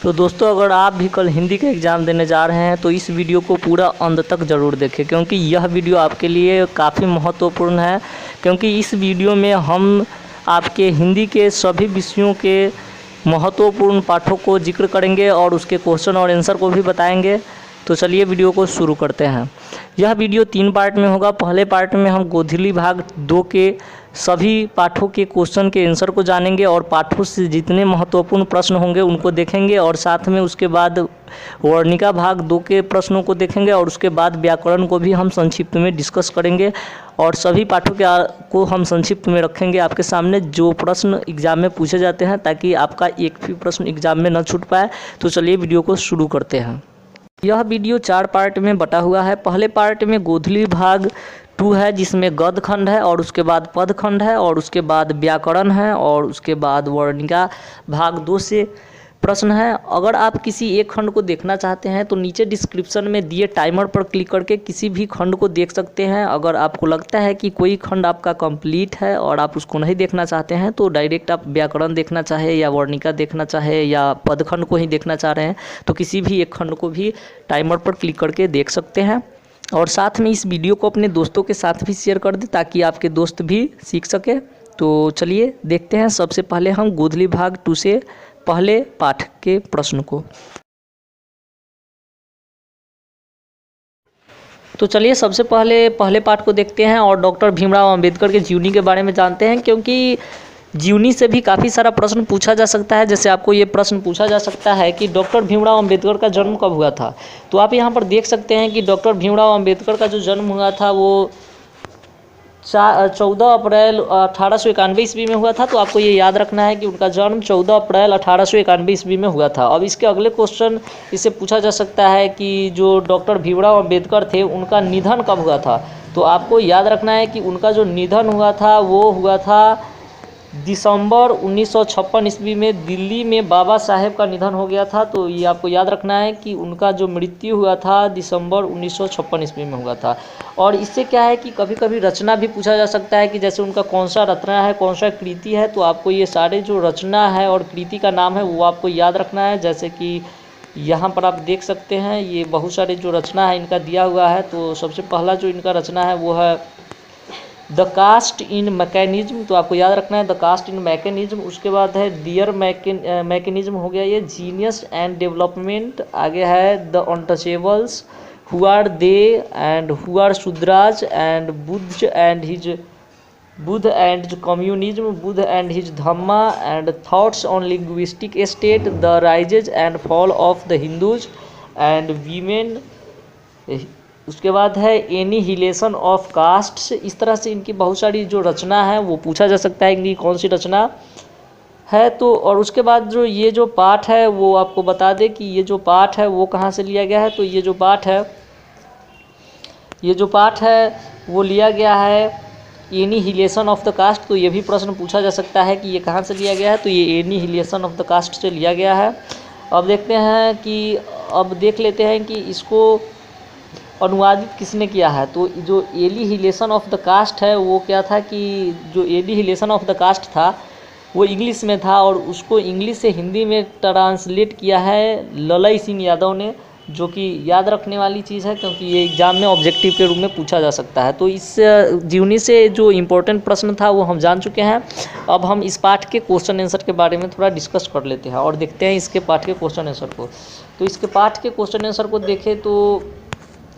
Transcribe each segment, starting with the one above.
तो दोस्तों, अगर आप भी कल हिंदी का एग्ज़ाम देने जा रहे हैं तो इस वीडियो को पूरा अंत तक ज़रूर देखें, क्योंकि यह वीडियो आपके लिए काफ़ी महत्वपूर्ण है। क्योंकि इस वीडियो में हम आपके हिंदी के सभी विषयों के महत्वपूर्ण पाठों को जिक्र करेंगे और उसके क्वेश्चन और आंसर को भी बताएंगे। तो चलिए वीडियो को शुरू करते हैं। यह वीडियो 3 पार्ट में होगा। पहले पार्ट में हम गोधली भाग 2 के सभी पाठों के क्वेश्चन के आंसर को जानेंगे और पाठों से जितने महत्वपूर्ण प्रश्न होंगे उनको देखेंगे, और साथ में उसके बाद वर्णिका भाग 2 के प्रश्नों को देखेंगे, और उसके बाद व्याकरण को भी हम संक्षिप्त में डिस्कस करेंगे। और सभी पाठों को हम संक्षिप्त में रखेंगे आपके सामने, जो प्रश्न एग्जाम में पूछे जाते हैं, ताकि आपका एक भी प्रश्न एग्जाम में न छूट पाए। तो चलिए वीडियो को शुरू करते हैं। यह वीडियो 4 पार्ट में बटा हुआ है। पहले पार्ट में गोधली भाग 2 है, जिसमें गद्य खंड है, और उसके बाद पद खंड है, और उसके बाद व्याकरण है, और उसके बाद वर्णिका भाग 2 से प्रश्न है। अगर आप किसी एक खंड को देखना चाहते हैं तो नीचे डिस्क्रिप्शन में दिए टाइमर पर क्लिक करके किसी भी खंड को देख सकते हैं। अगर आपको लगता है कि कोई खंड आपका कंप्लीट है और आप उसको नहीं देखना चाहते हैं तो डायरेक्ट आप व्याकरण देखना चाहे या वर्णिका देखना चाहे या पद खंड को ही देखना चाह रहे हैं तो किसी भी एक खंड को भी टाइमर पर क्लिक करके देख सकते हैं। और साथ में इस वीडियो को अपने दोस्तों के साथ भी शेयर कर दें ताकि आपके दोस्त भी सीख सके। तो चलिए देखते हैं। सबसे पहले हम गोधली भाग 2 से पहले पाठ के प्रश्न को। तो चलिए सबसे पहले पाठ को देखते हैं और डॉक्टर भीमराव अंबेडकर के जीवनी के बारे में जानते हैं, क्योंकि जीवनी से भी काफ़ी सारा प्रश्न पूछा जा सकता है। जैसे आपको ये प्रश्न पूछा जा सकता है कि डॉक्टर भीमराव अंबेडकर का जन्म कब हुआ था। तो आप यहाँ पर देख सकते हैं कि डॉक्टर भीमराव अंबेडकर का जो जन्म हुआ था वो 14 अप्रैल 1891 ईस्वी में हुआ था। तो आपको ये याद रखना है कि उनका जन्म 14 अप्रैल 1891 ईस्वी में हुआ था। अब इसके अगले क्वेश्चन इससे पूछा जा सकता है कि जो डॉक्टर भीमराव अंबेडकर थे उनका निधन कब हुआ था। तो आपको याद रखना है कि उनका जो निधन हुआ था वो हुआ था दिसंबर 1956 ईस्वी में। दिल्ली में बाबा साहेब का निधन हो गया था। तो ये आपको याद रखना है कि उनका जो मृत्यु हुआ था दिसंबर 1956 ईस्वी में हुआ था। और इससे क्या है कि कभी कभी रचना भी पूछा जा सकता है कि जैसे उनका कौन सा रचना है, कौन सा कृति है। तो आपको ये सारे जो रचना है और कृति का नाम है वो आपको याद रखना है। जैसे कि यहाँ पर आप देख सकते हैं ये बहुत सारे जो रचना है इनका दिया हुआ है। तो सबसे पहला जो इनका रचना है वो है द कास्ट इन मैकेनिज्म। तो आपको याद रखना है द कास्ट इन मैकेनिज्म। उसके बाद है डियर मैकेनिज्म हो गया ये। Genesis and development. आगे है the untouchables, who are they and who are Shudras and Buddha and communism, Buddha and his Dhamma and thoughts on linguistic state, the rises and fall of the Hindus and women. उसके बाद है annihilation of castes. इस तरह से इनकी बहुत सारी जो रचना है वो पूछा जा सकता है इनकी कौन सी रचना है। तो और उसके बाद जो ये जो पाठ है वो आपको बता दें कि ये जो पाठ है वो कहाँ से लिया गया है। तो ये जो पाठ है वो लिया गया है एनिहिलेशन ऑफ द कास्ट। तो ये भी प्रश्न पूछा जा सकता है कि ये कहाँ से लिया गया है। तो ये एनिहिलेशन ऑफ द कास्ट से लिया गया है। अब देख लेते हैं कि इसको अनुवादित किसने किया है। तो जो एनिहिलेशन ऑफ द कास्ट है वो क्या था कि जो एनिहिलेशन ऑफ द कास्ट था वो इंग्लिश में था और उसको इंग्लिश से हिंदी में ट्रांसलेट किया है ललई सिंह यादव ने, जो कि याद रखने वाली चीज़ है क्योंकि ये एग्जाम में ऑब्जेक्टिव के रूप में पूछा जा सकता है। तो इस जीवनी से जो इम्पोर्टेंट प्रश्न था वो हम जान चुके हैं। अब हम इस पाठ के क्वेश्चन आंसर के बारे में थोड़ा डिस्कस कर लेते हैं और देखते हैं इसके पाठ के क्वेश्चन आंसर को। तो इसके पाठ के क्वेश्चन आंसर को देखें तो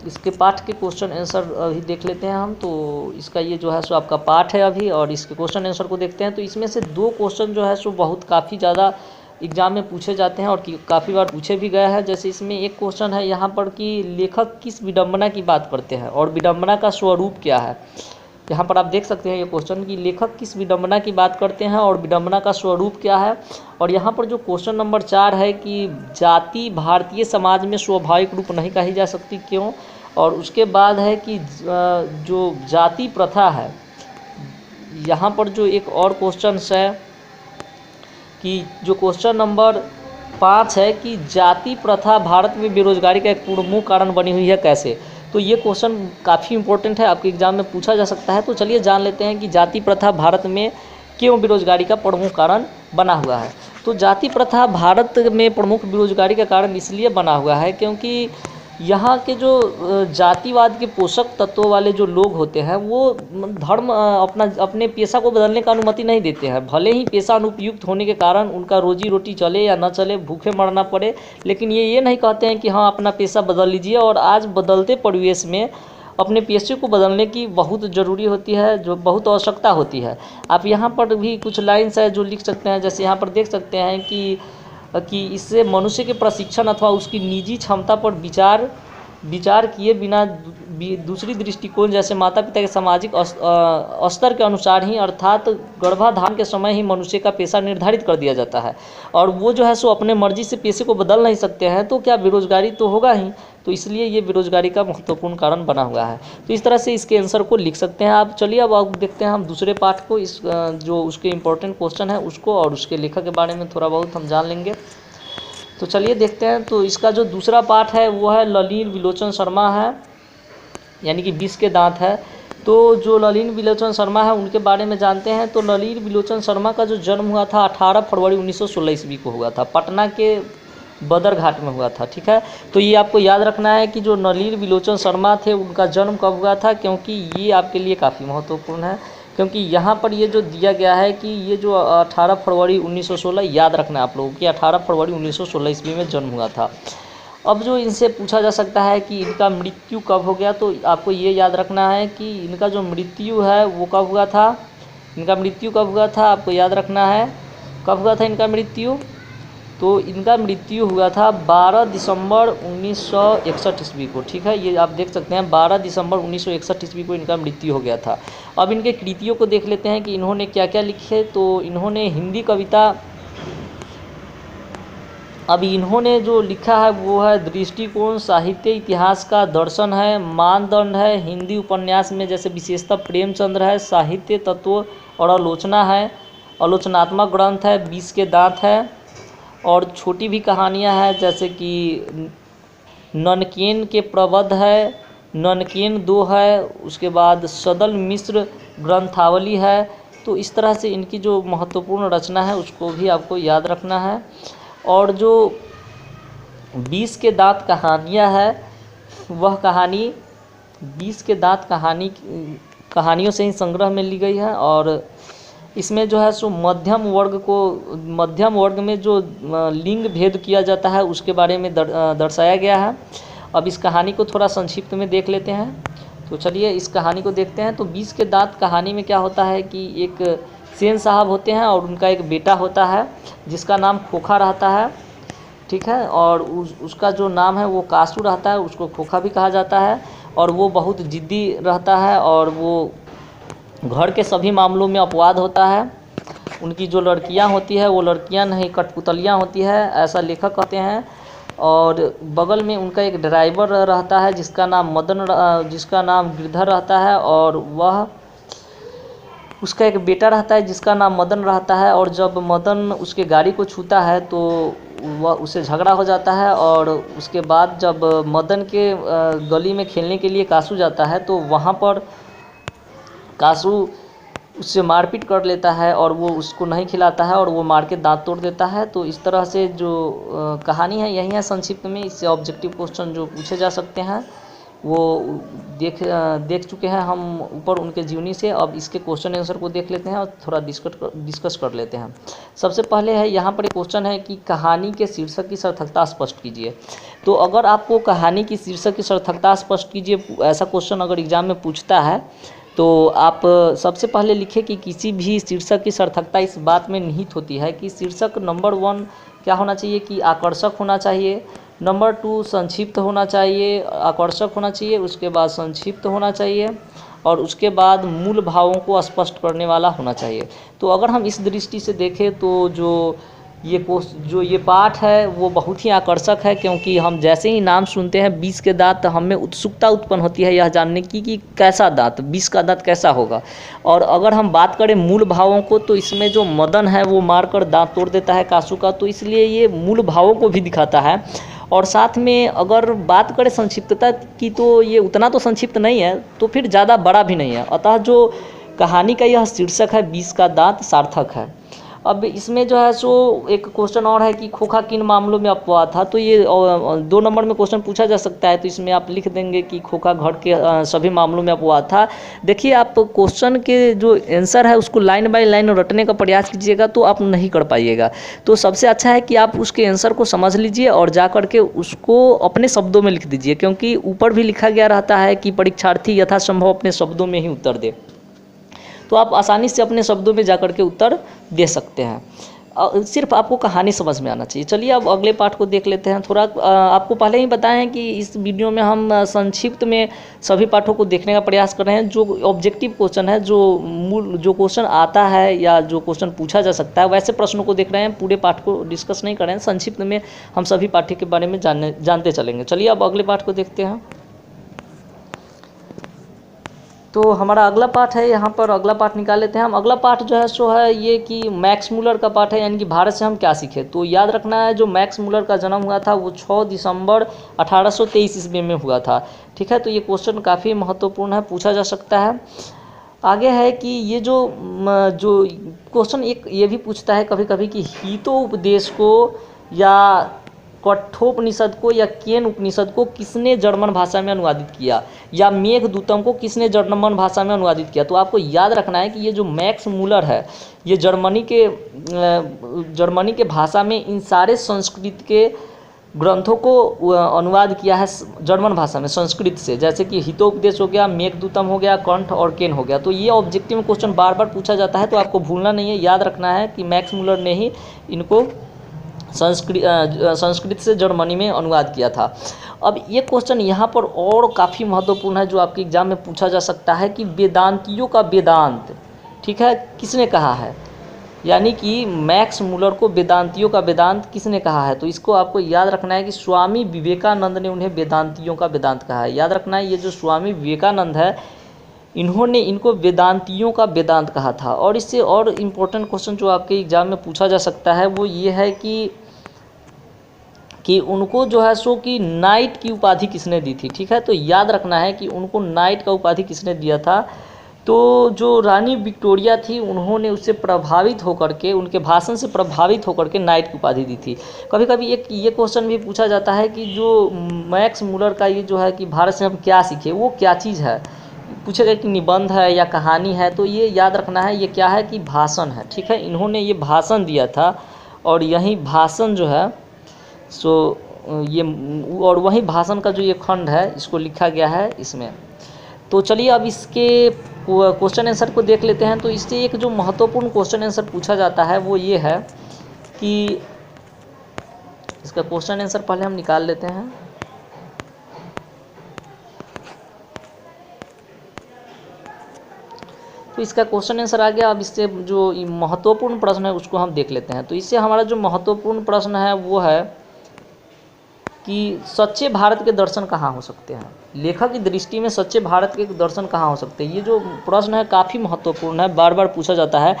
इसके पाठ के क्वेश्चन आंसर अभी देख लेते हैं हम। तो इसका ये जो है सो आपका पाठ है अभी, और इसके क्वेश्चन आंसर को देखते हैं। तो इसमें से 2 क्वेश्चन जो है सो काफ़ी ज़्यादा एग्जाम में पूछे जाते हैं और काफ़ी बार पूछे भी गए हैं। जैसे इसमें एक क्वेश्चन है यहाँ पर कि लेखक किस विडंबना की बात करते हैं और विडंबना का स्वरूप क्या है। यहाँ पर आप देख सकते हैं ये क्वेश्चन कि लेखक किस विडंबना की बात करते हैं और विडंबना का स्वरूप क्या है। और यहाँ पर जो क्वेश्चन नंबर 4 है कि जाति भारतीय समाज में स्वाभाविक रूप नहीं कही जा सकती, क्यों। और उसके बाद है कि जो जाति प्रथा है, यहाँ पर जो एक और क्वेश्चन है कि जो क्वेश्चन नंबर 5 है कि जाति प्रथा भारत में बेरोजगारी का एक प्रमुख कारण बनी हुई है, कैसे। तो ये क्वेश्चन काफ़ी इंपॉर्टेंट है, आपके एग्जाम में पूछा जा सकता है। तो चलिए जान लेते हैं कि जाति प्रथा भारत में क्यों बेरोजगारी का प्रमुख कारण बना हुआ है। तो जाति प्रथा भारत में प्रमुख बेरोजगारी का कारण इसलिए बना हुआ है क्योंकि यहाँ के जो जातिवाद के पोषक तत्वों वाले जो लोग होते हैं वो धर्म अपने पेशा को बदलने का अनुमति नहीं देते हैं। भले ही पेशा अनुपयुक्त होने के कारण उनका रोजी रोटी चले या ना चले, भूखे मरना पड़े, लेकिन ये नहीं कहते हैं कि हाँ अपना पेशा बदल लीजिए। और आज बदलते परिवेश में अपने पेशे को बदलने की बहुत ज़रूरी होती है, जो बहुत आवश्यकता होती है। आप यहाँ पर भी कुछ लाइन्स है जो लिख सकते हैं, जैसे यहाँ पर देख सकते हैं कि इससे मनुष्य के प्रशिक्षण अथवा उसकी निजी क्षमता पर विचार किए बिना दूसरी दृष्टिकोण जैसे माता पिता के सामाजिक स्तर के अनुसार ही अर्थात गर्भाधान के समय ही मनुष्य का पेशा निर्धारित कर दिया जाता है। और वो जो है सो अपने मर्जी से पेशे को बदल नहीं सकते हैं, तो क्या बेरोजगारी तो होगा ही। तो इसलिए ये बेरोजगारी का महत्वपूर्ण कारण बना हुआ है। तो इस तरह से इसके आंसर को लिख सकते हैं आप। चलिए अब आप देखते हैं हम दूसरे पार्ट को, इस जो उसके इम्पोर्टेंट क्वेश्चन है उसको और उसके लेखक के बारे में थोड़ा बहुत हम जान लेंगे। तो चलिए देखते हैं। तो इसका जो दूसरा पार्ट है वो है ललील विलोचन शर्मा है, यानी कि 20 के दांत है। तो जो ललील विलोचन शर्मा है उनके बारे में जानते हैं। तो ललील विलोचन शर्मा का जो जन्म हुआ था 18 फरवरी 1916 ईस्वी को हुआ था, पटना के बदरघाट में हुआ था। ठीक है, तो ये आपको याद रखना है कि जो ललील विलोचन शर्मा थे उनका जन्म कब हुआ था, क्योंकि ये आपके लिए काफ़ी महत्वपूर्ण है। क्योंकि यहाँ पर ये जो दिया गया है कि ये जो 18 फरवरी 1916, याद रखना है आप लोगों कि 18 फरवरी 1916 ईस्वी में जन्म हुआ था। अब जो इनसे पूछा जा सकता है कि इनका मृत्यु कब हो गया, तो आपको ये याद रखना है कि इनका जो मृत्यु है वो कब हुआ था। इनका मृत्यु कब हुआ था आपको याद रखना है, कब हुआ था इनका मृत्यु। तो इनका मृत्यु हुआ था 12 दिसंबर 1961 ईस्वी को। ठीक है, ये आप देख सकते हैं 12 दिसंबर 1961 ईस्वी को इनका मृत्यु हो गया था। अब इनके कृतियों को देख लेते हैं कि इन्होंने क्या क्या लिखे। तो इन्होंने हिंदी कविता, अब इन्होंने जो लिखा है वो है दृष्टिकोण, साहित्य इतिहास का दर्शन है, मानदंड है, हिंदी उपन्यास में जैसे विशेषतः प्रेमचंद्र है, साहित्य तत्व और आलोचना है, आलोचनात्मक ग्रंथ है, 20 के दांत है, और छोटी भी कहानियां हैं जैसे कि ननकेन के प्रबंध है, ननकेन 2 है, उसके बाद सदल मिश्र ग्रंथावली है। तो इस तरह से इनकी जो महत्वपूर्ण रचना है उसको भी आपको याद रखना है। और जो 20 के दांत कहानियाँ है वह कहानी 20 के दांत कहानियों से ही संग्रह में ली गई है। और इसमें जो है सो मध्यम वर्ग में जो लिंग भेद किया जाता है उसके बारे में दर्शाया गया है। अब इस कहानी को थोड़ा संक्षिप्त में देख लेते हैं। तो चलिए इस कहानी को देखते हैं। तो 20 के दांत कहानी में क्या होता है कि एक सेन साहब होते हैं और उनका एक बेटा होता है जिसका नाम खोखा रहता है। ठीक है, और उसका जो नाम है वो कासू रहता है, उसको खोखा भी कहा जाता है। और वो बहुत जिद्दी रहता है और वो घर के सभी मामलों में अपवाद होता है। उनकी जो लड़कियां होती है वो लड़कियां नहीं कठपुतलियां होती है, ऐसा लेखक कहते हैं। और बगल में उनका एक ड्राइवर रहता है जिसका नाम गिरधर रहता है, और वह उसका एक बेटा रहता है जिसका नाम मदन रहता है। और जब मदन उसके गाड़ी को छूता है तो वह उसे झगड़ा हो जाता है। और उसके बाद जब मदन के गली में खेलने के लिए कासू जाता है तो वहाँ पर कासू उससे मारपीट कर लेता है और वो उसको नहीं खिलाता है और वो मार के दांत तोड़ देता है। तो इस तरह से जो कहानी है यही है संक्षिप्त में। इससे ऑब्जेक्टिव क्वेश्चन जो पूछे जा सकते हैं वो देख चुके हैं हम ऊपर उनके जीवनी से। अब इसके क्वेश्चन आंसर को देख लेते हैं और थोड़ा डिस्कस कर लेते हैं। सबसे पहले है यहाँ पर एक क्वेश्चन है कि कहानी के शीर्षक की सार्थकता स्पष्ट कीजिए। तो अगर आपको कहानी की शीर्षक की सार्थकता स्पष्ट कीजिए ऐसा क्वेश्चन अगर एग्जाम में पूछता है तो आप सबसे पहले लिखें कि किसी भी शीर्षक की सार्थकता इस बात में निहित होती है कि शीर्षक नंबर 1 क्या होना चाहिए कि आकर्षक होना चाहिए, नंबर 2 संक्षिप्त होना चाहिए, आकर्षक होना चाहिए, उसके बाद संक्षिप्त होना चाहिए, और उसके बाद मूल भावों को स्पष्ट करने वाला होना चाहिए। तो अगर हम इस दृष्टि से देखें तो जो ये पाठ है वो बहुत ही आकर्षक है, क्योंकि हम जैसे ही नाम सुनते हैं 20 के दांत हमें उत्सुकता उत्पन्न होती है यह जानने की कि कैसा दांत, 20 का दांत कैसा होगा। और अगर हम बात करें मूल भावों को तो इसमें जो मदन है वो मारकर दांत तोड़ देता है कासू का, तो इसलिए ये मूल भावों को भी दिखाता है। और साथ में अगर बात करें संक्षिप्तता की तो ये उतना तो संक्षिप्त नहीं है तो फिर ज़्यादा बड़ा भी नहीं है। अतः जो कहानी का यह शीर्षक है 20 का दांत सार्थक है। अब इसमें जो है सो एक क्वेश्चन और है कि खोखा किन मामलों में अपवाद था, तो ये 2 नंबर में क्वेश्चन पूछा जा सकता है। तो इसमें आप लिख देंगे कि खोखा घट के सभी मामलों में अपवाद था। देखिए, आप क्वेश्चन के जो आंसर है उसको लाइन बाय लाइन रटने का प्रयास कीजिएगा तो आप नहीं कर पाइएगा। तो सबसे अच्छा है कि आप उसके आंसर को समझ लीजिए और जा करके उसको अपने शब्दों में लिख दीजिए, क्योंकि ऊपर भी लिखा गया रहता है कि परीक्षार्थी यथासंभव अपने शब्दों में ही उत्तर दे। तो आप आसानी से अपने शब्दों में जाकर के उत्तर दे सकते हैं। सिर्फ आपको कहानी समझ में आना चाहिए। चलिए अब अगले पाठ को देख लेते हैं। थोड़ा आपको पहले ही बताएं हैं कि इस वीडियो में हम संक्षिप्त में सभी पाठों को देखने का प्रयास कर रहे हैं। जो ऑब्जेक्टिव क्वेश्चन है, जो क्वेश्चन आता है या जो क्वेश्चन पूछा जा सकता है, वैसे प्रश्नों को देख रहे हैं। पूरे पाठ को डिस्कस नहीं कर रहे हैं, संक्षिप्त में हम सभी पाठ्य के बारे में जानते चलेंगे। चलिए अब अगले पाठ को देखते हैं। तो हमारा अगला पाठ है, यहाँ पर अगला पाठ निकाल लेते हैं हम। अगला पाठ जो है सो है ये कि मैक्स मूलर का पाठ है, यानी कि भारत से हम क्या सीखे। तो याद रखना है, जो मैक्स मूलर का जन्म हुआ था वो 6 दिसंबर 1823 ईस्वी में हुआ था। ठीक है, तो ये क्वेश्चन काफ़ी महत्वपूर्ण है, पूछा जा सकता है। आगे है कि ये जो क्वेश्चन एक ये भी पूछता है कभी कभी कि हितोपदेश को या कठोपनिषद को या केन उपनिषद को किसने जर्मन भाषा में अनुवादित किया, या मेघदूतम को किसने जर्मन भाषा में अनुवादित किया। तो आपको याद रखना है कि ये जो मैक्स मूलर है, ये जर्मनी के भाषा में इन सारे संस्कृत के ग्रंथों को अनुवाद किया है जर्मन भाषा में संस्कृत से। जैसे कि हितोपदेश हो गया, मेघदूतम हो गया, कंठ और केन हो गया। तो ये ऑब्जेक्टिव में क्वेश्चन बार बार पूछा जाता है, तो आपको भूलना नहीं है, याद रखना है कि मैक्स मूलर ने ही इनको संस्कृत से जर्मनी में अनुवाद किया था। अब ये क्वेश्चन यहाँ पर और काफ़ी महत्वपूर्ण है, जो आपके एग्जाम में पूछा जा सकता है कि वेदांतियों का वेदांत, ठीक है, किसने कहा है। यानी कि मैक्स मूलर को वेदांतियों का वेदांत किसने कहा है। तो इसको आपको याद रखना है कि स्वामी विवेकानंद ने उन्हें वेदांतियों का वेदांत कहा है। याद रखना है, ये जो स्वामी विवेकानंद है, इन्होंने इनको वेदांतियों का वेदांत कहा था। और इससे और इम्पोर्टेंट क्वेश्चन जो आपके एग्जाम में पूछा जा सकता है वो ये है कि उनको जो है सो कि नाइट की उपाधि किसने दी थी। ठीक है, तो याद रखना है कि उनको नाइट का उपाधि किसने दिया था। तो जो रानी विक्टोरिया थी, उन्होंने उससे प्रभावित होकर के, उनके भाषण से प्रभावित होकर के नाइट की उपाधि दी थी। कभी कभी एक ये क्वेश्चन भी पूछा जाता है कि जो मैक्स मूलर का ये जो है कि भारत से हम क्या सीखे, वो क्या चीज़ है। पूछेगा कि निबंध है या कहानी है। तो ये याद रखना है, ये क्या है कि भाषण है। ठीक है, इन्होंने ये भाषण दिया था और यही भाषण जो है सो ये, और वही भाषण का जो ये खंड है इसको लिखा गया है इसमें। तो चलिए अब इसके क्वेश्चन आंसर को देख लेते हैं। तो इससे एक जो महत्वपूर्ण क्वेश्चन आंसर पूछा जाता है वो ये है कि इसका क्वेश्चन आंसर पहले हम निकाल लेते हैं। तो इसका क्वेश्चन आंसर आ गया। अब इससे जो महत्वपूर्ण प्रश्न है उसको हम देख लेते हैं। तो इससे हमारा जो महत्वपूर्ण प्रश्न है वो है कि सच्चे भारत के दर्शन कहाँ हो सकते हैं। लेखक की दृष्टि में सच्चे भारत के दर्शन कहाँ हो सकते हैं। ये जो प्रश्न है काफ़ी महत्वपूर्ण है, बार बार पूछा जाता है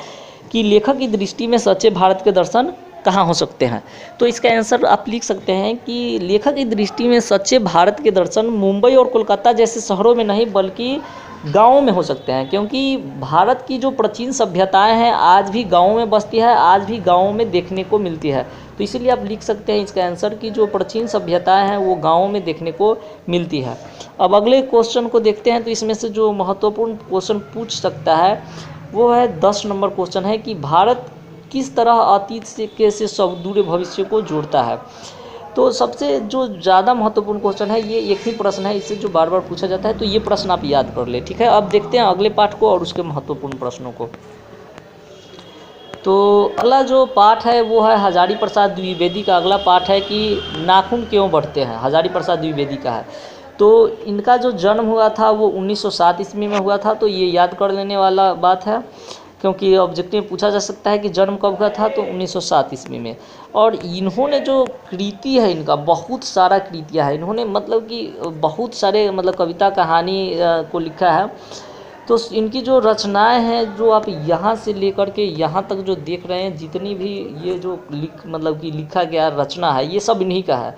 कि लेखक की दृष्टि में सच्चे भारत के दर्शन कहाँ हो सकते हैं। तो इसका आंसर आप लिख सकते हैं कि लेखक की दृष्टि में सच्चे भारत के दर्शन मुंबई और कोलकाता जैसे शहरों में नहीं बल्कि गाँव में हो सकते हैं। क्योंकि भारत की जो प्राचीन सभ्यताएं हैं आज भी गाँव में बसती है, आज भी गाँव में देखने को मिलती है। तो इसीलिए आप लिख सकते हैं इसका आंसर कि जो प्राचीन सभ्यताएं हैं वो गाँव में देखने को मिलती है। अब अगले क्वेश्चन को देखते हैं। तो इसमें से जो महत्वपूर्ण क्वेश्चन पूछ सकता है वो है 10 नंबर क्वेश्चन है कि भारत किस तरह अतीत से सुदूर भविष्य को जोड़ता है। तो सबसे जो ज़्यादा महत्वपूर्ण क्वेश्चन है ये एक ही प्रश्न है, इससे जो बार बार पूछा जाता है। तो ये प्रश्न आप याद कर ले। ठीक है, अब देखते हैं अगले पाठ को और उसके महत्वपूर्ण प्रश्नों को। तो अगला जो पाठ है वो है हजारी प्रसाद द्विवेदी का। अगला पाठ है कि नाखून क्यों बढ़ते हैं, हजारी प्रसाद द्विवेदी का है। तो इनका जो जन्म हुआ था वो 1907 ईस्वी में हुआ था। तो ये याद कर लेने वाला बात है, क्योंकि ऑब्जेक्टिव में पूछा जा सकता है कि जन्म कब हुआ था। तो 1907 ईस्वी में। और इन्होंने जो कृति है, इनका बहुत सारा कृतियाँ है। इन्होंने मतलब कि बहुत सारे मतलब कविता कहानी को लिखा है। तो इनकी जो रचनाएं हैं, जो आप यहाँ से लेकर के यहाँ तक जो देख रहे हैं, जितनी भी ये जो मतलब कि लिखा गया रचना है, ये सब इन्हीं का है।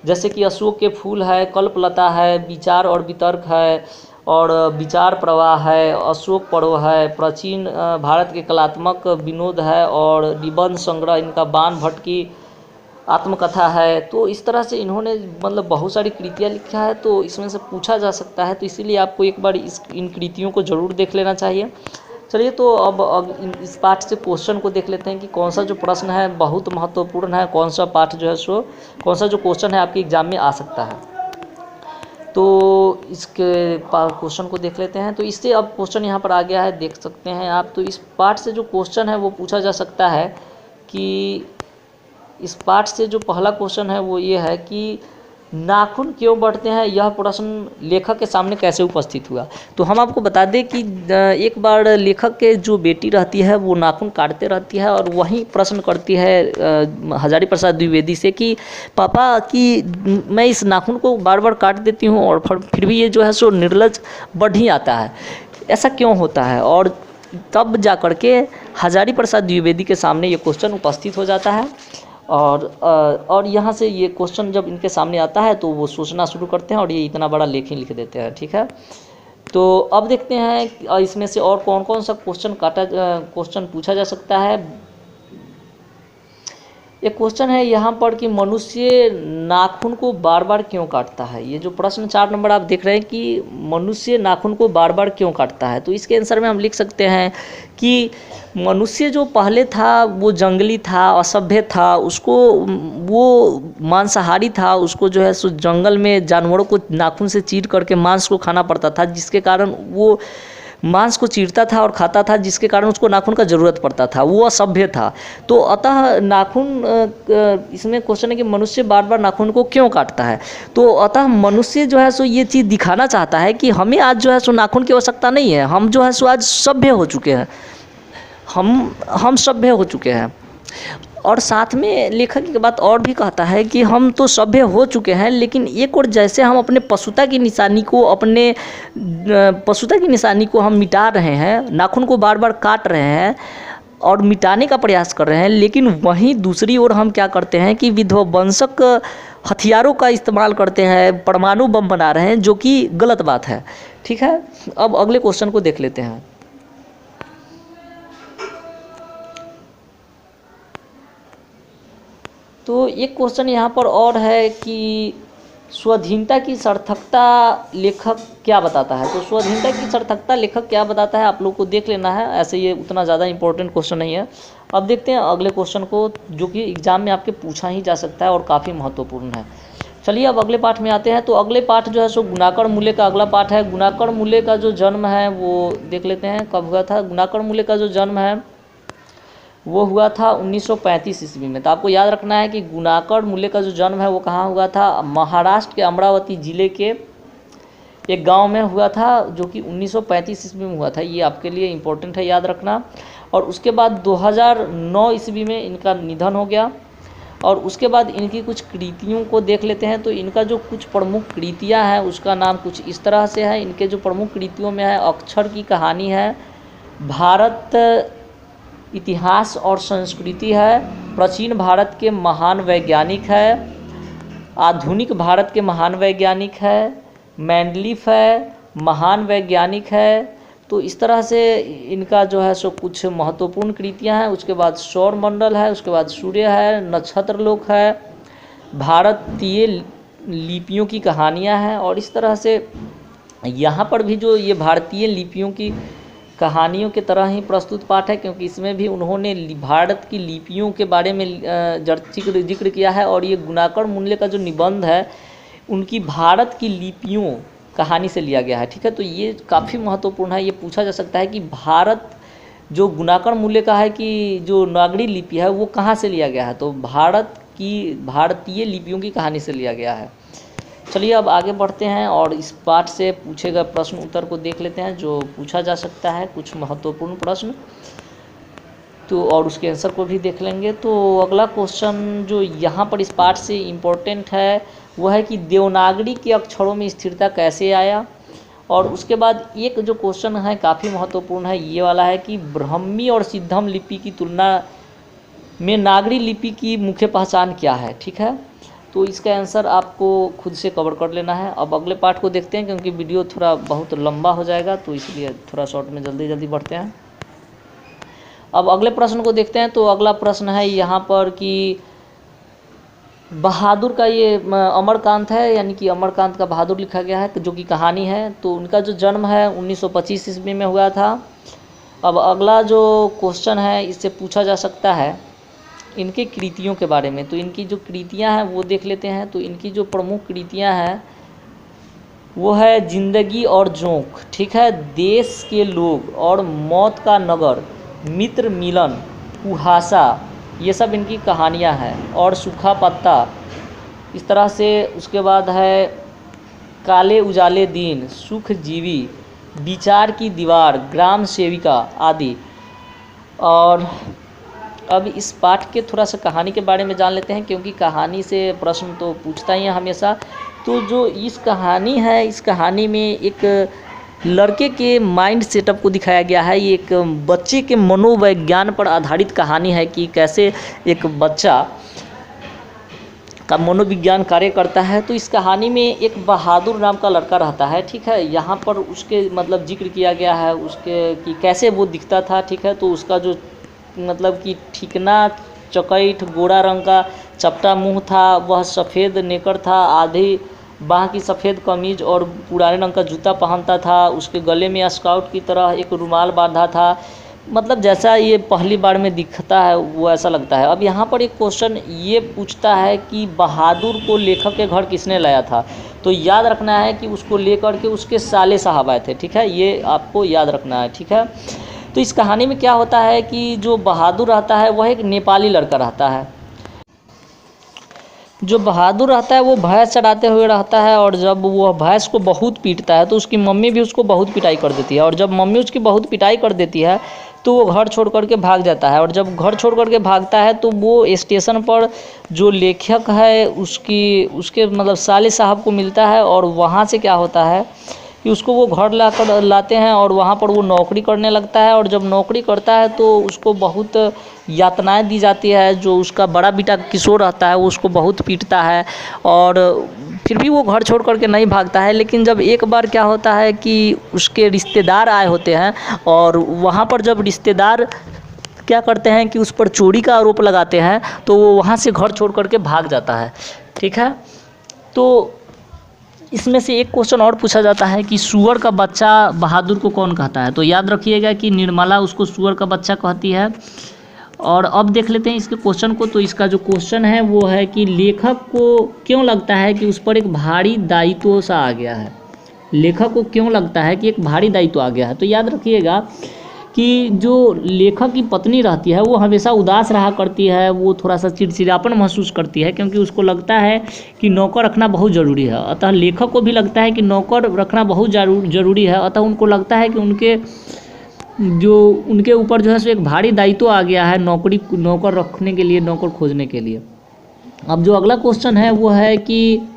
जैसे कि अशोक के फूल है, कल्पलता है, विचार और वितर्क है, और विचार प्रवाह है, अशोक पर्व है, प्राचीन भारत के कलात्मक विनोद है, और निबंध संग्रह इनका बाण भट्ट की आत्मकथा है। तो इस तरह से इन्होंने मतलब बहुत सारी कृतियाँ लिखा है, तो इसमें से पूछा जा सकता है, तो इसीलिए आपको एक बार इन कृतियों को ज़रूर देख लेना चाहिए। चलिए, तो अब इस पाठ से क्वेश्चन को देख लेते हैं कि कौन सा जो प्रश्न है बहुत महत्वपूर्ण है, कौन सा पाठ जो है सो कौन सा जो क्वेश्चन है आपके एग्जाम में आ सकता है। तो इसके क्वेश्चन को देख लेते हैं। तो इससे अब क्वेश्चन यहाँ पर आ गया है, देख सकते हैं आप। तो इस पाठ से जो क्वेश्चन है वो पूछा जा सकता है कि इस पाठ से जो पहला क्वेश्चन है वो ये है कि नाखून क्यों बढ़ते हैं, यह प्रश्न लेखक के सामने कैसे उपस्थित हुआ। तो हम आपको बता दें कि एक बार लेखक के जो बेटी रहती है वो नाखून काटते रहती है और वहीं प्रश्न करती है हजारी प्रसाद द्विवेदी से कि पापा कि मैं इस नाखून को बार बार काट देती हूँ और फिर भी ये जो है सो निर्लज बढ़ ही आता है, ऐसा क्यों होता है। और तब जा कर के हजारी प्रसाद द्विवेदी के सामने ये क्वेश्चन उपस्थित हो जाता है। और यहाँ से ये क्वेश्चन जब इनके सामने आता है तो वो सोचना शुरू करते हैं और ये इतना बड़ा लेख ही लिख देते हैं। ठीक है, तो अब देखते हैं इसमें से और कौन कौन सा क्वेश्चन पूछा जा सकता है। एक क्वेश्चन है यहाँ पर कि मनुष्य नाखून को बार बार क्यों काटता है। ये जो प्रश्न 4 नंबर आप देख रहे हैं कि मनुष्य नाखून को बार बार क्यों काटता है, तो इसके आंसर में हम लिख सकते हैं कि मनुष्य जो पहले था वो जंगली था, असभ्य था, उसको वो मांसाहारी था, उसको जो है सो जंगल में जानवरों को नाखून से चीर करके मांस को खाना पड़ता था, जिसके कारण वो मांस को चीरता था और खाता था, जिसके कारण उसको नाखून का ज़रूरत पड़ता था, वो असभ्य था। तो अतः नाखून इसमें क्वेश्चन है कि मनुष्य बार बार नाखून को क्यों काटता है। तो अतः मनुष्य जो है सो ये चीज़ दिखाना चाहता है कि हमें आज जो है सो नाखून की आवश्यकता नहीं है, हम जो है सो आज सभ्य हो चुके हैं, हम सभ्य हो चुके हैं। और साथ में लेखक की बात और भी कहता है कि हम तो सभ्य हो चुके हैं, लेकिन एक और जैसे हम अपने पशुता की निशानी को हम मिटा रहे हैं, नाखून को बार बार काट रहे हैं और मिटाने का प्रयास कर रहे हैं, लेकिन वहीं दूसरी ओर हम क्या करते हैं कि विध्वंसक हथियारों का इस्तेमाल करते हैं, परमाणु बम बना रहे हैं, जो कि गलत बात है। ठीक है, अब अगले क्वेश्चन को देख लेते हैं। तो एक क्वेश्चन यहाँ पर और है कि स्वाधीनता की सार्थकता लेखक क्या बताता है। तो स्वाधीनता की सार्थकता लेखक क्या बताता है आप लोग को देख लेना है, ऐसे ये उतना ज़्यादा इंपॉर्टेंट क्वेश्चन नहीं है। अब देखते हैं अगले क्वेश्चन को, जो कि एग्जाम में आपके पूछा ही जा सकता है और काफ़ी महत्वपूर्ण है। चलिए अब अगले पाठ में आते हैं। तो अगले पाठ जो है सो गुणाकर मूल्य का अगला पाठ है। गुणाकर मूल्य का जो जन्म है वो देख लेते हैं कब हुआ था। गुणाकर मूल्य का जो जन्म है वो हुआ था 1935 ईस्वी में। तो आपको याद रखना है कि गुणाकर मूल्य का जो जन्म है वो कहाँ हुआ था, महाराष्ट्र के अमरावती जिले के एक गांव में हुआ था, जो कि 1935 ईस्वी में हुआ था। ये आपके लिए इम्पोर्टेंट है, याद रखना। और उसके बाद 2009 ईस्वी में इनका निधन हो गया। और उसके बाद इनकी कुछ कृतियों को देख लेते हैं। तो इनका जो कुछ प्रमुख कृतियाँ हैं उसका नाम कुछ इस तरह से है। इनके जो प्रमुख कृतियों में है अक्षर की कहानी है, भारत इतिहास और संस्कृति है, प्राचीन भारत के महान वैज्ञानिक है, आधुनिक भारत के महान वैज्ञानिक है, मैंडलीफ है, महान वैज्ञानिक है। तो इस तरह से इनका जो है सो कुछ महत्वपूर्ण कृतियाँ हैं। उसके बाद सौरमंडल है, उसके बाद सूर्य है, नक्षत्रलोक है, भारतीय लिपियों की कहानियाँ हैं। और इस तरह से यहाँ पर भी जो ये भारतीय लिपियों की कहानियों के तरह ही प्रस्तुत पाठ है, क्योंकि इसमें भी उन्होंने भारत की लिपियों के बारे में जिक्र किया है। और ये गुणाकर मूल्य का जो निबंध है उनकी भारत की लिपियों कहानी से लिया गया है। ठीक है, तो ये काफ़ी महत्वपूर्ण है। ये पूछा जा सकता है कि भारत जो गुणाकर मूल्य का है कि जो नागरी लिपि है वो कहाँ से लिया गया है, तो भारत की भारतीय लिपियों की कहानी से लिया गया है। चलिए अब आगे बढ़ते हैं और इस पाठ से पूछे गए प्रश्न उत्तर को देख लेते हैं, जो पूछा जा सकता है कुछ महत्वपूर्ण प्रश्न, तो और उसके आंसर को भी देख लेंगे। तो अगला क्वेश्चन जो यहाँ पर इस पाठ से इम्पोर्टेंट है वो है कि देवनागरी के अक्षरों में स्थिरता कैसे आया। और उसके बाद एक जो क्वेश्चन है काफ़ी महत्वपूर्ण है, ये वाला है कि ब्राह्मी और सिद्धम लिपि की तुलना में नागरी लिपि की मुख्य पहचान क्या है। ठीक है, तो इसका आंसर आपको खुद से कवर कर लेना है। अब अगले पार्ट को देखते हैं, क्योंकि वीडियो थोड़ा बहुत लंबा हो जाएगा, तो इसलिए थोड़ा शॉर्ट में जल्दी जल्दी बढ़ते हैं। अब अगले प्रश्न को देखते हैं। तो अगला प्रश्न है यहाँ पर कि बहादुर का ये अमरकांत है, यानी कि अमरकांत का बहादुर लिखा गया है, जो कि कहानी है। तो उनका जो जन्म है 1925 ईस्वी में हुआ था। अब अगला जो क्वेश्चन है इससे पूछा जा सकता है इनके कृतियों के बारे में। तो इनकी जो कृतियां हैं वो देख लेते हैं। तो इनकी जो प्रमुख कृतियां हैं वो है जिंदगी और जोंक, ठीक है, देश के लोग और मौत का नगर, मित्र मिलन, कुहासा, ये सब इनकी कहानियां हैं। और सूखा पत्ता, इस तरह से। उसके बाद है काले उजाले दिन, सुख जीवी, विचार की दीवार, ग्राम सेविका आदि। और अब इस पाठ के थोड़ा सा कहानी के बारे में जान लेते हैं, क्योंकि कहानी से प्रश्न तो पूछता ही है हमेशा। तो जो इस कहानी है, इस कहानी में एक लड़के के माइंड सेटअप को दिखाया गया है। ये एक बच्चे के मनोविज्ञान पर आधारित कहानी है कि कैसे एक बच्चा का मनोविज्ञान कार्य करता है। तो इस कहानी में एक बहादुर नाम का लड़का रहता है, ठीक है। यहाँ पर उसके मतलब जिक्र किया गया है उसके कि कैसे वो दिखता था, ठीक है। तो उसका जो मतलब कि ठिकना चकैठ गोरा रंग का चपटा मुंह था, वह सफ़ेद नेकर था, आधी बाह की सफ़ेद कमीज और पुराने रंग का जूता पहनता था। उसके गले में स्काउट की तरह एक रुमाल बांधा था। मतलब जैसा ये पहली बार में दिखता है वो ऐसा लगता है। अब यहाँ पर एक क्वेश्चन ये पूछता है कि बहादुर को लेखक के घर किसने लाया था। तो याद रखना है कि उसको लेकर के उसके साले साहब आए थे, ठीक है, ये आपको याद रखना है, ठीक है। तो इस कहानी में क्या होता है कि जो बहादुर रहता है वह एक नेपाली लड़का रहता है। जो बहादुर रहता है वो भैंस चराते हुए रहता है, और जब वो भैंस को बहुत पीटता है तो उसकी मम्मी भी उसको बहुत पिटाई कर देती है। और जब मम्मी उसकी बहुत पिटाई कर देती है तो वो घर छोड़ करके भाग जाता है। और जब घर छोड़ करके भागता है तो वो स्टेशन पर जो लेखक है उसके मतलब साले साहब को मिलता है। और वहाँ से क्या होता है कि उसको वो घर लाते हैं और वहाँ पर वो नौकरी करने लगता है। और जब नौकरी करता है तो उसको बहुत यातनाएं दी जाती है। जो उसका बड़ा बेटा किशोर रहता है वो उसको बहुत पीटता है, और फिर भी वो घर छोड़ करके नहीं भागता है। लेकिन जब एक बार क्या होता है कि उसके रिश्तेदार आए होते हैं, और वहाँ पर जब रिश्तेदार क्या करते हैं कि उस पर चोरी का आरोप लगाते हैं, तो वो वहाँ से घर छोड़ करके भाग जाता है, ठीक है। तो इसमें से एक क्वेश्चन और पूछा जाता है कि सूअर का बच्चा बहादुर को कौन कहता है। तो याद रखिएगा कि निर्मला उसको सूअर का बच्चा कहती है। और अब देख लेते हैं इसके क्वेश्चन को। तो इसका जो क्वेश्चन है वो है कि लेखक को क्यों लगता है कि उस पर एक भारी दायित्व सा आ गया है। लेखक को क्यों लगता है कि एक भारी दायित्व आ गया है। तो याद रखिएगा कि जो लेखक की पत्नी रहती है वो हमेशा उदास रहा करती है, वो थोड़ा सा चिड़चिड़ापन महसूस करती है, क्योंकि उसको लगता है कि नौकर रखना बहुत ज़रूरी है। अतः लेखक को भी लगता है कि नौकर रखना बहुत ज़रूरी है। अतः उनको लगता है कि उनके ऊपर जो है सो एक भारी दायित्व आ गया है नौकर रखने के लिए, नौकर खोजने के लिए। अब जो अगला क्वेश्चन है वो है कि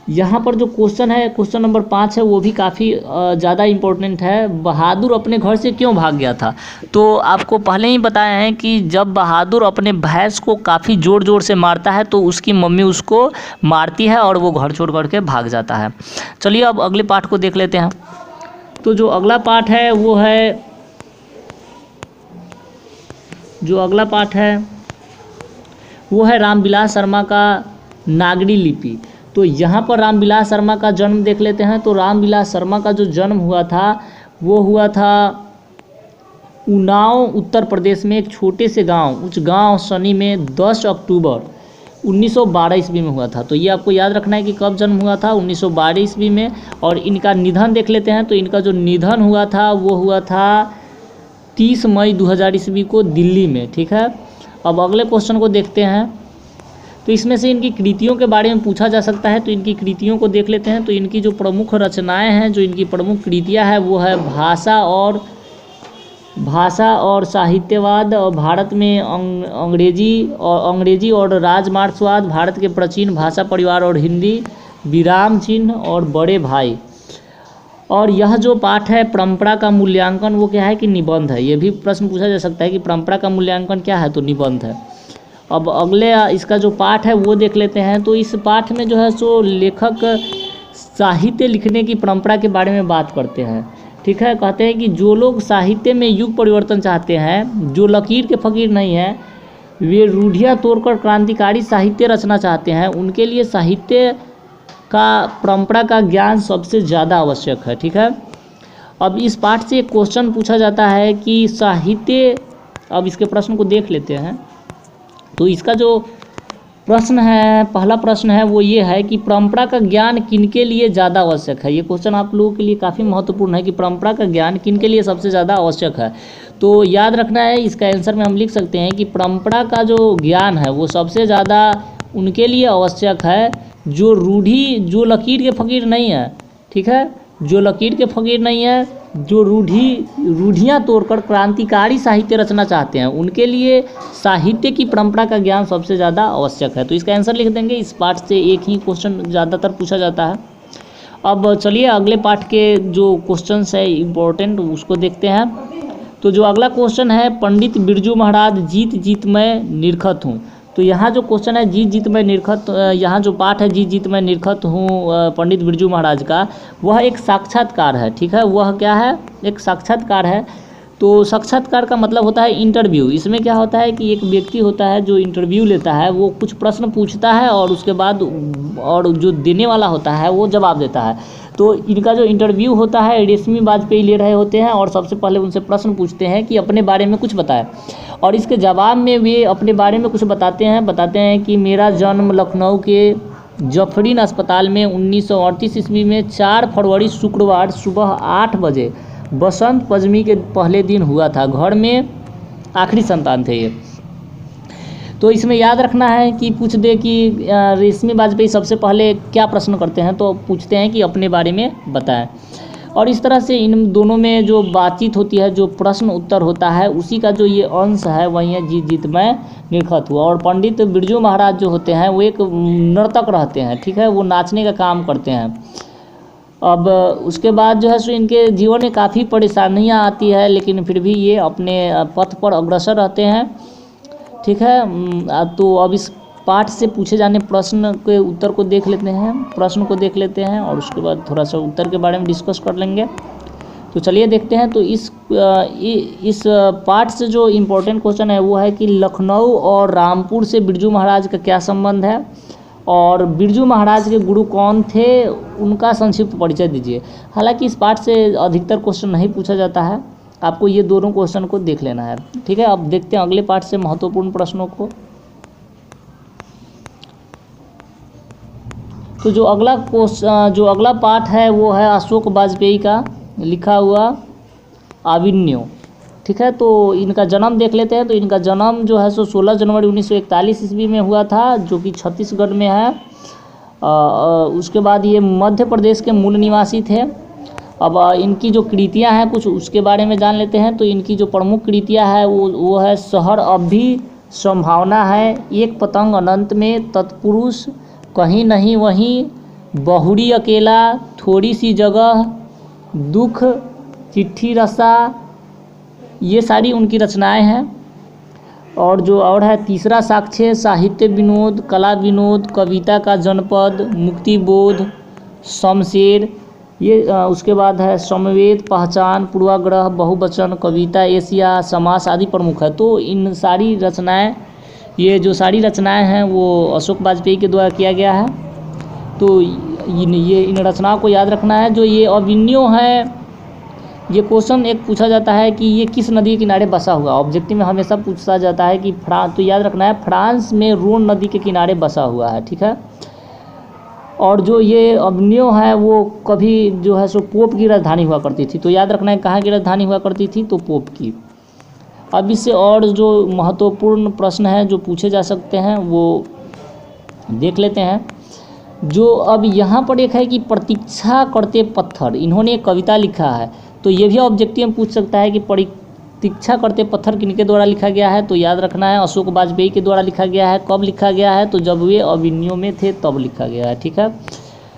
यहाँ पर जो क्वेश्चन है, क्वेश्चन नंबर 5 है, वो भी काफ़ी ज़्यादा इम्पोर्टेंट है। बहादुर अपने घर से क्यों भाग गया था। तो आपको पहले ही बताया है कि जब बहादुर अपने भैंस को काफ़ी ज़ोर ज़ोर से मारता है तो उसकी मम्मी उसको मारती है और वो घर छोड़ करके भाग जाता है। चलिए अब अगले पाठ को देख लेते हैं। तो जो अगला पाठ है वो है रामविलास शर्मा का नागरी लिपि। तो यहाँ पर रामविलास शर्मा का जन्म देख लेते हैं। तो रामविलास शर्मा का जो जन्म हुआ था वो हुआ था उन्नाव उत्तर प्रदेश में एक छोटे से गांव उस गांव सनी में 10 अक्टूबर 1912 ईस्वी में हुआ था। तो ये आपको याद रखना है कि कब जन्म हुआ था, 1912 ईस्वी में। और इनका निधन देख लेते हैं। तो इनका जो निधन हुआ था वो हुआ था 30 मई 2000 ईस्वी को दिल्ली में, ठीक है। अब अगले क्वेश्चन को देखते हैं। तो इसमें से इनकी कृतियों के बारे में पूछा जा सकता है। तो इनकी कृतियों को देख लेते हैं। तो इनकी जो प्रमुख रचनाएं हैं, जो इनकी प्रमुख कृतियां हैं वो है भाषा और साहित्यवाद, और भारत में अंग्रेजी और राजमार्क्सवाद, भारत के प्राचीन भाषा परिवार और हिंदी, विराम चिन्ह और बड़े भाई। और यह जो पाठ है परंपरा का मूल्यांकन, वो क्या है कि निबंध है। ये भी प्रश्न पूछा जा सकता है कि परंपरा का मूल्यांकन क्या है, तो निबंध है। अब अगले इसका जो पाठ है वो देख लेते हैं। तो इस पाठ में जो है सो लेखक साहित्य लिखने की परंपरा के बारे में बात करते हैं। ठीक है, कहते हैं कि जो लोग साहित्य में युग परिवर्तन चाहते हैं, जो लकीर के फ़कीर नहीं हैं, वे रूढ़ियाँ तोड़कर क्रांतिकारी साहित्य रचना चाहते हैं, उनके लिए साहित्य का परंपरा का ज्ञान सबसे ज़्यादा आवश्यक है। ठीक है, अब इस पाठ से एक क्वेश्चन पूछा जाता है कि साहित्य, अब इसके प्रश्न को देख लेते हैं। तो इसका जो प्रश्न है, पहला प्रश्न है वो ये है कि परंपरा का ज्ञान किनके लिए ज़्यादा आवश्यक है। ये क्वेश्चन आप लोगों के लिए काफ़ी महत्वपूर्ण है कि परंपरा का ज्ञान किनके लिए सबसे ज़्यादा आवश्यक है। तो याद रखना है, इसका आंसर में हम लिख सकते हैं कि परंपरा का जो ज्ञान है वो सबसे ज़्यादा उनके लिए आवश्यक है जो जो लकीर के फ़कीर नहीं है। ठीक है, जो लकीर के फ़कीर नहीं है, जो रूढ़ियाँ तोड़कर क्रांतिकारी साहित्य रचना चाहते हैं, उनके लिए साहित्य की परंपरा का ज्ञान सबसे ज़्यादा आवश्यक है। तो इसका आंसर लिख देंगे। इस पाठ से एक ही क्वेश्चन ज़्यादातर पूछा जाता है। अब चलिए अगले पाठ के जो क्वेश्चंस है इम्पोर्टेंट उसको देखते हैं। तो जो अगला क्वेश्चन है, पंडित बिरजू महाराज जीत जीत मैं निरखत हूँ। तो यहाँ जो क्वेश्चन है जीत जीत मैं निरखत, यहाँ जो पाठ है जीत जीत मैं निरखत हूँ पंडित बिरजू महाराज का, वह एक साक्षात्कार है। ठीक है, वह क्या है, एक साक्षात्कार है। तो साक्षात्कार का मतलब होता है इंटरव्यू। इसमें क्या होता है कि एक व्यक्ति होता है जो इंटरव्यू लेता है, वो कुछ प्रश्न पूछता है और उसके बाद और जो देने वाला होता है वो जवाब देता है। तो इनका जो इंटरव्यू होता है रेशमी वाजपेयी ले रहे होते हैं और सबसे पहले उनसे प्रश्न पूछते हैं कि अपने बारे में कुछ बताएं, और इसके जवाब में वे अपने बारे में कुछ बताते हैं कि मेरा जन्म लखनऊ के जफरीन अस्पताल में 1938 ईस्वी में 4 फरवरी शुक्रवार सुबह 8 बजे बसंत पंचमी के पहले दिन हुआ था। घर में आखिरी संतान थे ये। तो इसमें याद रखना है कि पूछ दे कि रेशमी वाजपेयी सबसे पहले क्या प्रश्न करते हैं, तो पूछते हैं कि अपने बारे में बताएं। और इस तरह से इन दोनों में जो बातचीत होती है, जो प्रश्न उत्तर होता है, उसी का जो ये अंश है वही है जीत जीत मैं निरखत हुआ। और पंडित बिरजू महाराज जो होते हैं वो एक नर्तक रहते हैं। ठीक है, वो नाचने का काम करते हैं। अब उसके बाद जो है सो इनके जीवन में काफ़ी परेशानियां आती है, लेकिन फिर भी ये अपने पथ पर अग्रसर रहते हैं। ठीक है, तो अब इस पाठ से पूछे जाने प्रश्न के उत्तर को देख लेते हैं, प्रश्न को देख लेते हैं और उसके बाद थोड़ा सा उत्तर के बारे में डिस्कस कर लेंगे। तो चलिए देखते हैं। तो इस पाठ से जो इम्पोर्टेंट क्वेश्चन है वो है कि लखनऊ और रामपुर से बिरजू महाराज का क्या संबंध है, और बिरजू महाराज के गुरु कौन थे, उनका संक्षिप्त परिचय दीजिए। हालांकि इस पाठ से अधिकतर क्वेश्चन नहीं पूछा जाता है, आपको ये दोनों क्वेश्चन को देख लेना है। ठीक है, अब देखते हैं अगले पाठ से महत्वपूर्ण प्रश्नों को। तो जो अगला पाठ है वो है अशोक वाजपेयी का लिखा हुआ आविन्यो। ठीक है, तो इनका जन्म देख लेते हैं। तो इनका जन्म जो है सो 16 जनवरी 1941 ईस्वी में हुआ था, जो कि छत्तीसगढ़ में है। उसके बाद ये मध्य प्रदेश के मूल निवासी थे। अब इनकी जो कृतियां हैं कुछ उसके बारे में जान लेते हैं। तो इनकी जो प्रमुख कृतियां है वो है शहर अब भी संभावना है, एक पतंग अनंत में, तत्पुरुष, कहीं नहीं वहीं, बहुरी अकेला, थोड़ी सी जगह, दुख, चिट्ठी रसा, ये सारी उनकी रचनाएं हैं। और है तीसरा साक्ष्य, साहित्य विनोद, कला विनोद, कविता का जनपद, मुक्तिबोध, शमशेर, ये उसके बाद है समवेत, पहचान, पूर्वाग्रह, बहुवचन, कविता, एशिया, समास आदि प्रमुख है। तो इन सारी रचनाएं, ये जो सारी रचनाएं हैं वो अशोक वाजपेयी के द्वारा किया गया है। तो इन रचनाओं को याद रखना है। जो ये अविन्यो है, ये क्वेश्चन एक पूछा जाता है कि ये किस नदी के किनारे बसा हुआ। ऑब्जेक्टिव में हमेशा पूछा जाता है कि तो याद रखना है फ्रांस में रोन नदी के किनारे बसा हुआ है। ठीक है, और जो ये अविन्यो है वो कभी जो है सो पोप की राजधानी हुआ करती थी। तो याद रखना है कहाँ की राजधानी हुआ करती थी, तो पोप की। अब इससे और जो महत्वपूर्ण प्रश्न है जो पूछे जा सकते हैं वो देख लेते हैं। जो अब यहाँ पर एक है कि प्रतीक्षा करते पत्थर, इन्होंने एक कविता लिखा है। तो ये भी ऑब्जेक्टिव में पूछ सकता है कि प्रतीक्षा करते पत्थर किनके द्वारा लिखा गया है। तो याद रखना है अशोक वाजपेयी के द्वारा लिखा गया है। कब लिखा गया है, तो जब वे अविन्यो में थे तब लिखा गया है। ठीक है,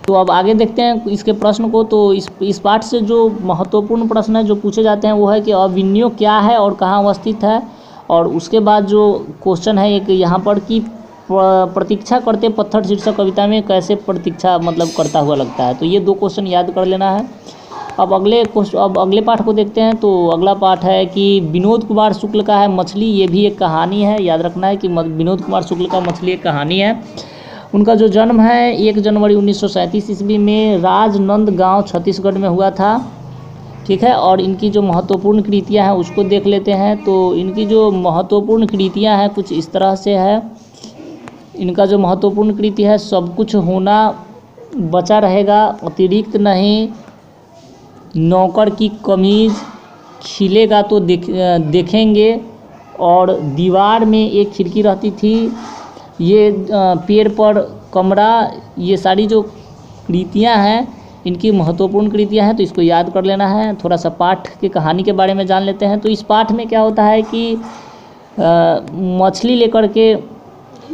तो अब आगे देखते हैं इसके प्रश्न को। तो इस पाठ से जो महत्वपूर्ण प्रश्न है जो पूछे जाते हैं वो है कि अविन्यो क्या है और कहाँ अवस्थित है, और उसके बाद जो क्वेश्चन है एक यहाँ पर कि प्रतीक्षा करते पत्थर शीर्षक कविता में कैसे प्रतीक्षा मतलब करता हुआ लगता है। तो ये 2 क्वेश्चन याद कर लेना है। अब अगले पाठ को देखते हैं। तो अगला पाठ है कि विनोद कुमार शुक्ल का है मछली। ये भी एक कहानी है, याद रखना है कि विनोद कुमार शुक्ल का मछली एक कहानी है। उनका जो जन्म है 1 जनवरी 1937 ईस्वी में राजनंदगांव छत्तीसगढ़ में हुआ था। ठीक है, और इनकी जो महत्वपूर्ण कृतियाँ हैं उसको देख लेते हैं। तो इनकी जो महत्वपूर्ण कृतियाँ हैं कुछ इस तरह से है। इनका जो महत्वपूर्ण कृति है, सब कुछ होना बचा रहेगा, अतिरिक्त नहीं, नौकर की कमीज, खिलेगा तो देखेंगे, और दीवार में एक खिड़की रहती थी, ये पेड़ पर कमरा, ये सारी जो कृतियाँ हैं इनकी महत्वपूर्ण कृतियाँ हैं। तो इसको याद कर लेना है। थोड़ा सा पाठ की कहानी के बारे में जान लेते हैं। तो इस पाठ में क्या होता है कि मछली लेकर के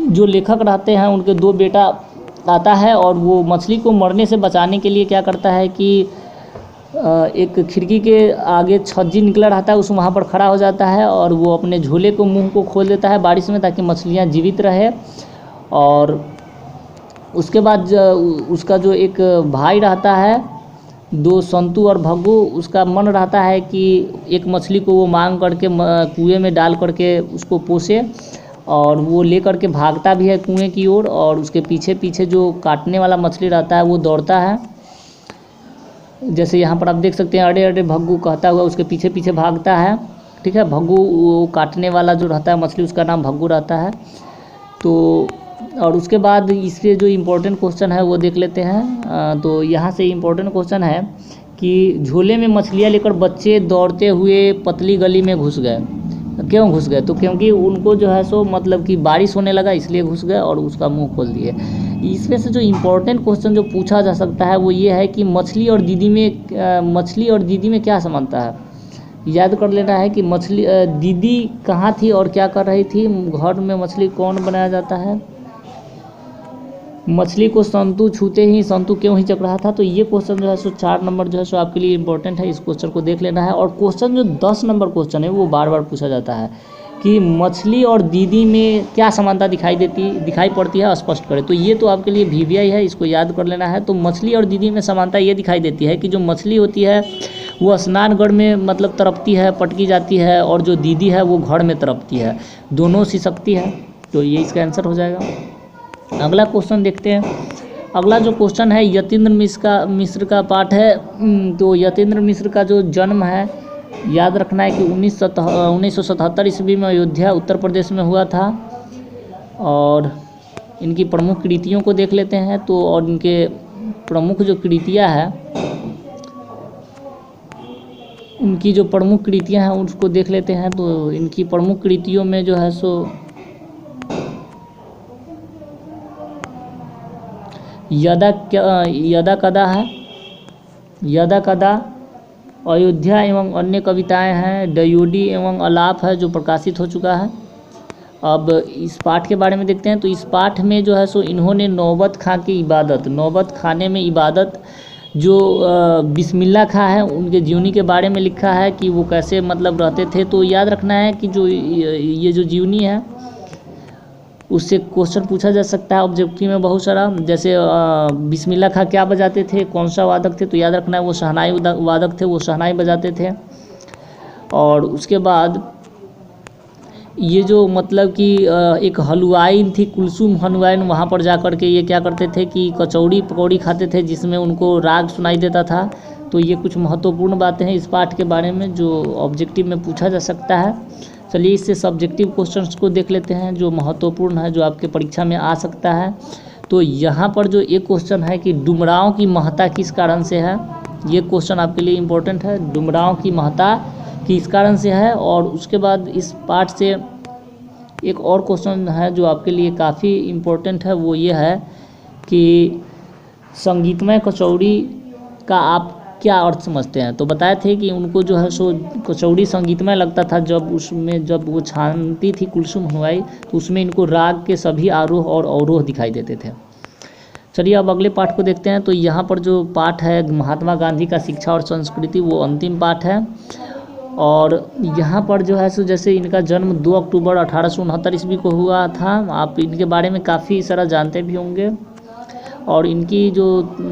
जो लेखक रहते हैं उनके 2 बेटा आता है, और वो मछली को मरने से बचाने के लिए क्या करता है कि एक खिड़की के आगे छज्जी निकला रहता है, उस वहाँ पर खड़ा हो जाता है और वो अपने झोले को मुंह को खोल देता है बारिश में, ताकि मछलियाँ जीवित रहे। और उसके बाद उसका जो एक भाई रहता है, 2 संतू और भग्गू, उसका मन रहता है कि एक मछली को वो मांग करके कुएं में डाल करके उसको पोसे, और वो ले करके भागता भी है कुएं की ओर, और उसके पीछे पीछे जो काटने वाला मछली रहता है वो दौड़ता है। जैसे यहाँ पर आप देख सकते हैं, अरे अरे भग्गू कहता हुआ उसके पीछे पीछे भागता है। ठीक है, भग्गू वो काटने वाला जो रहता है मछली, उसका नाम भग्गू रहता है। तो और उसके बाद इसके जो इम्पोर्टेंट क्वेश्चन है वो देख लेते हैं। तो यहाँ से इम्पोर्टेंट क्वेश्चन है कि झोले में मछलियाँ लेकर बच्चे दौड़ते हुए पतली गली में घुस गए। क्यों घुस गए? तो क्योंकि उनको जो है सो मतलब कि बारिश होने लगा, इसलिए घुस गए और उसका मुंह खोल दिए। इसमें से जो इम्पोर्टेंट क्वेश्चन जो पूछा जा सकता है वो ये है कि मछली और दीदी में क्या समानता है। याद कर लेना है कि दीदी कहाँ थी और क्या कर रही थी। घर में मछली कौन बनाया जाता है? मछली को संतू छूते ही संतू क्यों हिचक रहा था। तो ये क्वेश्चन जो है सो 4 नंबर जो है सो आपके लिए इम्पोर्टेंट है। इस क्वेश्चन को देख लेना है। और क्वेश्चन जो 10 नंबर क्वेश्चन है वो बार बार पूछा जाता है कि मछली और दीदी में क्या समानता दिखाई पड़ती है, स्पष्ट करें। तो ये तो आपके लिए VVI है, इसको याद कर लेना है। तो मछली और दीदी में समानता ये दिखाई देती है कि जो मछली होती है वो स्नानगढ़ में मतलब तड़पती है, पटकी जाती है, और जो दीदी है वो घर में तड़पती है, दोनों सिसकती है। तो ये इसका आंसर हो जाएगा। अगला क्वेश्चन देखते हैं। अगला जो क्वेश्चन है यतीन्द्र मिश्र का पाठ है। तो यतीन्द्र मिश्र का जो जन्म है याद रखना है कि 1977 ईस्वी में अयोध्या उत्तर प्रदेश में हुआ था। और इनकी प्रमुख कृतियों को देख लेते हैं। तो और इनके प्रमुख जो कृतियाँ हैं, उनकी जो प्रमुख कृतियाँ हैं उसको देख लेते हैं। तो इनकी प्रमुख कृतियों में जो है सो यदा कदा है, यदा कदा, अयोध्या एवं अन्य कविताएं हैं, डयोडी एवं अलाप है जो प्रकाशित हो चुका है। अब इस पाठ के बारे में देखते हैं। तो इस पाठ में जो है सो इन्होंने नौबत खां की इबादत, नौबत खाने में इबादत जो बिस्मिल्लाह खां है उनके जीवनी के बारे में लिखा है कि वो कैसे मतलब रहते थे। तो याद रखना है कि जो ये जो जीवनी है उससे क्वेश्चन पूछा जा सकता है ऑब्जेक्टिव में बहुत सारा। जैसे बिस्मिल्लाह खां क्या बजाते थे, कौन सा वादक थे। तो याद रखना है वो शहनाई वादक थे, वो शहनाई बजाते थे। और उसके बाद ये जो मतलब कि एक हलवाई थी कुलसुम हलवाई, वहाँ पर जा कर के ये क्या करते थे कि कचौड़ी पकौड़ी खाते थे जिसमें उनको राग सुनाई देता था। तो ये कुछ महत्वपूर्ण बातें हैं इस पाठ के बारे में जो ऑब्जेक्टिव में पूछा जा सकता है। चलिए इससे सब्जेक्टिव क्वेश्चंस को देख लेते हैं जो महत्वपूर्ण है, जो आपके परीक्षा में आ सकता है। तो यहाँ पर जो एक क्वेश्चन है कि डुमरांव की महत्ता किस कारण से है, ये क्वेश्चन आपके लिए इम्पोर्टेंट है। डुमरांव की महत्ता किस कारण से है। और उसके बाद इस पाठ से एक और क्वेश्चन है जो आपके लिए काफ़ी इम्पोर्टेंट है, वो ये है कि संगीतमय कचौड़ी का आप क्या अर्थ समझते हैं। तो बताए थे कि उनको जो है सो कचौड़ी संगीतमय लगता था जब वो छानती थी कुलसुम हलवाई, तो उसमें इनको राग के सभी आरोह और अवरोह दिखाई देते थे। चलिए अब अगले पाठ को देखते हैं। तो यहाँ पर जो पाठ है महात्मा गांधी का शिक्षा और संस्कृति, वो अंतिम पाठ है। और यहाँ पर जो है सो जैसे इनका जन्म 2 अक्टूबर 1869 ईस्वी को हुआ था। आप इनके बारे में काफ़ी सारा जानते भी होंगे। और इनकी जो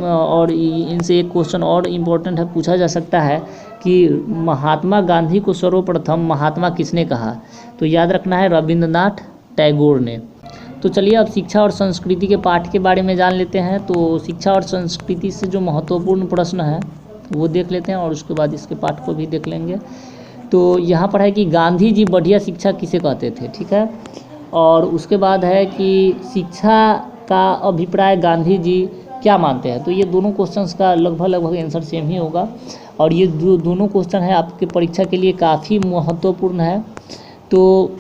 और इनसे एक क्वेश्चन और इम्पोर्टेंट है, पूछा जा सकता है कि महात्मा गांधी को सर्वप्रथम महात्मा किसने कहा? तो याद रखना है रविंद्रनाथ टैगोर ने। तो चलिए अब शिक्षा और संस्कृति के पाठ के बारे में जान लेते हैं। तो शिक्षा और संस्कृति से जो महत्वपूर्ण प्रश्न है वो देख लेते हैं और उसके बाद इसके पाठ को भी देख लेंगे। तो यहाँ पर है कि गांधी जी बढ़िया शिक्षा किसे कहते थे, ठीक है। और उसके बाद है कि शिक्षा का अभिप्राय गांधी जी क्या मानते हैं। तो ये दोनों क्वेश्चंस का लगभग आंसर सेम ही होगा। और ये जो दोनों क्वेश्चन है आपके परीक्षा के लिए काफ़ी महत्वपूर्ण है। तो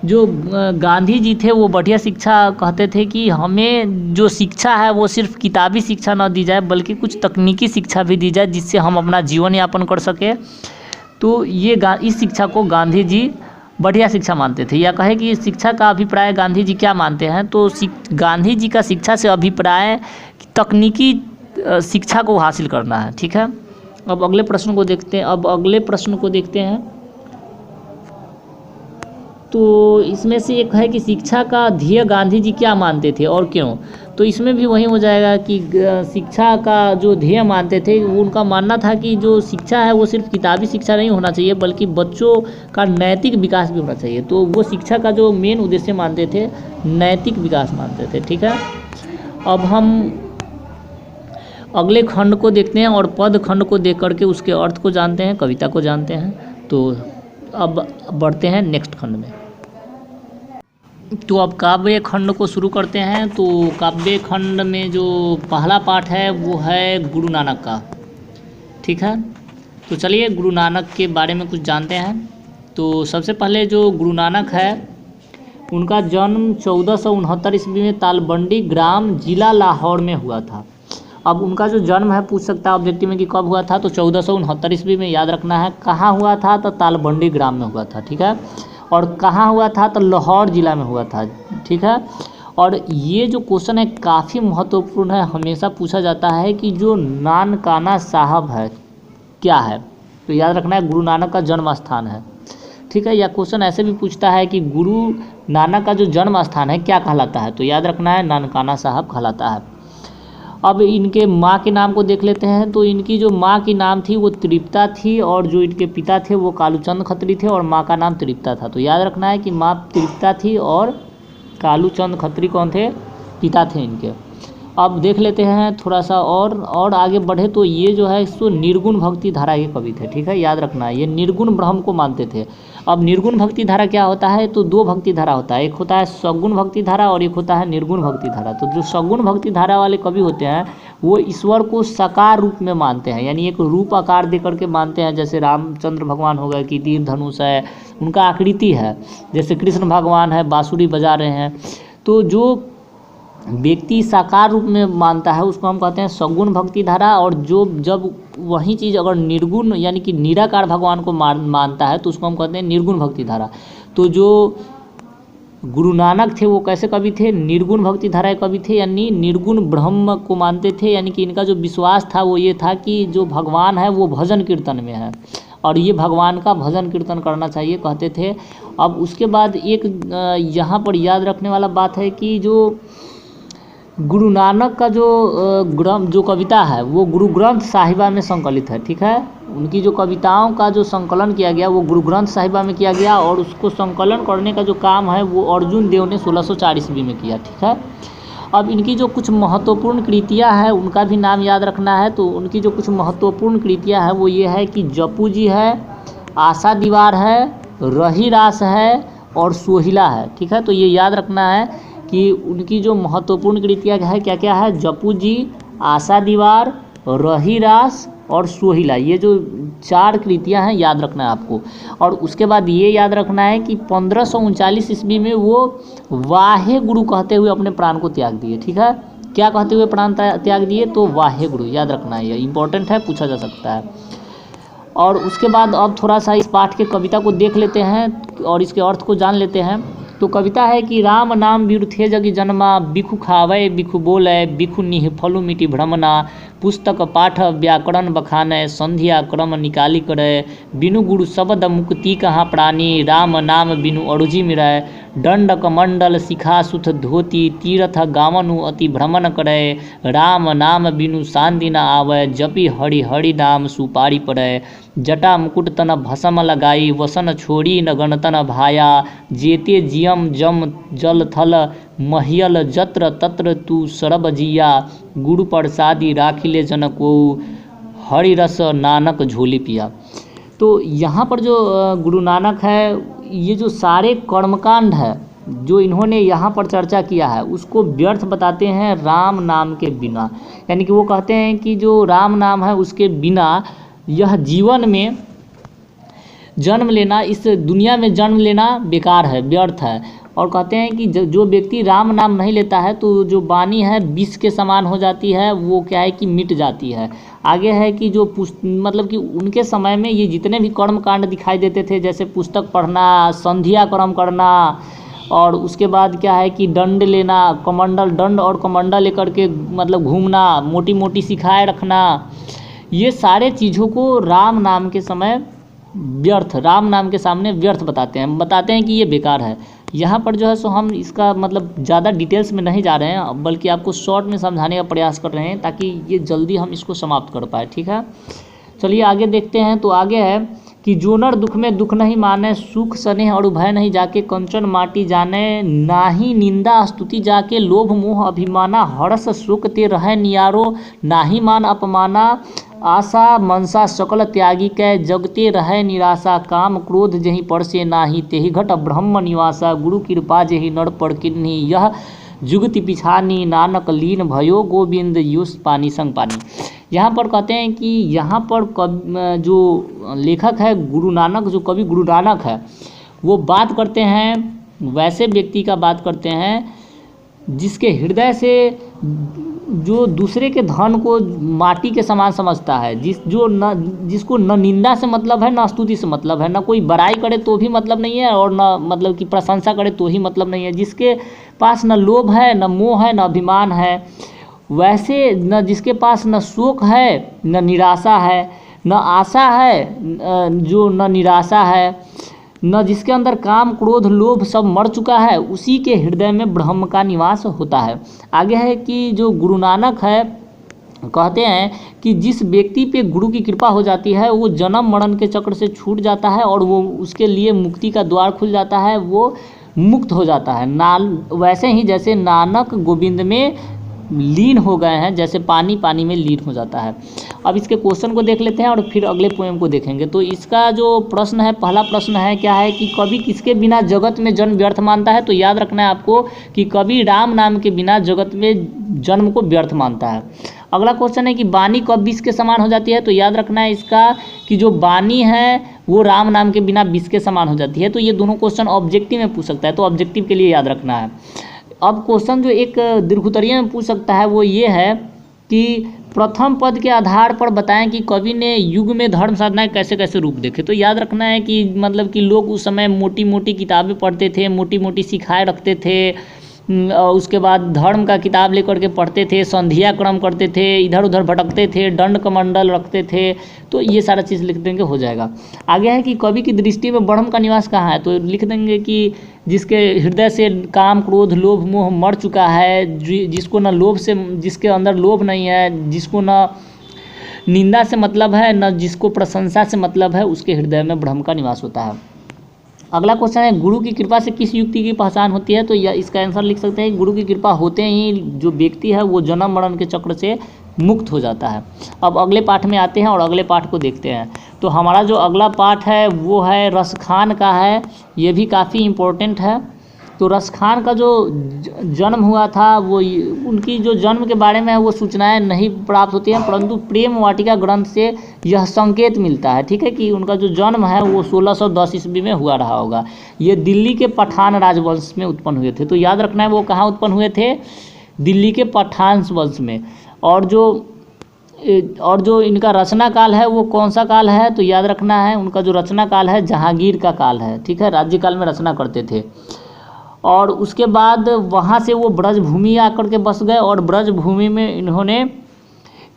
जो गांधी जी थे वो बढ़िया शिक्षा कहते थे कि हमें जो शिक्षा है वो सिर्फ किताबी शिक्षा ना दी जाए बल्कि कुछ तकनीकी शिक्षा भी दी जाए जिससे हम अपना जीवन यापन कर सके। तो ये इस शिक्षा को गांधी जी बढ़िया शिक्षा मानते थे। या कहे कि शिक्षा का अभिप्राय गांधी जी क्या मानते हैं, तो गांधी जी का शिक्षा से अभिप्राय तकनीकी शिक्षा को हासिल करना है, ठीक है। अब अगले प्रश्न को देखते हैं। तो इसमें से एक है कि शिक्षा का ध्येय गांधी जी क्या मानते थे और क्यों। तो इसमें भी वही हो जाएगा कि शिक्षा का जो ध्येय मानते थे वो उनका मानना था कि जो शिक्षा है वो सिर्फ किताबी शिक्षा नहीं होना चाहिए बल्कि बच्चों का नैतिक विकास भी होना चाहिए। तो वो शिक्षा का जो मेन उद्देश्य मानते थे नैतिक विकास मानते थे, ठीक है। अब हम अगले खंड को देखते हैं और पद खंड को देख करके उसके अर्थ को जानते हैं, कविता को जानते हैं। तो अब बढ़ते हैं नेक्स्ट खंड में। तो अब काव्य खंड को शुरू करते हैं। तो काव्य खंड में जो पहला पाठ है वो है गुरु नानक का, ठीक है। तो चलिए गुरु नानक के बारे में कुछ जानते हैं। तो सबसे पहले जो गुरु नानक है उनका जन्म 1469 ईस्वी में तालबंडी ग्राम जिला लाहौर में हुआ था। अब उनका जो जन्म है पूछ सकता है ऑब्जेक्टिव में कि कब हुआ था, तो 1469 ईस्वी में। याद रखना है कहाँ हुआ था, तो तालबंडी ग्राम में हुआ था, ठीक है। और कहाँ हुआ था, तो लाहौर ज़िला में हुआ था, ठीक है। और ये जो क्वेश्चन है काफ़ी महत्वपूर्ण है, हमेशा पूछा जाता है कि जो नानकाना साहब है क्या है। तो याद रखना है गुरु नानक का जन्म स्थान है, ठीक है। या क्वेश्चन ऐसे भी पूछता है कि गुरु नानक का जो जन्म स्थान है क्या कहलाता है। तो याद रखना है नानकाना साहब कहलाता है। अब इनके माँ के नाम को देख लेते हैं। तो इनकी जो माँ की नाम थी वो तृप्ता थी और जो इनके पिता थे वो कालूचंद खत्री थे और माँ का नाम तृप्ता था। तो याद रखना है कि माँ तृप्ता थी और कालूचंद खत्री कौन थे, पिता थे इनके। अब देख लेते हैं थोड़ा सा और आगे बढ़े। तो ये जो है इसको निर्गुण भक्ति धारा के कवि थे, ठीक है। याद रखना है ये निर्गुण ब्रह्म को मानते थे। अब निर्गुण भक्ति धारा क्या होता है, तो दो भक्ति धारा होता है, एक होता है सगुण भक्ति धारा और एक होता है निर्गुण भक्ति धारा। तो जो सगुण भक्ति धारा वाले कवि होते हैं वो ईश्वर को साकार रूप में मानते हैं, यानी एक रूप आकार दे करके मानते हैं। जैसे रामचंद्र भगवान हो गए कि तीर धनुष है, उनका आकृति है। जैसे कृष्ण भगवान है बांसुरी बजा रहे हैं। तो जो व्यक्ति साकार रूप में मानता है उसको हम कहते हैं सगुण भक्ति धारा। और जो जब वही चीज़ अगर निर्गुण यानी कि निराकार भगवान को मानता है तो उसको हम कहते हैं निर्गुण भक्ति धारा। तो जो गुरु नानक थे वो कैसे कवि थे, निर्गुण भक्ति धारा के कवि थे, यानी निर्गुण ब्रह्म को मानते थे। यानी कि इनका जो विश्वास था वो ये था कि जो भगवान है वो भजन कीर्तन में है और ये भगवान का भजन कीर्तन करना चाहिए कहते थे। अब उसके बाद एक यहाँ पर याद रखने वाला बात है कि जो गुरु नानक का जो कविता है वो गुरु ग्रंथ साहिबा में संकलित है, ठीक है। उनकी जो कविताओं का जो संकलन किया गया वो गुरु ग्रंथ साहिबा में किया गया और उसको संकलन करने का जो काम है वो अर्जुन देव ने 1604 ईस्वी में किया, ठीक है। अब इनकी जो कुछ महत्वपूर्ण कृतियाँ हैं उनका भी नाम याद रखना है। तो उनकी जो कुछ महत्वपूर्ण कृतियाँ हैं वो ये है कि जपू जी है, आशा दीवार है, रही रास है और सोहिला है, ठीक है। तो ये याद रखना है कि उनकी जो महत्वपूर्ण कृतियाँ है क्या क्या है, जपू जी, आशा दीवार, रही रास और सोहिला, ये जो 4 कृतियाँ हैं याद रखना है आपको। और उसके बाद ये याद रखना है कि 1539 ईस्वी में वो वाहे गुरु कहते हुए अपने प्राण को त्याग दिए, ठीक है। क्या कहते हुए प्राण त्याग दिए, तो वाहे गुरु, याद रखना है, ये इंपॉर्टेंट है, पूछा जा सकता है। और उसके बाद अब थोड़ा सा इस पाठ के कविता को देख लेते हैं और इसके अर्थ को जान लेते हैं। तो कविता है कि राम नाम बिरथे जग जन्मा, बिखु खावै बिखु बोलै, बिखु निह फलु मिटि भ्रमना, पुस्तक पाठ व्याकरण बखानै, संध्या क्रम निकाली करै, बिनु गुरु शब्द मुक्ति कहाँ प्राणी, राम नाम बिनु अरुझि मिरै, दंड कमंडल शिखा सुथ धोती, तीर्थ गावनु अति भ्रमण करै, राम नाम बिनु शांति न आवै, जपि हरि हरि नाम सुपारी पड़ै, जटा मुकुट तन भसम लगाई, वसन छोड़ी न गणतन भाया, जेते जियम जम जल थल, महियल जत्र तत्र तू सरब जिया, गुरु प्रसादी राखिले जन को, हरि रस नानक झोली पिया। तो यहाँ पर जो गुरु नानक है, ये जो सारे कर्मकांड है जो इन्होंने यहाँ पर चर्चा किया है उसको व्यर्थ बताते हैं राम नाम के बिना। यानी कि वो कहते हैं कि जो राम नाम है उसके बिना यह जीवन में जन्म लेना, इस दुनिया में जन्म लेना बेकार है, व्यर्थ है। और कहते हैं कि जो व्यक्ति राम नाम नहीं लेता है तो जो वाणी है विष के समान हो जाती है, वो क्या है कि मिट जाती है। आगे है कि जो मतलब कि उनके समय में ये जितने भी कर्म कांड दिखाई देते थे, जैसे पुस्तक पढ़ना, संध्या कर्म करना, और उसके बाद क्या है कि दंड लेना, कमंडल, दंड और कमंडल लेकर के मतलब घूमना, मोटी मोटी शिखाएँ रखना, ये सारे चीज़ों को राम नाम के समय व्यर्थ, राम नाम के सामने व्यर्थ बताते हैं कि ये बेकार है। यहाँ पर जो है सो हम इसका मतलब ज़्यादा डिटेल्स में नहीं जा रहे हैं, बल्कि आपको शॉर्ट में समझाने का प्रयास कर रहे हैं ताकि ये जल्दी हम इसको समाप्त कर पाए। ठीक है, चलिए आगे देखते हैं। तो आगे है कि जो नर दुख में दुख नहीं माने, सुख स्नेह और भय नहीं जाके, कंचन माटी जाने, नाही निंदा स्तुति जाके, लोभ मोह अभिमाना, हर्ष शोक ते रहे नियारो, नाही मान अपमाना, आशा मनसा सकल त्यागी कै, जगते रहे निराशा, काम क्रोध जहि परसे नाही, तेहि घट ब्रह्म निवासा, गुरु कृपा जहि नर पर किन्ही, यह जुगति पिछानी, नानक लीन भयो गोविंद युस पानी संग पानी। यहाँ पर कहते हैं कि यहाँ पर जो लेखक है गुरु नानक, जो कवि गुरु नानक है, वो बात करते हैं वैसे व्यक्ति का बात करते हैं जिसके हृदय से जो दूसरे के धन को माटी के समान समझता है, जिसको न निंदा से मतलब है, न स्तुति से मतलब है, न कोई बड़ाई करे तो भी मतलब नहीं है, और न मतलब कि प्रशंसा करे तो ही मतलब नहीं है, जिसके पास न लोभ है, न मोह है, न अभिमान है, वैसे न जिसके पास न शोक है, न निराशा है, न आशा है, जो न निराशा है, न जिसके अंदर काम क्रोध लोभ सब मर चुका है, उसी के हृदय में ब्रह्म का निवास होता है। आगे है कि जो गुरु नानक है कहते हैं कि जिस व्यक्ति पे गुरु की कृपा हो जाती है वो जन्म मरण के चक्र से छूट जाता है और वो उसके लिए मुक्ति का द्वार खुल जाता है, वो मुक्त हो जाता है। वैसे ही जैसे नानक गोविंद में लीन हो गए हैं, जैसे पानी पानी में लीन हो जाता है। अब इसके क्वेश्चन को देख लेते हैं और फिर अगले पोएम को देखेंगे। तो इसका जो प्रश्न है, पहला प्रश्न है क्या है कि कवि किसके बिना जगत में जन्म व्यर्थ मानता है। तो याद रखना है आपको कि कवि राम नाम के बिना जगत में जन्म को व्यर्थ मानता है। अगला क्वेश्चन है कि वाणी कब विष के समान हो जाती है। तो याद रखना है इसका कि जो वाणी है वो राम नाम के बिना विष के समान हो जाती है। तो ये दोनों क्वेश्चन ऑब्जेक्टिव में पूछ सकता है, तो ऑब्जेक्टिव के लिए याद रखना है। अब क्वेश्चन जो एक दीर्घोत्तरीय में पूछ सकता है वो ये है कि प्रथम पद के आधार पर बताएं कि कवि ने युग में धर्म साधनाएं कैसे कैसे रूप देखे। तो याद रखना है कि मतलब कि लोग उस समय मोटी मोटी किताबें पढ़ते थे, मोटी मोटी शिखाएँ रखते थे, उसके बाद धर्म का किताब लेकर के पढ़ते थे, संध्या क्रम करते थे, इधर उधर भटकते थे, दंड कमंडल रखते थे। तो ये सारा चीज़ लिख देंगे, हो जाएगा। आगे है कि कवि की दृष्टि में ब्रह्म का निवास कहाँ है। तो लिख देंगे कि जिसके हृदय से काम क्रोध लोभ मोह मर चुका है, जिसको न लोभ से, जिसके अंदर लोभ नहीं है, जिसको न निंदा से मतलब है, न जिसको प्रशंसा से मतलब है, उसके हृदय में ब्रह्म का निवास होता है। अगला क्वेश्चन है गुरु की कृपा से किस युक्ति की पहचान होती है। तो इसका आंसर लिख सकते हैं गुरु की कृपा होते ही जो व्यक्ति है वो जन्म मरण के चक्र से मुक्त हो जाता है। अब अगले पाठ में आते हैं और अगले पाठ को देखते हैं। तो हमारा जो अगला पाठ है वो है रसखान का है, ये भी काफ़ी इम्पोर्टेंट है। तो रसखान का जो जन्म हुआ था वो उनकी जो जन्म के बारे में है वो सूचनाएं नहीं प्राप्त होती हैं, परंतु प्रेम वाटिका ग्रंथ से यह संकेत मिलता है, ठीक है, कि उनका जो जन्म है वो 1610 ईस्वी में हुआ रहा होगा। ये दिल्ली के पठान राजवंश में उत्पन्न हुए थे। तो याद रखना है वो कहाँ उत्पन्न हुए थे, दिल्ली के पठान वंश में। और जो इनका रचना काल है वो कौन सा काल है। तो याद रखना है उनका जो रचना काल है जहांगीर का काल है, ठीक है, राज्यकाल में रचना करते थे। और उसके बाद वहाँ से वो ब्रजभूमि आकर के बस गए और ब्रजभूमि में इन्होंने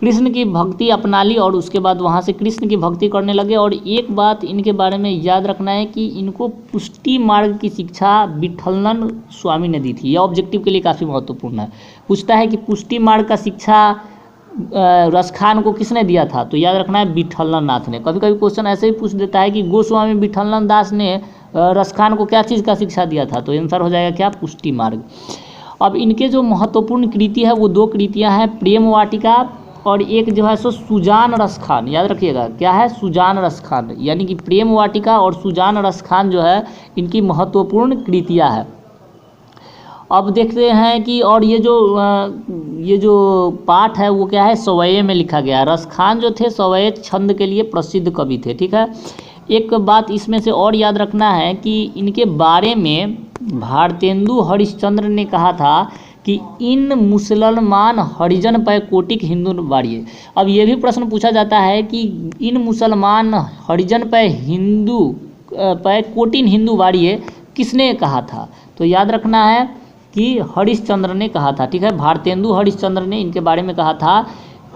कृष्ण की भक्ति अपना ली और उसके बाद वहाँ से कृष्ण की भक्ति करने लगे। और एक बात इनके बारे में याद रखना है कि इनको पुष्टि मार्ग की शिक्षा विट्ठलनंद स्वामी ने दी थी। यह ऑब्जेक्टिव के लिए काफ़ी महत्वपूर्ण है। पूछता है कि पुष्टि मार्ग का शिक्षा रसखान को किसने दिया था, तो याद रखना है विट्ठलनंद नाथ ने। कभी कभी क्वेश्चन ऐसे ही पूछ देता है कि गोस्वामी विट्ठलनंद दास ने रसखान को क्या चीज़ का शिक्षा दिया था, तो आंसर हो जाएगा क्या, पुष्टि मार्ग। अब इनके जो महत्वपूर्ण कृति है वो 2 कृतियाँ हैं, प्रेम वाटिका और एक जो है सो सुजान रसखान। याद रखिएगा क्या है, सुजान रसखान, यानी कि प्रेम वाटिका और सुजान रसखान जो है इनकी महत्वपूर्ण कृतियाँ है। अब देखते हैं कि और ये जो पाठ है वो क्या है, सवैये में लिखा गया है। रसखान जो थे सवैये छंद के लिए प्रसिद्ध कवि थे, ठीक है। एक बात इसमें से और याद रखना है कि इनके बारे में भारतेंदु हरिश्चंद्र ने कहा था कि इन मुसलमान हरिजन पै कोटिक हिंदू वाड़िए। अब ये भी प्रश्न पूछा जाता है कि इन मुसलमान हरिजन पै हिंदू पै कोटिन हिंदू वाड़िए किसने कहा था, तो याद रखना है कि हरिश्चंद्र ने कहा था, ठीक है। भारतेंदु हरिश्चंद्र ने इनके बारे में कहा था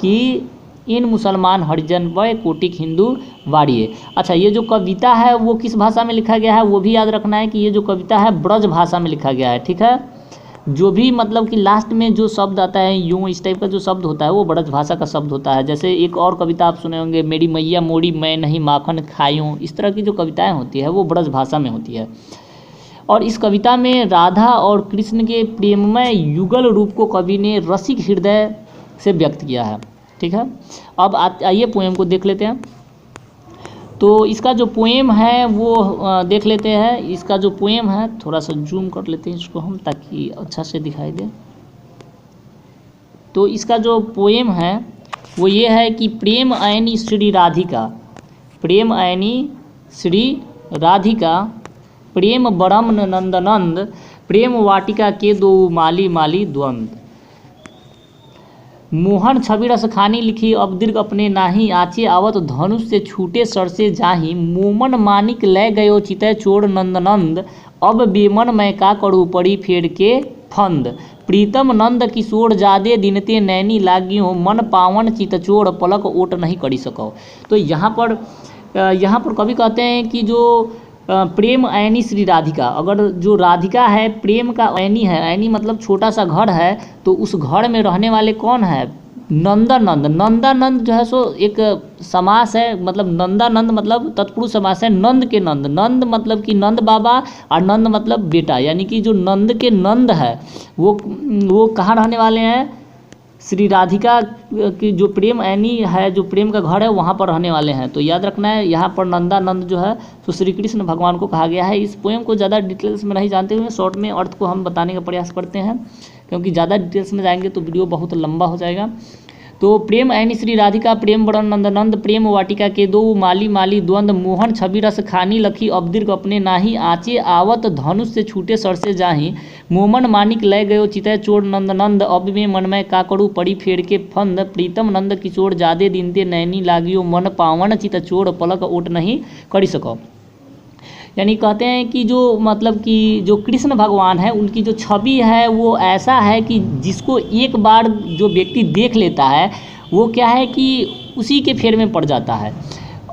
कि इन मुसलमान हरिजन व कोटिक हिंदू वाड़िए। अच्छा, ये जो कविता है वो किस भाषा में लिखा गया है, वो भी याद रखना है कि ये जो कविता है ब्रज भाषा में लिखा गया है, ठीक है। जो भी मतलब कि लास्ट में जो शब्द आता है यूँ इस टाइप का जो शब्द होता है वो ब्रज भाषा का शब्द होता है। जैसे एक और कविता आप सुने होंगे, मेरी मैया मोड़ी मैं नहीं माखन खायूं, इस तरह की जो कविताएँ होती है वो ब्रज भाषा में होती है। और इस कविता में राधा और कृष्ण के प्रेममय युगल रूप को कवि ने रसिक हृदय से व्यक्त किया है, ठीक है। अब आइए पोएम को देख लेते हैं। तो इसका जो पोएम है वो देख लेते हैं। इसका जो पोएम है थोड़ा सा जूम कर लेते हैं इसको हम, ताकि अच्छा से दिखाई दे। तो इसका जो पोएम है वो ये है कि प्रेम आयनी श्री राधिका, प्रेम आयनी श्री राधिका, प्रेम बरम नंदनंद, प्रेम वाटिका के 2 माली माली द्वंद। मोहन छवि रस खानी लिखी अब दीर्घ अपने नाही, आचे आवत धनुष से छूटे सर से जाही, मोमन मानिक ले गयो चितय चोर नंदनंद, अब बेमन मैं का करूँ पड़ी फेर के फंद, प्रीतम नंद किशोर जादे दिनते नैनी लागियो, मन पावन चितचोर पलक ओट नहीं करी सको। तो यहाँ पर कवि कहते हैं कि जो प्रेम ऐनी श्री राधिका, अगर जो राधिका है प्रेम का ऐनी है, ऐनी मतलब छोटा सा घर है, तो उस घर में रहने वाले कौन है, नंदानंद। नंदानंद जो है सो एक समास है, मतलब नंदानंद मतलब तत्पुरुष समास है, नंद के नंद, नंद मतलब कि नंद बाबा और नंद मतलब बेटा, यानी कि जो नंद के नंद है वो कहाँ रहने वाले हैं, श्री राधिका की जो प्रेम ऐनी है, जो प्रेम का घर है वहाँ पर रहने वाले हैं। तो याद रखना है यहाँ पर नंदानंद जो है तो श्री कृष्ण भगवान को कहा गया है। इस पोएम को ज़्यादा डिटेल्स में नहीं जानते हुए शॉर्ट में अर्थ को हम बताने का प्रयास करते हैं, क्योंकि ज़्यादा डिटेल्स में जाएंगे तो वीडियो बहुत लंबा हो जाएगा। तो प्रेम ऐनी श्री राधिका, प्रेम बरन नंदनंद, प्रेम वाटिका के 2 माली माली द्वंद, मोहन छवि रस खानी लखी अब दीर्घ अपने नाही, आचे आवत धनुष से छूटे सर से जाही, मोमन मानिक लय गयो चितय चोर नंदनंद, अब में मनमय का करू पड़ी फेर के फंद, प्रीतम नंद किशोर जादे दिनते नैनी लागियो, मन पावन चित चोर पलक ओट नहीं करी सको। यानी कहते हैं कि जो मतलब कि जो कृष्ण भगवान है उनकी जो छवि है वो ऐसा है कि जिसको एक बार जो व्यक्ति देख लेता है वो क्या है कि उसी के फेर में पड़ जाता है।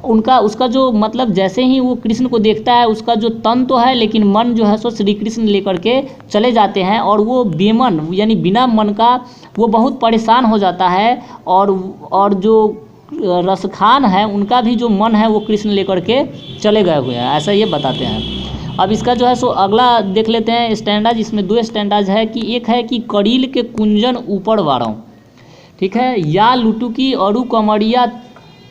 उसका जो मतलब जैसे ही वो कृष्ण को देखता है उसका जो तन तो है लेकिन मन जो है सो श्री कृष्ण लेकर के चले जाते हैं, और वो बेमन यानी बिना मन का वो बहुत परेशान हो जाता है, और जो रसखान है उनका भी जो मन है वो कृष्ण लेकर के चले गए हुए हैं, ऐसा ये बताते हैं। अब इसका जो है सो अगला देख लेते हैं स्टैंडाज। इसमें 2 स्टैंडाज है कि एक है कि करील के कुंजन ऊपर वारों, ठीक है, या लुटू की अरु कमरिया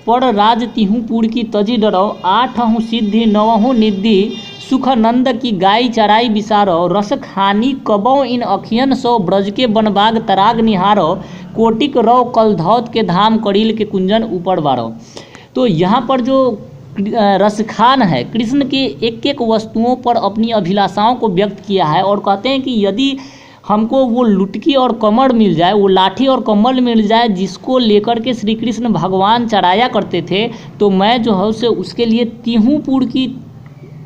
पर राज तिहूपुर की तजी डरो, 8 सिद्धि 9 निधि सुख नंद की गाय चराई बिसारो, रस खानी कबो इन अखियन सो ब्रज के बनबाग तराग निहारो, कोटिक रो कलधौत के धाम करील के कुंजन ऊपर वारो। तो यहाँ पर जो रसखान है कृष्ण के एक एक वस्तुओं पर अपनी अभिलाषाओं को व्यक्त किया है, और कहते हैं कि यदि हमको वो लुटकी और कमर मिल जाए, वो लाठी और कमल मिल जाए जिसको लेकर के श्री कृष्ण भगवान चराया करते थे, तो मैं जो है उसे उसके लिए तिहूपुर की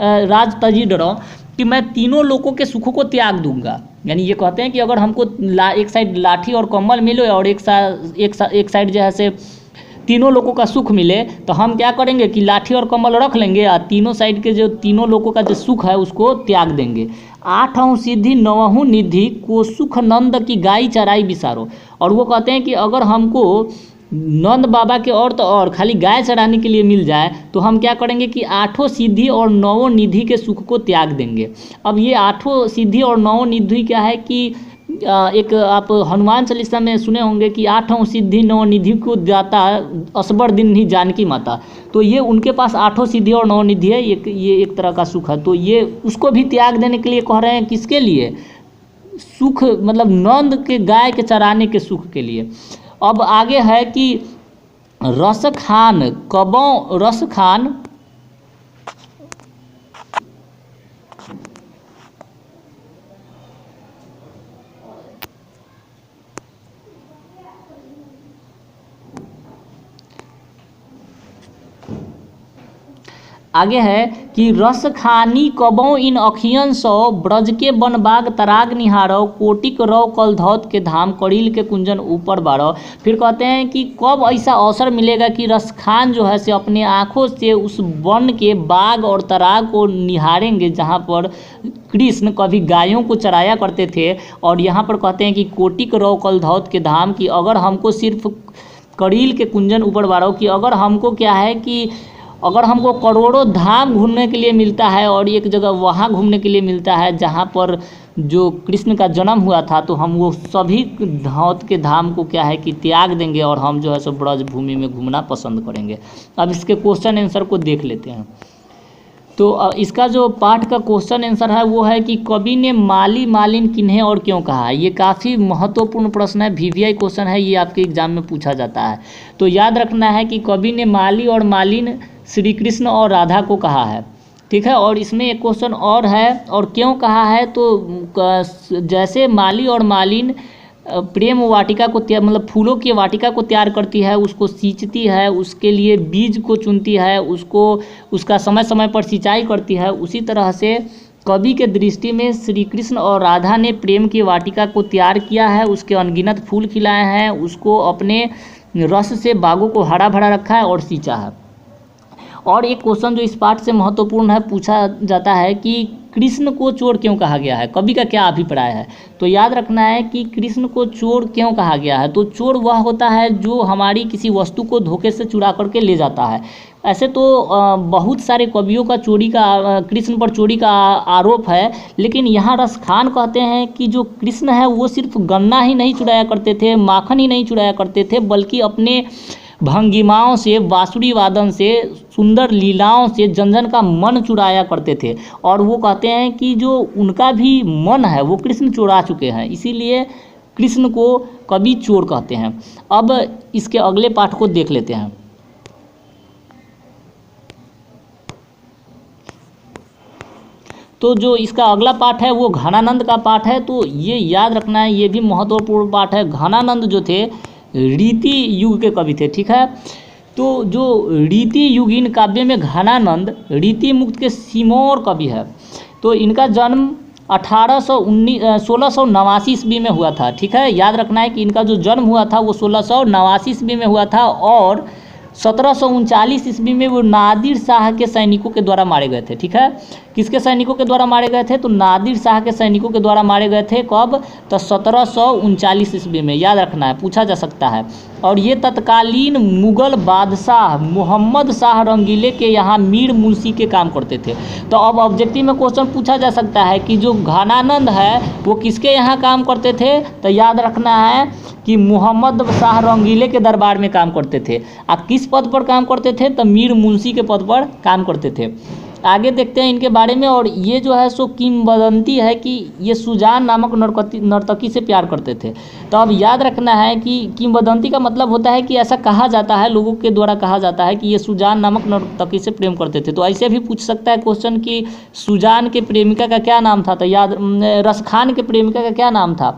राज तजी डरो, कि मैं तीनों लोगों के सुखों को त्याग दूंगा। यानी ये कहते हैं कि अगर हमको एक साइड लाठी और कम्बल मिले और एक साइड जो है से तीनों लोगों का सुख मिले, तो हम क्या करेंगे कि लाठी और कम्बल रख लेंगे और तीनों साइड के जो तीनों लोगों का जो सुख है उसको त्याग देंगे। 8 सिद्धि 9 निधि को सुख नंद की गाय चराई बिसारो। और वो कहते हैं कि अगर हमको नंद बाबा के और खाली गाय चराने के लिए मिल जाए तो हम क्या करेंगे कि 8 सिद्धि और 9 निधि के सुख को त्याग देंगे। अब ये 8 सिद्धि और 9 निधि क्या है कि एक आप हनुमान चालीसा में सुने होंगे कि 8 सिद्धि 9 निधि को दाता असबर दिन ही जानकी माता। तो ये उनके पास 8 सिद्धि और 9 निधि है, ये एक तरह का सुख है। तो ये उसको भी त्याग देने के लिए कह रहे हैं, किसके लिए? सुख मतलब नंद के गाय के चराने के सुख के लिए। अब आगे है कि रस खान कबों रस खान आगे है कि रस खानी कबों इन अखियन सौ ब्रज के बनबाग तराग निहारो कोटिक रौ कल धौत के धाम कड़ील के कुंजन ऊपर बारो। फिर कहते हैं कि कब ऐसा अवसर मिलेगा कि रस खान जो है से अपने आँखों से उस वन के बाग और तराग को निहारेंगे जहाँ पर कृष्ण कभी गायों को चराया करते थे। और यहाँ पर कहते हैं कि कोटिक रौ कल धौत के धाम की अगर हमको सिर्फ कड़ील के कुंजन ऊपर बारो कि अगर हमको क्या है कि अगर हमको करोड़ों धाम घूमने के लिए मिलता है और एक जगह वहाँ घूमने के लिए मिलता है जहाँ पर जो कृष्ण का जन्म हुआ था, तो हम वो सभी धौत के धाम को क्या है कि त्याग देंगे और हम जो है सो ब्रज भूमि में घूमना पसंद करेंगे। अब इसके क्वेश्चन आंसर को देख लेते हैं। तो इसका जो पाठ का क्वेश्चन आंसर है वो है कि कवि ने माली मालिन किन्हें और क्यों कहा। ये काफ़ी महत्वपूर्ण प्रश्न है, वीवीआई क्वेश्चन है, ये आपके एग्जाम में पूछा जाता है। तो याद रखना है कि कवि ने माली और मालिन श्री कृष्ण और राधा को कहा है, ठीक है। और इसमें एक क्वेश्चन और है, और क्यों कहा है, तो जैसे माली और मालिन प्रेम वाटिका को मतलब फूलों की वाटिका को तैयार करती है, उसको सींचती है, उसके लिए बीज को चुनती है, उसको उसका समय समय पर सिंचाई करती है, उसी तरह से कवि के दृष्टि में श्री कृष्ण और राधा ने प्रेम की वाटिका को तैयार किया है, उसके अनगिनत फूल खिलाए हैं, उसको अपने रस से बागों को हरा भरा रखा है और सींचा है। और एक क्वेश्चन जो इस पाठ से महत्वपूर्ण है, पूछा जाता है कि कृष्ण को चोर क्यों कहा गया है, कवि का क्या अभिप्राय है। तो याद रखना है कि कृष्ण को चोर क्यों कहा गया है। तो चोर वह होता है जो हमारी किसी वस्तु को धोखे से चुरा करके ले जाता है। ऐसे तो बहुत सारे कवियों का कृष्ण पर चोरी का आरोप है, लेकिन यहाँ रसखान कहते हैं कि जो कृष्ण है वो सिर्फ गन्ना ही नहीं चुराया करते थे, माखन ही नहीं चुराया करते थे, बल्कि अपने भंगिमाओं से, बांसुरी वादन से, सुंदर लीलाओं से जन जन का मन चुराया करते थे। और वो कहते हैं कि जो उनका भी मन है वो कृष्ण चुरा चुके हैं, इसीलिए कृष्ण को कवि चोर कहते हैं। अब इसके अगले पाठ को देख लेते हैं। तो जो इसका अगला पाठ है वो घनानंद का पाठ है। तो ये याद रखना है, ये भी महत्वपूर्ण पाठ है। घनानंद जो थे रीति युग के कवि थे, ठीक है। तो जो रीति युगीन काव्य में घनानंद रीति मुक्त के सिमोर कवि है। तो इनका जन्म 1689 ईस्वी में हुआ था, ठीक है। याद रखना है कि इनका जो जन्म हुआ था वो 1689 ईस्वी में हुआ था और 1739 ईस्वी में वो नादिर शाह के सैनिकों के द्वारा मारे गए थे, ठीक है। किसके सैनिकों के द्वारा मारे गए थे, तो नादिर शाह के सैनिकों के द्वारा मारे गए थे। कब, तो 1739 ईस्वी में, याद रखना है, पूछा जा सकता है। और ये तत्कालीन मुगल बादशाह मोहम्मद शाह रंगीले के यहाँ मीर मुंशी के काम करते थे। तो अब ऑब्जेक्टिव में क्वेश्चन पूछा जा सकता है कि जो घनानंद है वो किसके यहाँ काम करते थे, तो याद रखना है कि मोहम्मद शाह रंगीले के दरबार में काम करते थे। आप किस पद पर काम करते थे, तो मीर मुंशी के पद पर काम करते थे। आगे देखते हैं इनके बारे में। और ये जो है सो किंवदंती है कि ये सुजान नामक नर्तकी से प्यार करते थे। तो अब याद रखना है कि किंवदंती का मतलब होता है कि ऐसा कहा जाता है, लोगों के द्वारा कहा जाता है कि ये सुजान नामक नर्तकी से प्रेम करते थे। तो ऐसे भी पूछ सकता है क्वेश्चन कि सुजान के प्रेमिका का क्या नाम था, तो याद रसखान के प्रेमिका का क्या नाम था,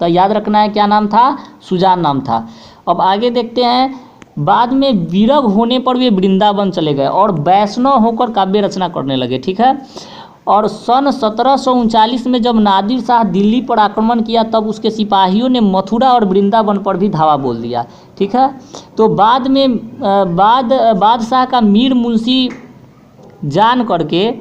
तो याद रखना है क्या नाम था, सुजान नाम था। अब आगे देखते हैं। बाद में विरग होने पर वे वृंदावन चले गए और वैष्णव होकर काव्य रचना करने लगे, ठीक है। और सन 1739 में जब नादिर शाह दिल्ली पर आक्रमण किया तब उसके सिपाहियों ने मथुरा और वृंदावन पर भी धावा बोल दिया। ठीक है, तो बाद में बादशाह का मीर मुंशी जान करके,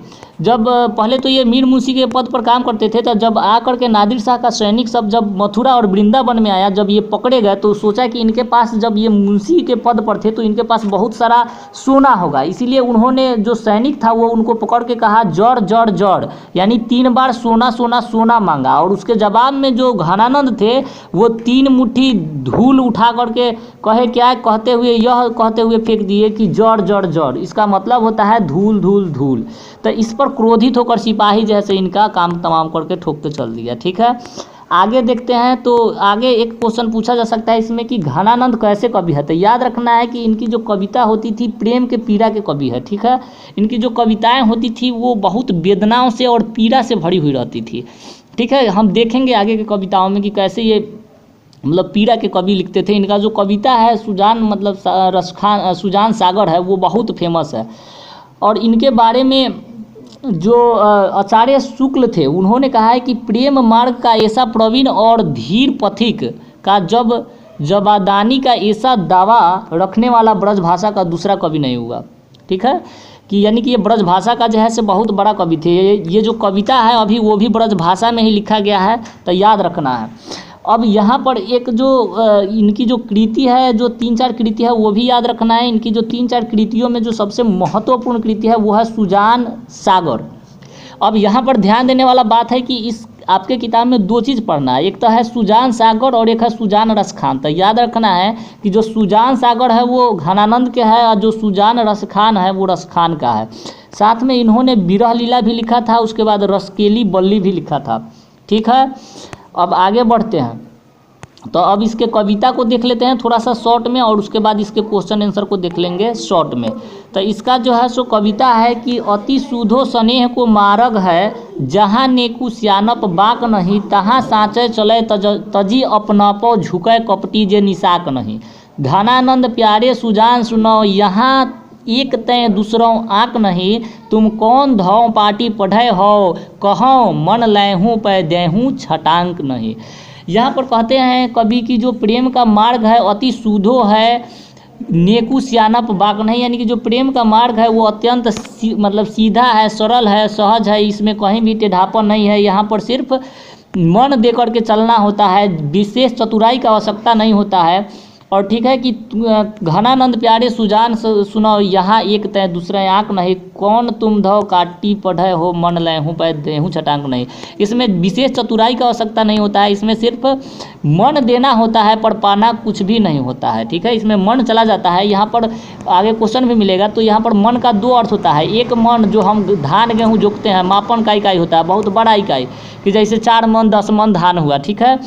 जब पहले तो ये मीर मुंशी के पद पर काम करते थे, तो जब आकर के नादिर शाह का सैनिक सब जब मथुरा और वृंदावन में आया, जब ये पकड़े गए तो सोचा कि इनके पास, जब ये मुंशी के पद पर थे तो इनके पास बहुत सारा सोना होगा, इसीलिए उन्होंने, जो सैनिक था वो उनको पकड़ के कहा जड़ जड़ जड़, यानी 3 बार सोना सोना सोना मांगा। और उसके जवाब में जो घनानंद थे वो 3 मुट्ठी धूल उठा करके कहे क्या, कहते हुए फेंक दिए कि जड़ जड़ जड़, इसका मतलब होता है धूल धूल धूल। तो इस पर क्रोधित होकर सिपाही जैसे इनका काम तमाम करके ठोक के चल दिया। ठीक है, आगे देखते हैं। तो आगे एक क्वेश्चन पूछा जा सकता है इसमें कि घनानंद कैसे कवि है। तो याद रखना है कि इनकी जो कविता होती थी प्रेम के पीड़ा के कवि है। ठीक है, इनकी जो कविताएं होती थी वो बहुत वेदनाओं से और पीड़ा से भरी हुई रहती थी। ठीक है, हम देखेंगे आगे की कविताओं में कि कैसे ये मतलब पीड़ा के कवि लिखते थे। इनका जो कविता है सुजान मतलब सुजान सागर है वो बहुत फेमस है। और इनके बारे में जो आचार्य शुक्ल थे उन्होंने कहा है कि प्रेम मार्ग का ऐसा प्रवीण और धीर पथिक का जबादानी का ऐसा दावा रखने वाला ब्रजभाषा का दूसरा कवि नहीं हुआ। ठीक है, कि यानी कि ये ब्रजभाषा का जो है से बहुत बड़ा कवि थे। ये जो कविता है अभी वो भी ब्रजभाषा में ही लिखा गया है, तो याद रखना है। अब यहाँ पर एक जो इनकी जो कृति है, जो 3-4 कृति है वो भी याद रखना है। इनकी जो 3-4 कृतियों में जो सबसे महत्वपूर्ण कृति है वो है सुजान सागर। अब यहाँ पर ध्यान देने वाला बात है कि इस आपके किताब में 2 चीज़ पढ़ना है, एक तो है सुजान सागर और एक है सुजान रसखान। तो याद रखना है कि जो सुजान सागर है वो घनानंद के है और जो सुजान रसखान है वो रसखान का है। साथ में इन्होंने विरह लीला भी लिखा था, उसके बाद रसकेली बल्ली भी लिखा था। ठीक है, अब आगे बढ़ते हैं। तो अब इसके कविता को देख लेते हैं थोड़ा सा शॉर्ट में और उसके बाद इसके क्वेश्चन आंसर को देख लेंगे शॉर्ट में। तो इसका जो है सो कविता है कि अति सुधो स्नेह को मार्ग है, जहाँ नेकु श्यानप बाक नहीं, तहाँ साँचे चले तजी अपनापो झुके कपटी जे निशाक नहीं। घनानंद प्यारे सुजान सुनो, यहाँ एक तय दूसरों आँक नहीं, तुम कौन धौ पाटी पढ़े हो, कहो मन लैहूँ पै देहूँ छटांक नहीं। यहाँ पर कहते हैं कवि की जो प्रेम का मार्ग है अति सुधो है, नेकु श्यानप बाक नहीं, यानी कि जो प्रेम का मार्ग है वो अत्यंत मतलब सीधा है, सरल है, सहज है, इसमें कहीं भी टेढ़ापन नहीं है। यहाँ पर सिर्फ मन देकर के चलना होता है, विशेष चतुराई का आवश्यकता नहीं होता है। और ठीक है कि घनानंद प्यारे सुजान सुनो, यहाँ एक तय दूसरे आँख नहीं, कौन तुम धो काटी पढ़े हो, मन लैहूँ पै देहूँ छटांक नहीं। इसमें विशेष चतुराई का आवश्यकता नहीं होता है, इसमें सिर्फ मन देना होता है पर पाना कुछ भी नहीं होता है। ठीक है, इसमें मन चला जाता है। यहाँ पर आगे क्वेश्चन भी मिलेगा। तो यहाँ पर मन का 2 अर्थ होता है। एक मन जो हम धान गेहूँ जोतते हैं, मापन का इकाई होता है, बहुत बड़ा इकाई, कि जैसे 4 मन 10 मन धान हुआ। ठीक है,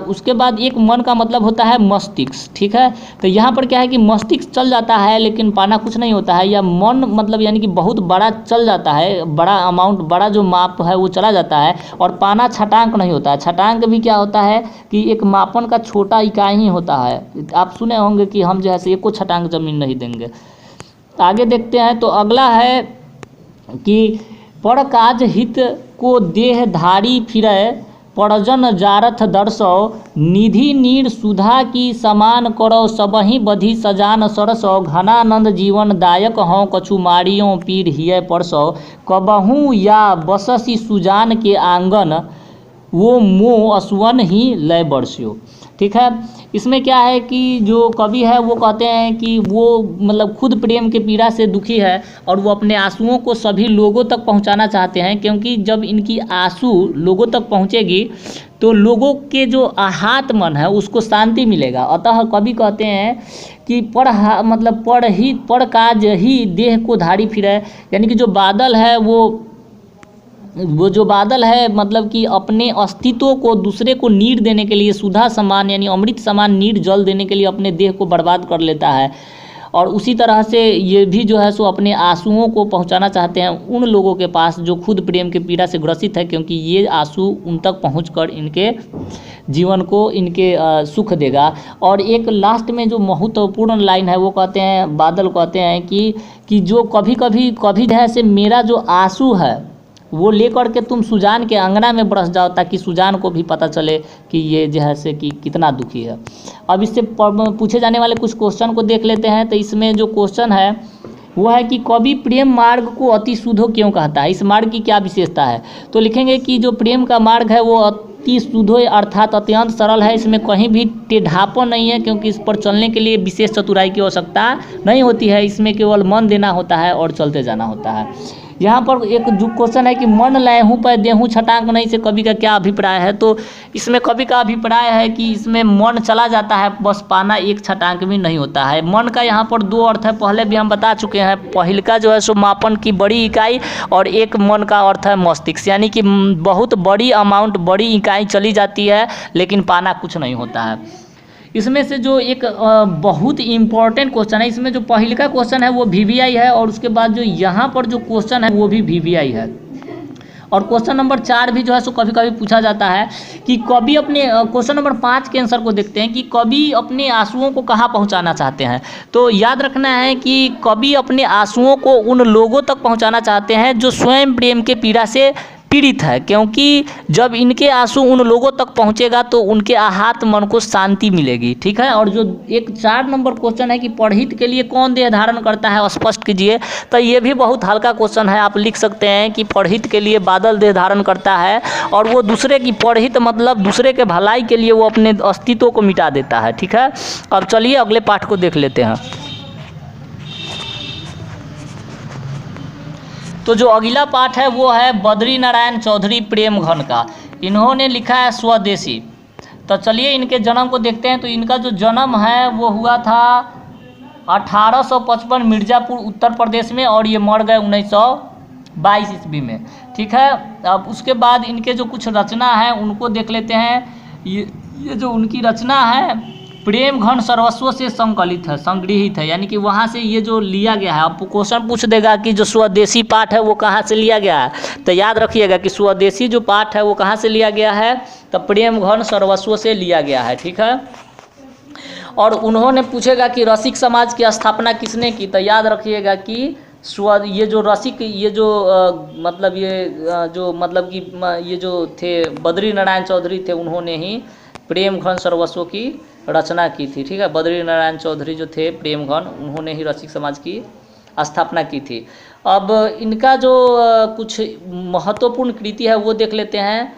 उसके बाद एक मन का मतलब होता है मस्तिष्क। ठीक है, तो यहाँ पर क्या है कि मस्तिष्क चल जाता है लेकिन पाना कुछ नहीं होता है, या मन मतलब यानी कि बहुत बड़ा चल जाता है, बड़ा अमाउंट, बड़ा जो माप है वो चला जाता है, और पाना छटांक नहीं होता है। छटांक भी क्या होता है कि एक मापन का छोटा इकाई ही होता है। आप सुने होंगे कि हम जो है एको छटांक जमीन नहीं देंगे। आगे देखते हैं। तो अगला है कि पर काज हित को देह धारी फिरे, परजन जारथ दर्शो, निधि नीर सुधा की समान करो, सबही बधी सजान सरसो, घनानंद जीवन दायक हों कछु मारियों पीर हिय परसो, कबहूँ या बससी सुजान के आंगन, वो मोह असुवन ही लय बरस्यो। ठीक है, इसमें क्या है कि जो कवि है वो कहते हैं कि वो मतलब खुद प्रेम के पीड़ा से दुखी है और वो अपने आंसुओं को सभी लोगों तक पहुंचाना चाहते हैं, क्योंकि जब इनकी आंसू लोगों तक पहुंचेगी तो लोगों के जो आहत मन है उसको शांति मिलेगा। अतः कवि कहते हैं कि पढ़ काज ही देह को धारी फिरे, यानी कि जो बादल है वो जो बादल है मतलब कि अपने अस्तित्व को दूसरे को नीर देने के लिए, सुधा समान यानी अमृत समान नीर जल देने के लिए अपने देह को बर्बाद कर लेता है। और उसी तरह से ये भी जो है सो अपने आंसुओं को पहुंचाना चाहते हैं उन लोगों के पास जो खुद प्रेम के पीड़ा से ग्रसित है, क्योंकि ये आंसू उन तक पहुंचकर इनके जीवन को इनके सुख देगा। और एक लास्ट में जो महत्वपूर्ण लाइन है वो कहते हैं, बादल कहते हैं कि जो कभी जो है से मेरा जो आंसू है वो लेकर के तुम सुजान के अंगना में बरस जाओ, ताकि सुजान को भी पता चले कि ये जो है से कि कितना दुखी है। अब इससे पूछे जाने वाले कुछ क्वेश्चन को देख लेते हैं। तो इसमें जो क्वेश्चन है वो है कि कवि प्रेम मार्ग को अति शुद्धो क्यों कहता है, इस मार्ग की क्या विशेषता है। तो लिखेंगे कि जो प्रेम का मार्ग है वो अति शुद्धो अर्थात अत्यंत सरल है, इसमें कहीं भी टेढ़ापन नहीं है, क्योंकि इस पर चलने के लिए विशेष चतुराई की आवश्यकता नहीं होती है, इसमें केवल मन देना होता है और चलते जाना होता है। यहाँ पर एक जो क्वेश्चन है कि मन लयहूँ पर देहूँ छटांक नहीं, से कवि का क्या अभिप्राय है। तो इसमें कवि का अभिप्राय है कि इसमें मन चला जाता है, बस पाना एक छटांक भी नहीं होता है। मन का यहाँ पर दो अर्थ है, पहले भी हम बता चुके हैं। पहल का जो है सो मापन की बड़ी इकाई, और एक मन का अर्थ है मस्तिष्क, यानी कि बहुत बड़ी अमाउंट, बड़ी इकाई चली जाती है लेकिन पाना कुछ नहीं होता है। इसमें से जो एक बहुत इम्पॉर्टेंट क्वेश्चन है, इसमें जो पहले का क्वेश्चन है वो VVI है, और उसके बाद जो यहाँ पर जो क्वेश्चन है वो भी VVI है। और क्वेश्चन नंबर 4 भी जो है सो कभी कभी पूछा जाता है कि कवि अपने, क्वेश्चन नंबर 5 के आंसर को देखते हैं कि कवि अपने आंसुओं को कहाँ पहुँचाना चाहते हैं। तो याद रखना है कि कवि अपने आंसुओं को उन लोगों तक पहुँचाना चाहते हैं जो स्वयं प्रेम के पीड़ा से पीड़ित है, क्योंकि जब इनके आंसू उन लोगों तक पहुंचेगा तो उनके आहत मन को शांति मिलेगी, ठीक है। और जो एक 4 नंबर क्वेश्चन है कि पढ़हित के लिए कौन देह धारण करता है, स्पष्ट कीजिए। तो ये भी बहुत हल्का क्वेश्चन है, आप लिख सकते हैं कि पढ़हित के लिए बादल देह धारण करता है, और वो दूसरे की पढ़हित मतलब दूसरे के भलाई के लिए वो अपने अस्तित्व को मिटा देता है, ठीक है। अब चलिए अगले पाठ को देख लेते हैं। तो जो अगला पाठ है वो है बद्री नारायण चौधरी प्रेम घन का। इन्होंने लिखा है स्वदेशी। तो चलिए इनके जन्म को देखते हैं। तो इनका जो जन्म है वो हुआ था 1855 मिर्ज़ापुर उत्तर प्रदेश में, और ये मर गए 1922 ईस्वी में, ठीक है। अब उसके बाद इनके जो कुछ रचना है उनको देख लेते हैं। ये जो उनकी रचना है प्रेम घन सर्वस्व से संकलित है, संग्रहित है, यानी कि वहाँ से ये जो लिया गया है। आपको क्वेश्चन पूछ देगा कि जो स्वदेशी पाठ है वो कहाँ से लिया गया है, तो याद रखिएगा कि स्वदेशी जो पाठ है वो कहाँ से लिया गया है, तो प्रेम घन सर्वस्व से लिया गया है, ठीक है। और उन्होंने पूछेगा कि रसिक समाज की स्थापना किसने की, तो याद रखिएगा कि ये जो रसिक, ये जो मतलब ये जो थे बद्री नारायण चौधरी थे, उन्होंने ही प्रेम घन सर्वस्व की रचना की थी, ठीक है। बद्री नारायण चौधरी जो थे प्रेम घन, उन्होंने ही रसिक समाज की स्थापना की थी। अब इनका जो कुछ महत्वपूर्ण कृति है वो देख लेते हैं।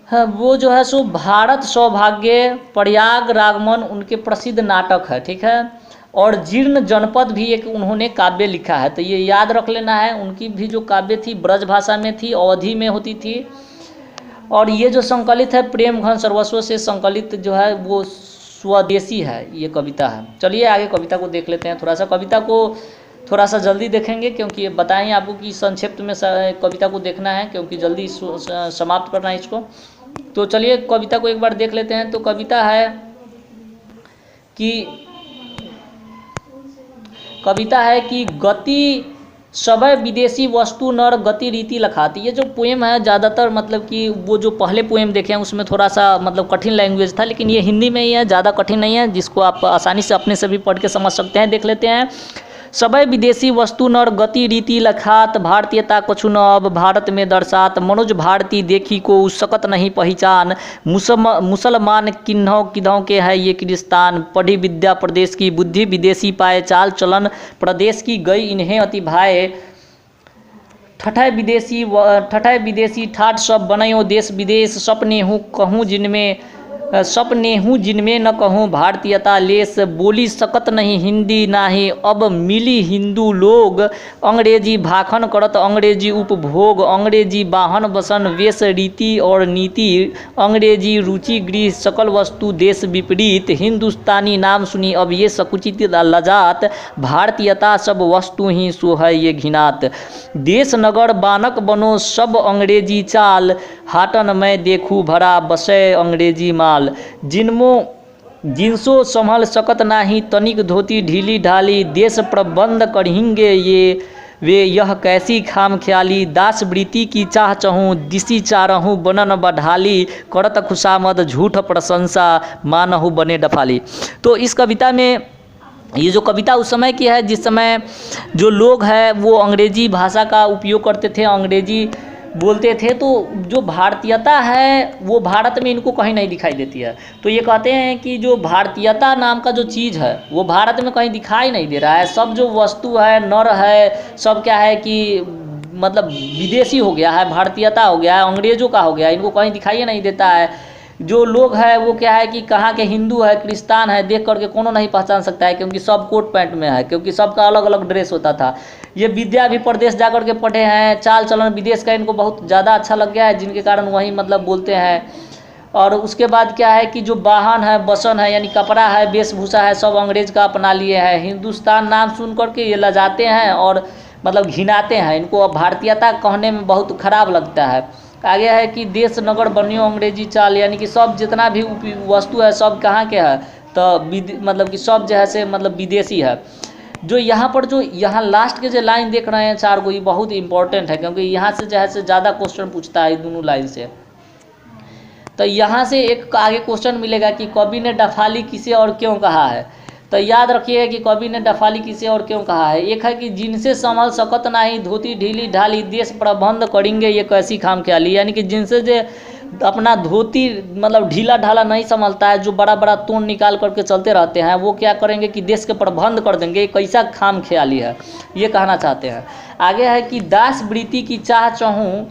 हाँ, वो जो है सो भारत सौभाग्य, प्रयाग रागमन उनके प्रसिद्ध नाटक है, ठीक है। और जीर्ण जनपद भी एक उन्होंने काव्य लिखा है, तो ये याद रख लेना है। उनकी भी जो काव्य थी ब्रज भाषा में थी, अवधि में होती थी। और ये जो संकलित है प्रेम घन सर्वस्व से संकलित जो है वो स्वदेशी है, ये कविता है। चलिए आगे कविता को देख लेते हैं। थोड़ा सा कविता को थोड़ा सा जल्दी देखेंगे, क्योंकि ये बताएं आपको कि संक्षिप्त में कविता को देखना है, क्योंकि जल्दी समाप्त करना है इसको। तो चलिए कविता को एक बार देख लेते हैं। तो कविता है कि गति सबै विदेशी वस्तु नर गति रीति लखाती। ये जो पोएम है ज़्यादातर मतलब कि वो जो पहले पोएम देखे हैं उसमें थोड़ा सा मतलब कठिन लैंग्वेज था, लेकिन ये हिंदी में ही है, ज़्यादा कठिन नहीं है, जिसको आप आसानी से अपने से भी पढ़ के समझ सकते हैं। देख लेते हैं। सबै विदेशी वस्तु नर गति रीति लखात, भारतीयता कछु न अब भारत में दर्शात, मनोज भारती देखी को सकत नहीं पहचान, मुसलमान किन्हों किधों के है ये किरिस्तान, पढ़ी विद्या प्रदेश की बुद्धि विदेशी पाए, चाल चलन प्रदेश की गई इन्हें अति भाए, ठठय विदेशी ठाठ सब बनयो देश विदेश, सपने हूँ जिनमें न कहूँ भारतीयता लेस, बोली सकत नहीं हिंदी नाही अब मिली हिंदू लोग, अंग्रेजी भाखन करत अंग्रेजी उपभोग, अंग्रेजी वाहन बसन वेश रीति और नीति, अंग्रेजी रुचि गृह सकल वस्तु देश विपरीत, हिंदुस्तानी नाम सुनी अब ये सकुचित लजात, भारतीयता सब वस्तु ही सो है ये घिनात, देश नगर बानक बनो सब अंग्रेजी चाल, हाटन में देखूँ भरा बसे अंग्रेजी माल, जिनसो संभल सकत नाही तनिक धोती ढीली ढाली, देश प्रबंध करेंगे ये वे यह कैसी खाम ख्याली, दास वृत्ति की चाह चहूँ दिसी चारहूँ बनन बढ़ाली, करत खुशामद झूठ प्रशंसा मानहु बने डफाली। तो इस कविता में ये जो कविता उस समय की है जिस समय जो लोग हैं वो अंग्रेजी भाषा का उपयोग करते थे, अंग्रेजी बोलते थे, तो जो भारतीयता है वो भारत में इनको कहीं नहीं दिखाई देती है। तो ये कहते हैं कि जो भारतीयता नाम का जो चीज़ है वो भारत में कहीं दिखाई नहीं दे रहा है। सब जो वस्तु है, नर है, सब क्या है कि मतलब विदेशी हो गया है, भारतीयता हो गया है, अंग्रेज़ों का हो गया है, इनको कहीं दिखाई नहीं देता है। जो लोग है वो क्या है कि कहाँ के हिंदू है, क्रिस्तान है, देख करके कोनो नहीं पहचान सकता है, क्योंकि सब कोट पैंट में है, क्योंकि सबका अलग अलग ड्रेस होता था। ये विद्या भी प्रदेश जा कर के पढ़े हैं, चाल चलन विदेश का इनको बहुत ज़्यादा अच्छा लग गया है, जिनके कारण वही मतलब बोलते हैं। और उसके बाद क्या है कि जो वाहन है, बसन है, यानी कपड़ा है, वेशभूषा है, सब अंग्रेज का अपना लिए हैं। हिंदुस्तान नाम सुन करके ये लजाते हैं और मतलब घिनाते हैं, इनको अब भारतीयता कहने में बहुत खराब लगता है। आगे है कि देश नगर बनियो अंग्रेजी चाल, यानी कि सब जितना भी वस्तु है सब कहाँ के है, तो मतलब कि सब जो है से मतलब विदेशी है। जो यहाँ पर जो यहाँ लास्ट के जो लाइन देख रहे हैं 4 को, ये बहुत इंपॉर्टेंट है, क्योंकि यहाँ से जो है से ज़्यादा क्वेश्चन पूछता है दोनों लाइन से। तो यहाँ से एक आगे क्वेश्चन मिलेगा कि कवि ने डफाली किसे और क्यों कहा है। तो याद रखिएगा कि कवि ने डफाली किसे और क्यों कहा है। एक है कि जिनसे संभल सकत नहीं, धोती ढीली ढाली, देश प्रबंध करेंगे ये कैसी खाम ख्याली, यानी कि जिनसे जो अपना धोती मतलब ढीला ढाला नहीं संभलता है, जो बड़ा बड़ा तोड़ निकाल करके चलते रहते हैं, वो क्या करेंगे कि देश के प्रबंध कर देंगे, ये कैसा खाम ख्याली है, ये कहना चाहते हैं। आगे है कि दास वृत्ति की चाह चहूँ,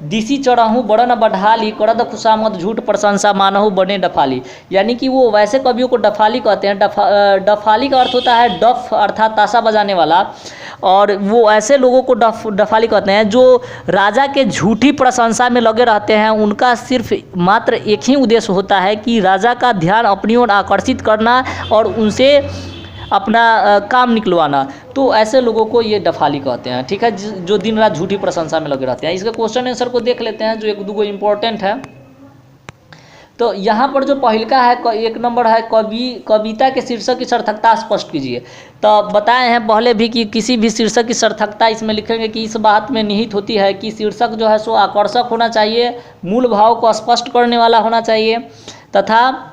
दिसी चढ़हूँ बड़न बढ़ाली, करद खुशामद झूठ प्रशंसा मानहूँ बने डफाली, यानी कि वो वैसे कवियों को डफाली कहते हैं। डफाली का अर्थ होता है डफ अर्थात ताशा बजाने वाला, और वो ऐसे लोगों को डफाली कहते हैं जो राजा के झूठी प्रशंसा में लगे रहते हैं। उनका सिर्फ मात्र एक ही उद्देश्य होता है कि राजा का ध्यान अपनी ओर आकर्षित करना और उनसे अपना काम निकलवाना। तो ऐसे लोगों को ये डफाली कहते हैं, ठीक है, जो दिन रात झूठी प्रशंसा में लगे रहते हैं। इसके क्वेश्चन आंसर को देख लेते हैं, जो 1-2 इम्पोर्टेंट है। तो यहाँ पर जो पहला है 1 नंबर है कविता के शीर्षक की सार्थकता स्पष्ट कीजिए। तो बताए हैं पहले भी कि किसी भी शीर्षक की सार्थकता इसमें लिखेंगे कि इस बात में निहित होती है कि शीर्षक जो है सो आकर्षक होना चाहिए, मूल भाव को स्पष्ट करने वाला होना चाहिए तथा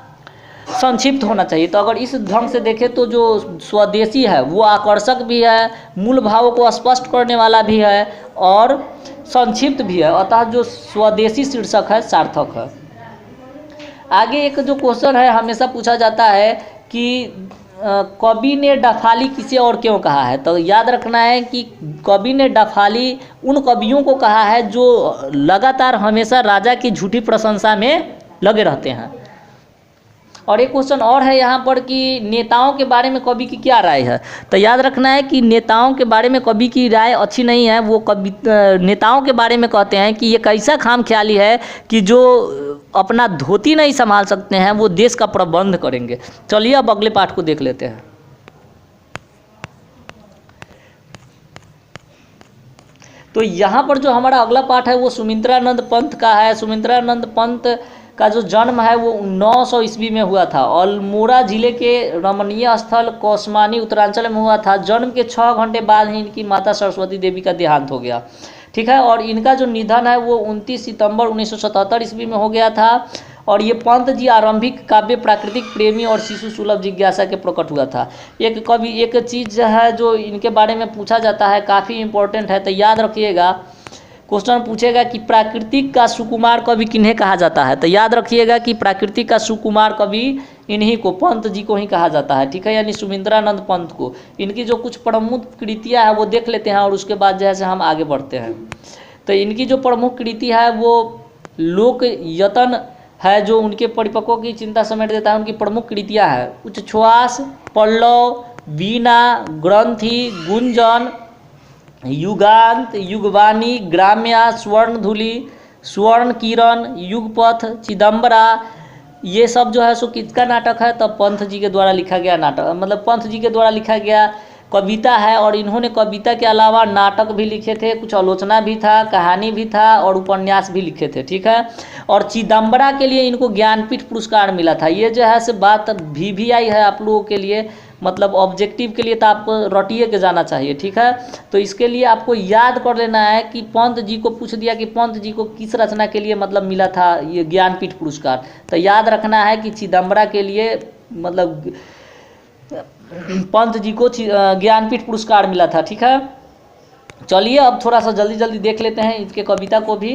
संक्षिप्त होना चाहिए। तो अगर इस ढंग से देखें तो जो स्वदेशी है वो आकर्षक भी है, मूल भावों को स्पष्ट करने वाला भी है और संक्षिप्त भी है, अतः जो स्वदेशी शीर्षक है सार्थक है। आगे एक जो क्वेश्चन है हमेशा पूछा जाता है कि कवि ने डफाली किसे और क्यों कहा है। तो याद रखना है कि कवि ने डफाली उन कवियों को कहा है जो लगातार हमेशा राजा की झूठी प्रशंसा में लगे रहते हैं। और एक क्वेश्चन और है यहाँ पर कि नेताओं के बारे में कवि की क्या राय है। तो याद रखना है कि नेताओं के बारे में कवि की राय अच्छी नहीं है। वो कवि नेताओं के बारे में कहते हैं कि ये कैसा खाम ख्याली है कि जो अपना धोती नहीं संभाल सकते हैं वो देश का प्रबंध करेंगे। चलिए अब अगले पाठ को देख लेते हैं। तो यहाँ पर जो हमारा अगला पाठ है वो सुमित्रानंद पंत का है। सुमित्रानंद पंत का जो जन्म है वो 900 ईस्वी में हुआ था। अल्मोड़ा जिले के रमणीय स्थल कौसमानी उत्तरांचल में हुआ था। जन्म के 6 घंटे बाद ही इनकी माता सरस्वती देवी का देहांत हो गया, ठीक है। और इनका जो निधन है वो 29 सितंबर 1977 ईस्वी में हो गया था। और ये पंत जी आरंभिक काव्य प्राकृतिक प्रेमी और शिशु सुलभ जिज्ञासा के प्रकट हुआ था। एक चीज़ है जो इनके बारे में पूछा जाता है, काफ़ी इंपॉर्टेंट है, तो याद रखिएगा। क्वेश्चन पूछेगा कि प्राकृतिक का सुकुमार कवि किन्हें कहा जाता है। तो याद रखिएगा कि प्राकृतिक का सुकुमार कवि इन्हीं को, पंत जी को ही कहा जाता है, ठीक है, यानी सुमित्रानंद पंत को। इनकी जो कुछ प्रमुख कृतियाँ हैं वो देख लेते हैं और उसके बाद जैसे हम आगे बढ़ते हैं। तो इनकी जो प्रमुख कृति है वो लोक यतन है, जो उनके परिपक्वों की चिंता समेट देता है। उनकी प्रमुख कृतियाँ हैं उच्छ्वास, पल्लव, वीणा, ग्रंथि, गुंजन, युगांत, युगवाणी, ग्राम्या, स्वर्णधुली, स्वर्ण किरण, युगपथ, चिदम्बरा, ये सब जो है सो किसका नाटक है। तो पंत जी के द्वारा लिखा गया नाटक, मतलब पंत जी के द्वारा लिखा गया कविता है। और इन्होंने कविता के अलावा नाटक भी लिखे थे, कुछ आलोचना भी था, कहानी भी था और उपन्यास भी लिखे थे, ठीक है। और चिदम्बरा के लिए इनको ज्ञानपीठ पुरस्कार मिला था। ये जो है से बात भी आई है आप लोगों के लिए, मतलब ऑब्जेक्टिव के लिए तो आपको रटिए के जाना चाहिए, ठीक है। तो इसके लिए आपको याद कर लेना है कि पंत जी को पूछ दिया कि पंत जी को किस रचना के लिए मतलब मिला था ये ज्ञानपीठ पुरस्कार। तो याद रखना है कि चिदम्बरा के लिए मतलब पंत जी को ज्ञानपीठ पुरस्कार मिला था। ठीक है, चलिए अब थोड़ा सा जल्दी जल्दी देख लेते हैं इसके कविता को भी,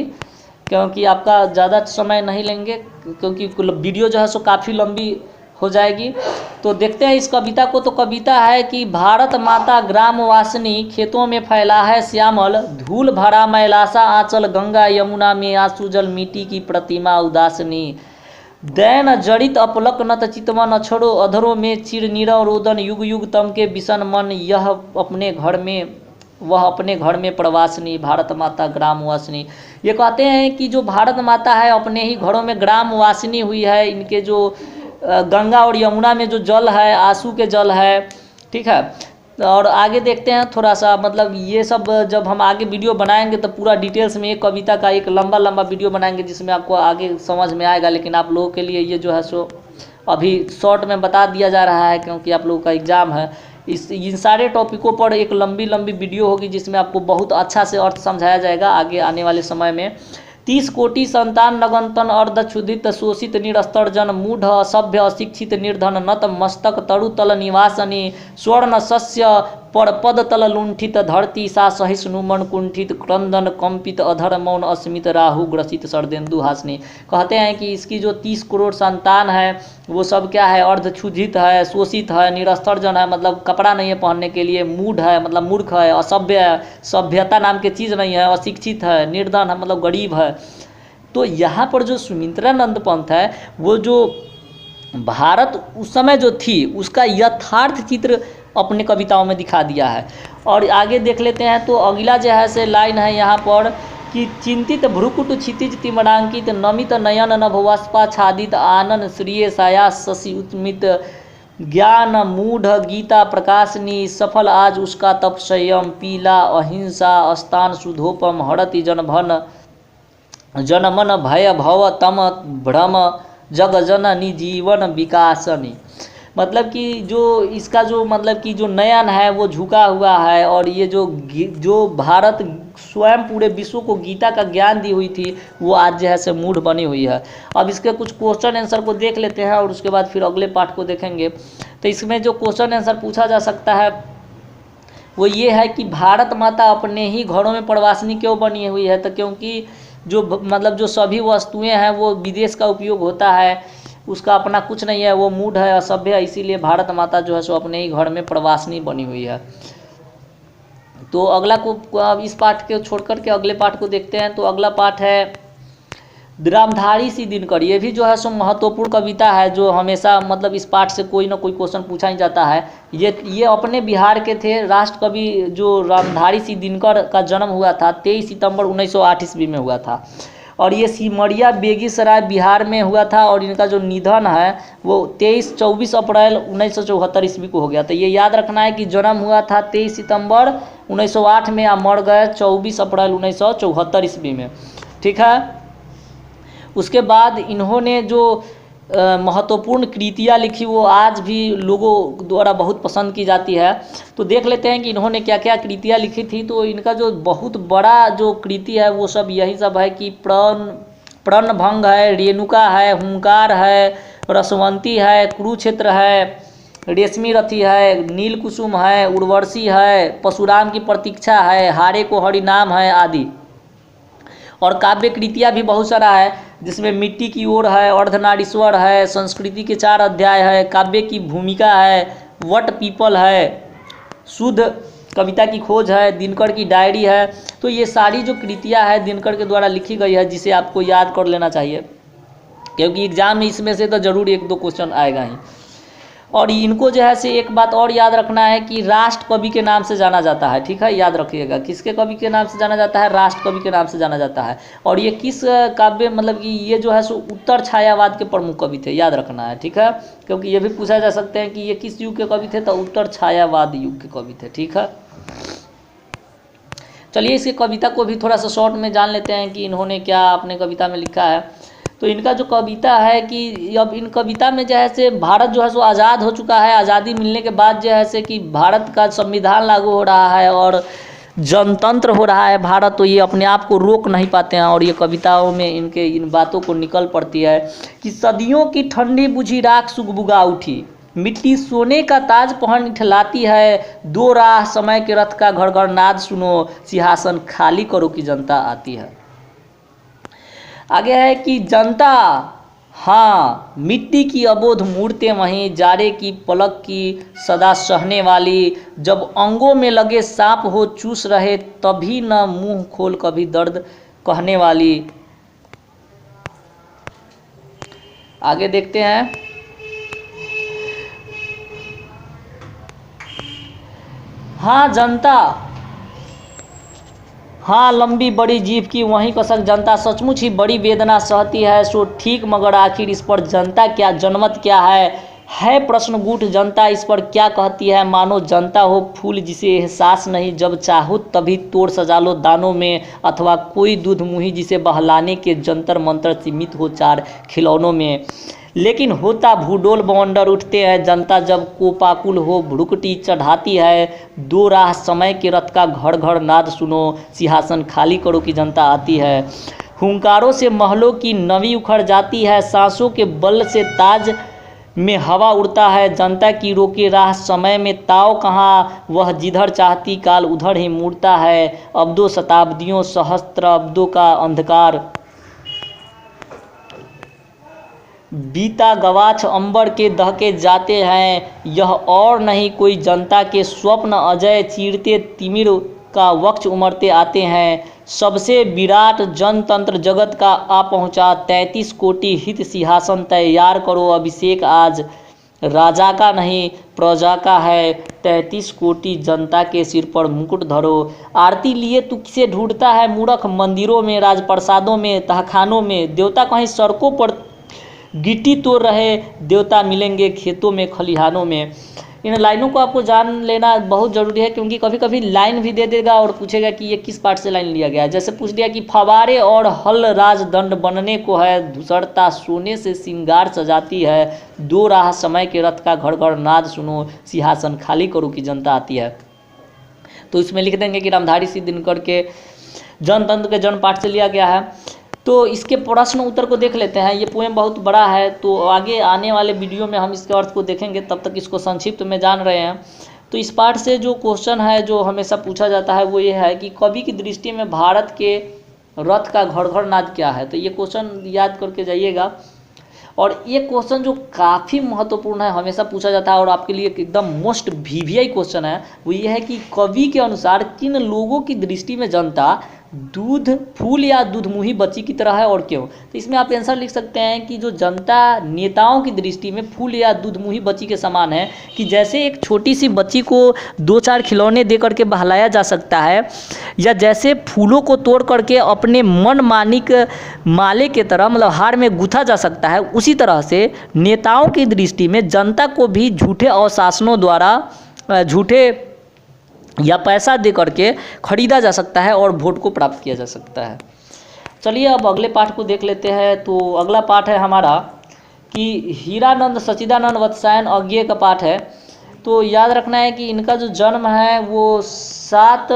क्योंकि आपका ज़्यादा समय नहीं लेंगे, क्योंकि वीडियो जो है सो काफ़ी लंबी हो जाएगी। तो देखते हैं इस कविता को। तो कविता है कि भारत माता ग्राम वासिनी, खेतों में फैला है श्यामल, धूल भरा मैलासा आंचल, गंगा यमुना में आंसू जल, मिट्टी की प्रतिमा उदासनी, दैन जड़ित अपलक नत चितवन, अछड़ो अधरों में चिर नीरव रोदन, युग युग तम के विषन मन, यह अपने घर में वह अपने घर में प्रवासिनी, भारत माता ग्राम वासिनी। ये कहते हैं कि जो भारत माता है अपने ही घरों में ग्राम वासिनी हुई है। इनके जो गंगा और यमुना में जो जल है, आंसू के जल है। ठीक है, और आगे देखते हैं थोड़ा सा, मतलब ये सब जब हम आगे वीडियो बनाएंगे तो पूरा डिटेल्स में एक कविता का एक लंबा लंबा वीडियो बनाएंगे, जिसमें आपको आगे समझ में आएगा। लेकिन आप लोगों के लिए ये जो है सो अभी शॉर्ट में बता दिया जा रहा है, क्योंकि आप लोगों का एग्ज़ाम है। इन सारे टॉपिकों पर एक लंबी लंबी वीडियो होगी, जिसमें आपको बहुत अच्छा से अर्थ समझाया जाएगा आगे आने वाले समय में। 30 कोटि संतान नगंतन, अर्धक्षुधित शोषित निरस्तर जन, मूढ़ असभ्य अशिक्षित निर्धन, नत मस्तक तरुतल निवासनी, स्वर्ण सस्य पर पद तल लुंठित, धरती सा सहिष्णु मन कुंठित, क्रंदन कंपित अधर मौन अस्मित, राहु ग्रसित शरदेन्दु हासनी। कहते हैं कि इसकी जो 30 करोड़ संतान है वो सब क्या है, अर्धक्षुधित है, शोषित है, निरस्तर जन है, मतलब कपड़ा नहीं है पहनने के लिए, मूढ़ है मतलब मूर्ख है, असभ्य है, सभ्यता नाम की चीज़ नहीं है, अशिक्षित है, निर्धन है मतलब गरीब है। तो यहाँ पर जो सुमित्रानंद पंत है वो जो भारत उस समय जो थी उसका यथार्थ चित्र अपने कविताओं में दिखा दिया है। और आगे देख लेते हैं। तो अगला जो है से लाइन है यहाँ पर कि चिंतित भ्रुकुट क्षितिज तिमरांकित, नमित नयन नभवस्पाच्छादित, आनन श्रिय साया शशि उत्मित, ज्ञान मूढ़ गीता प्रकाशनी, सफल आज उसका तप संयम, पीला अहिंसा स्थान सुधोपम, हरति जनमन भय भव तम भ्रम, जग जननी जीवन विकासनी। मतलब कि जो इसका जो मतलब कि जो नयन है वो झुका हुआ है, और ये जो भारत स्वयं पूरे विश्व को गीता का ज्ञान दी हुई थी वो आज जो है से मूढ़ बनी हुई है। अब इसके कुछ क्वेश्चन आंसर को देख लेते हैं और उसके बाद फिर अगले पार्ट को देखेंगे। तो इसमें जो क्वेश्चन आंसर पूछा जा सकता है वो ये है कि भारत माता अपने ही घरों में प्रवासिनी क्यों बनी हुई है। तो क्योंकि जो मतलब जो सभी वस्तुएं हैं वो विदेश का उपयोग होता है, उसका अपना कुछ नहीं है, वो मूढ़ है, असभ्य है, इसीलिए भारत माता जो है सो अपने ही घर में प्रवासिनी बनी हुई है। तो अगला को अब इस पाठ के छोड़ कर के अगले पाठ को देखते हैं। तो अगला पाठ है रामधारी सी दिनकर। ये भी जो है सो महत्वपूर्ण कविता है, जो हमेशा मतलब इस पाठ से कोई ना कोई क्वेश्चन पूछा ही जाता है। ये अपने बिहार के थे राष्ट्र कवि जो रामधारी सी दिनकर का जन्म हुआ था 23 सितंबर 1908 ईस्वी में हुआ था, और ये सिमरिया बेगूसराय बिहार में हुआ था। और इनका जो निधन है वो 24 अप्रैल 1974 ईस्वी को हो गया। तो ये याद रखना है कि जन्म हुआ था 23 सितंबर 1908 में, या मर गए 24 अप्रैल 1974 ईस्वी में। ठीक है, उसके बाद इन्होंने जो महत्वपूर्ण कृतियाँ लिखी वो आज भी लोगों द्वारा बहुत पसंद की जाती है। तो देख लेते हैं कि इन्होंने क्या क्या कृतियाँ लिखी थी। तो इनका जो बहुत बड़ा जो कृति है वो सब यही सब है कि प्रणभंग है, रेणुका है, हुंकार है, रसवंती है, कुरुक्षेत्र है, रेशमी रथी है, नील कुसुम है, उर्वशी है, परशुराम की प्रतीक्षा है, हारे को हरिनाम है आदि। और काव्य कृतियाँ भी बहुत सारा है, जिसमें मिट्टी की ओर है, अर्धनारीश्वर है, संस्कृति के 4 अध्याय है, काव्य की भूमिका है, वट पीपल है, शुद्ध कविता की खोज है, दिनकर की डायरी है। तो ये सारी जो कृतियाँ है दिनकर के द्वारा लिखी गई है, जिसे आपको याद कर लेना चाहिए, क्योंकि एग्जाम में इसमें से तो जरूर 1-2 क्वेश्चन आएगा ही। और इनको जो है से एक बात और याद रखना है कि राष्ट्र कवि के नाम से जाना जाता है। ठीक है, याद रखिएगा, किसके कवि के नाम से जाना जाता है, राष्ट्र कवि के नाम से जाना जाता है। और ये किस काव्य मतलब कि ये जो है सो उत्तर छायावाद के प्रमुख कवि थे, याद रखना है। ठीक है, क्योंकि ये भी पूछा जा सकते हैं कि ये किस युग के कवि थे, तो उत्तर छायावाद युग के कवि थे। ठीक है, चलिए इसकी कविता को भी थोड़ा सा शॉर्ट में जान लेते हैं कि इन्होंने क्या अपने कविता में लिखा है। तो इनका जो कविता है कि अब इन कविता में जो है से भारत जो है सो आज़ाद हो चुका है। आज़ादी मिलने के बाद जो है से कि भारत का संविधान लागू हो रहा है और जनतंत्र हो रहा है भारत, तो ये अपने आप को रोक नहीं पाते हैं। और ये कविताओं में इन बातों को निकल पड़ती है कि सदियों की ठंडी बुझी राख सुगबुगा उठी, मिट्टी सोने का ताज पहन इठलाती है, दो राह समय के रथ का घर घर नाद सुनो, सिंहासन खाली करो की जनता आती है। आगे है कि जनता, हाँ मिट्टी की अबोध मूर्तें वहीं, जाड़े की पलक की सदा सहने वाली, जब अंगों में लगे सांप हो चूस रहे, तभी न मुंह खोल कभी दर्द कहने वाली। आगे देखते हैं। हाँ जनता, हाँ लंबी बड़ी जीभ की वहीं कसक जनता, सचमुच ही बड़ी वेदना सहती है, सो ठीक मगर आखिर इस पर जनता क्या जनमत क्या है प्रश्नगूढ़। जनता इस पर क्या कहती है, मानो जनता हो फूल जिसे एहसास नहीं, जब चाहो तभी तोड़ सजा लो दानों में, अथवा कोई दूध मुही जिसे बहलाने के जंतर मंत्र सीमित हो चार खिलौनों में। लेकिन होता भूडोल बवंडर उठते हैं जनता, जब कोपाकुल हो भ्रुकुटी चढ़ाती है, दो राह समय के रथ का घर घर नाद सुनो, सिंहासन खाली करो की जनता आती है। हुंकारों से महलों की नवी उखड़ जाती है, सांसों के बल से ताज में हवा उड़ता है, जनता की रोके राह समय में ताव कहाँ, वह जिधर चाहती काल उधर ही मुड़ता है, अब्दों शताब्दियों सहस्त्र अब्दों का अंधकार, बीता गवाछ अंबर के दहके जाते हैं, यह और नहीं कोई जनता के स्वप्न अजय, चीरते तिमिर का वक्ष उमड़ते आते हैं, सबसे विराट जनतंत्र जगत का आ पहुँचा, 33 कोटि हित सिंहासन तैयार करो, अभिषेक आज राजा का नहीं प्रजा का है, 33 कोटि जनता के सिर पर मुकुट धरो। आरती लिए तू किसे ढूंढता है मूर्ख, मंदिरों में राजप्रसादों में तहखानों में, देवता कहीं सड़कों पर गिट्टी तोड़ रहे, देवता मिलेंगे खेतों में खलिहानों में। इन लाइनों को आपको जान लेना बहुत ज़रूरी है, क्योंकि कभी कभी लाइन भी दे देगा और पूछेगा कि ये किस पार्ट से लाइन लिया गया है। जैसे पूछ दिया कि फवारे और हल राजदंड बनने को है, धूसरता सोने से श्रृंगार सजाती है, दो राह समय के रथ का घर घर नाद सुनो, सिंहासन खाली करो की जनता आती है। तो इसमें लिख देंगे कि रामधारी सिंह दिनकर के जनतंत्र के जन्म पाठ से लिया गया है। तो इसके प्रश्न उत्तर को देख लेते हैं। ये पोएम बहुत बड़ा है, तो आगे आने वाले वीडियो में हम इसके अर्थ को देखेंगे, तब तक इसको संक्षिप्त में जान रहे हैं। तो इस पाठ से जो क्वेश्चन है जो हमेशा पूछा जाता है वो ये है कि कवि की दृष्टि में भारत के रथ का घर घर नाद क्या है। तो ये क्वेश्चन याद करके जाइएगा। और ये क्वेश्चन जो काफ़ी महत्वपूर्ण है, हमेशा पूछा जाता है और आपके लिए एकदम मोस्ट वीवीआई क्वेश्चन है, वो ये है कि कवि के अनुसार किन लोगों की दृष्टि में जनता दूध फूल या दूधमुही बच्ची की तरह है और क्यों। तो इसमें आप आंसर लिख सकते हैं कि जो जनता नेताओं की दृष्टि में फूल या दूधमुही बच्ची के समान है, कि जैसे एक छोटी सी बच्ची को 2-4 खिलौने दे करके बहलाया जा सकता है, या जैसे फूलों को तोड़ करके अपने मन मानिक माले के तरह मतलब हार में गूंथा जा सकता है, उसी तरह से नेताओं की दृष्टि में जनता को भी झूठे अवशासनों द्वारा झूठे या पैसा दे करके खरीदा जा सकता है और वोट को प्राप्त किया जा सकता है। चलिए अब अगले पाठ को देख लेते हैं। तो अगला पाठ है हमारा कि हीरानंद सच्चिदानंद वत्सायन अज्ञेय का पाठ है। तो याद रखना है कि इनका जो जन्म है वो 7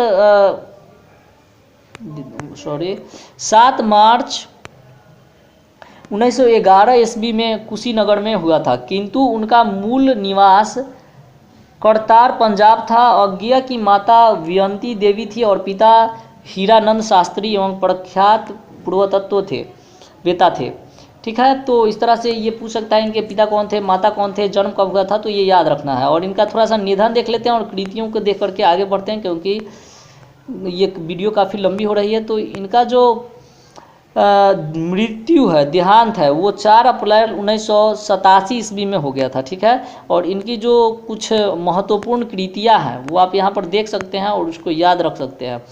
मार्च 1911 ईस्वी में कुशीनगर में हुआ था, किंतु उनका मूल निवास करतार पंजाब था। अज्ञेय की माता वियंती देवी थी और पिता हीरानंद शास्त्री एवं प्रख्यात वेता थे। ठीक है, तो इस तरह से ये पूछ सकता है इनके पिता कौन थे, माता कौन थे, जन्म कब हुआ था, तो ये याद रखना है। और इनका थोड़ा सा निधन देख लेते हैं और कृतियों को देख करके आगे बढ़ते हैं, क्योंकि ये वीडियो काफ़ी लंबी हो रही है। तो इनका जो मृत्यु है, देहांत है, वो 4 अप्रैल 1987 ईस्वी में हो गया था। ठीक है, और इनकी जो कुछ महत्वपूर्ण कृतियाँ हैं वो आप यहाँ पर देख सकते हैं और उसको याद रख सकते हैं।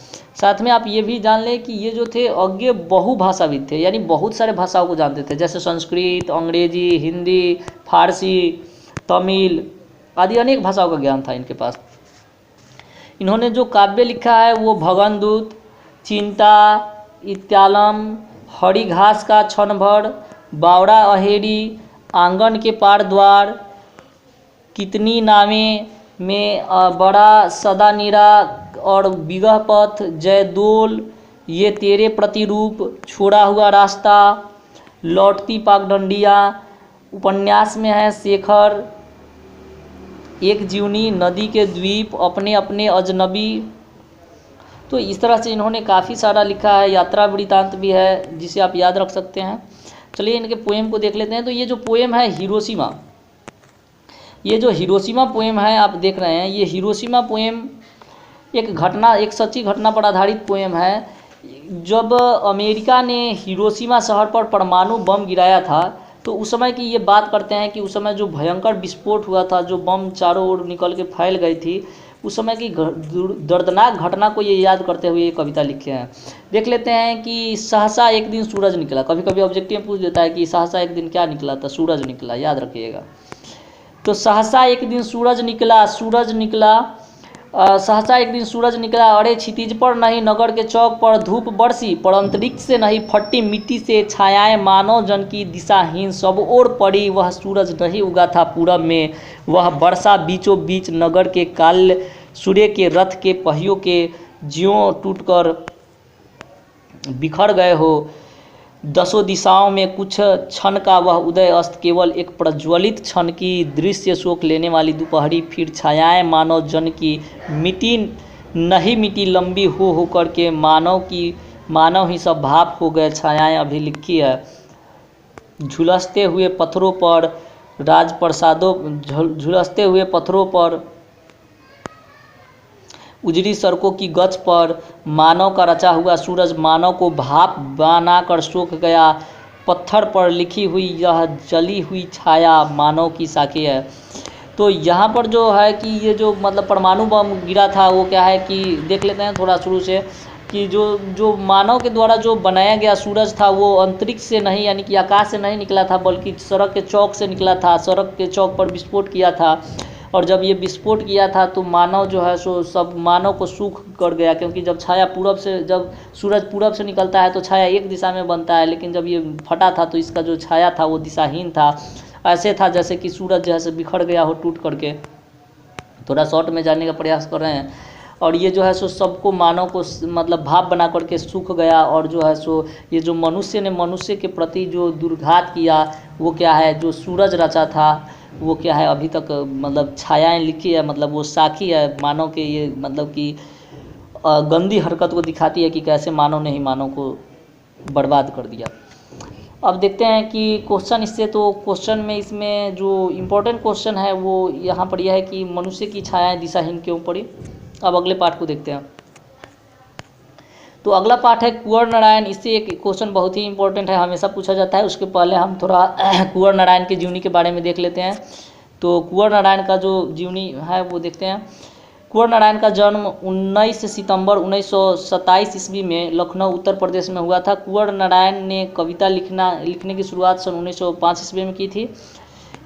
साथ में आप ये भी जान लें कि ये जो थे अज्ञेय बहुभाषाविद थे, यानी बहुत सारे भाषाओं को जानते थे, जैसे संस्कृत, अंग्रेजी, हिंदी, फारसी, तमिल आदि अनेक भाषाओं का ज्ञान था इनके पास। इन्होंने जो काव्य लिखा है वो भगनदूत, चिंता, इत्यालम, हरी घास का क्षण भर, बावड़ा अहेरी, आंगन के पार द्वार, कितनी नावें में बड़ा सदा नीरा और बिगह पथ, जयदोल, ये तेरे प्रतिरूप, छोड़ा हुआ रास्ता, लौटती पागडंडियाँ। उपन्यास में है शेखर, एक जीवनी, नदी के द्वीप, अपने अपने अजनबी। तो इस तरह से इन्होंने काफ़ी सारा लिखा है। यात्रा वृत्तांत भी है जिसे आप याद रख सकते हैं। चलिए इनके पोएम को देख लेते हैं। तो ये जो पोएम है हिरोशिमा, ये जो हिरोशिमा पोएम है आप देख रहे हैं, ये हिरोशिमा पोएम एक सच्ची घटना पर आधारित पोएम है। जब अमेरिका ने हिरोशिमा शहर पर परमाणु बम गिराया था तो उस समय की ये बात करते हैं कि उस समय जो भयंकर विस्फोट हुआ था, जो बम चारों ओर निकल के फैल गई थी, उस समय की दर्दनाक घटना को ये याद करते हुए ये कविता लिखे हैं। देख लेते हैं कि सहसा एक दिन सूरज निकला। कभी कभी ऑब्जेक्टिव में पूछ देता है कि सहसा एक दिन क्या निकला था, सूरज निकला, याद रखिएगा। तो सहसा एक दिन सूरज निकला, सहसा एक दिन सूरज निकला, अरे क्षितिज पर नहीं नगर के चौक पर धूप बरसी, पर अंतरिक्ष से नहीं फटी मिट्टी से छायाएं मानव जन की दिशाहीन सब ओर पड़ी, वह सूरज नहीं उगा था पूरब में, वह बरसा बीचों बीच नगर के काल सूर्य के रथ के पहियों के ज्यों टूटकर बिखर गए हो, दसों दिशाओं में कुछ क्षण का वह उदय अस्त, केवल एक प्रज्वलित क्षण की दृश्य शोक लेने वाली दोपहरी, फिर छायाएं मानव जन की मिटी नहीं मिटी लंबी हो करके मानव ही सब भाप हो गए, छायाएं अभी लिखी है झुलसते हुए पत्थरों पर राजप्रसादों, झुलसते हुए पत्थरों पर उजड़ी सड़कों की गच पर, मानव का रचा हुआ सूरज मानव को भाप बनाकर सोख गया, पत्थर पर लिखी हुई यह जली हुई छाया मानव की साके है। तो यहाँ पर जो है कि ये जो मतलब परमाणु बम गिरा था वो क्या है कि देख लेते हैं थोड़ा शुरू से कि जो मानव के द्वारा जो बनाया गया सूरज था वो अंतरिक्ष से नहीं यानी कि आकाश से नहीं निकला था, बल्कि सड़क के चौक से निकला था। सड़क के चौक पर विस्फोट किया था और जब ये विस्फोट किया था तो मानव जो है सो सब मानव को सूख कर गया, क्योंकि जब जब सूरज पूरब से निकलता है तो छाया एक दिशा में बनता है, लेकिन जब ये फटा था तो इसका जो छाया था वो दिशाहीन था। ऐसे था जैसे कि सूरज जैसे बिखर गया हो टूट करके। थोड़ा शॉर्ट में जाने का प्रयास कर रहे हैं। और ये जो है सो सबको मानव को मतलब भाप बना करके सूख गया। और जो है सो ये जो मनुष्य ने मनुष्य के प्रति जो दुर्घात किया वो क्या है, जो सूरज रचा था वो क्या है, अभी तक मतलब छायाएं लिखी है, मतलब वो साखी है मानव के, ये मतलब कि गंदी हरकत को दिखाती है कि कैसे मानव ने ही मानव को बर्बाद कर दिया। अब देखते हैं कि क्वेश्चन इससे, तो क्वेश्चन में इसमें जो इम्पोर्टेंट क्वेश्चन है वो यहाँ पर यह है कि मनुष्य की छायाएं दिशाहीन क्यों पड़ी। अब अगले पाठ को देखते हैं। तो अगला पाठ है कुंवर नारायण। इससे एक क्वेश्चन बहुत ही इंपॉर्टेंट है, हमेशा पूछा जाता है। उसके पहले हम थोड़ा कुंवर नारायण की जीवनी के बारे में देख लेते हैं। तो कुंवर नारायण का जो जीवनी है वो देखते हैं। कुंवर नारायण का जन्म 19 सितंबर 1927 ईस्वी में लखनऊ उत्तर प्रदेश में हुआ था। कुंवर नारायण ने कविता लिखने की शुरुआत सन 1905 ईस्वी में की थी।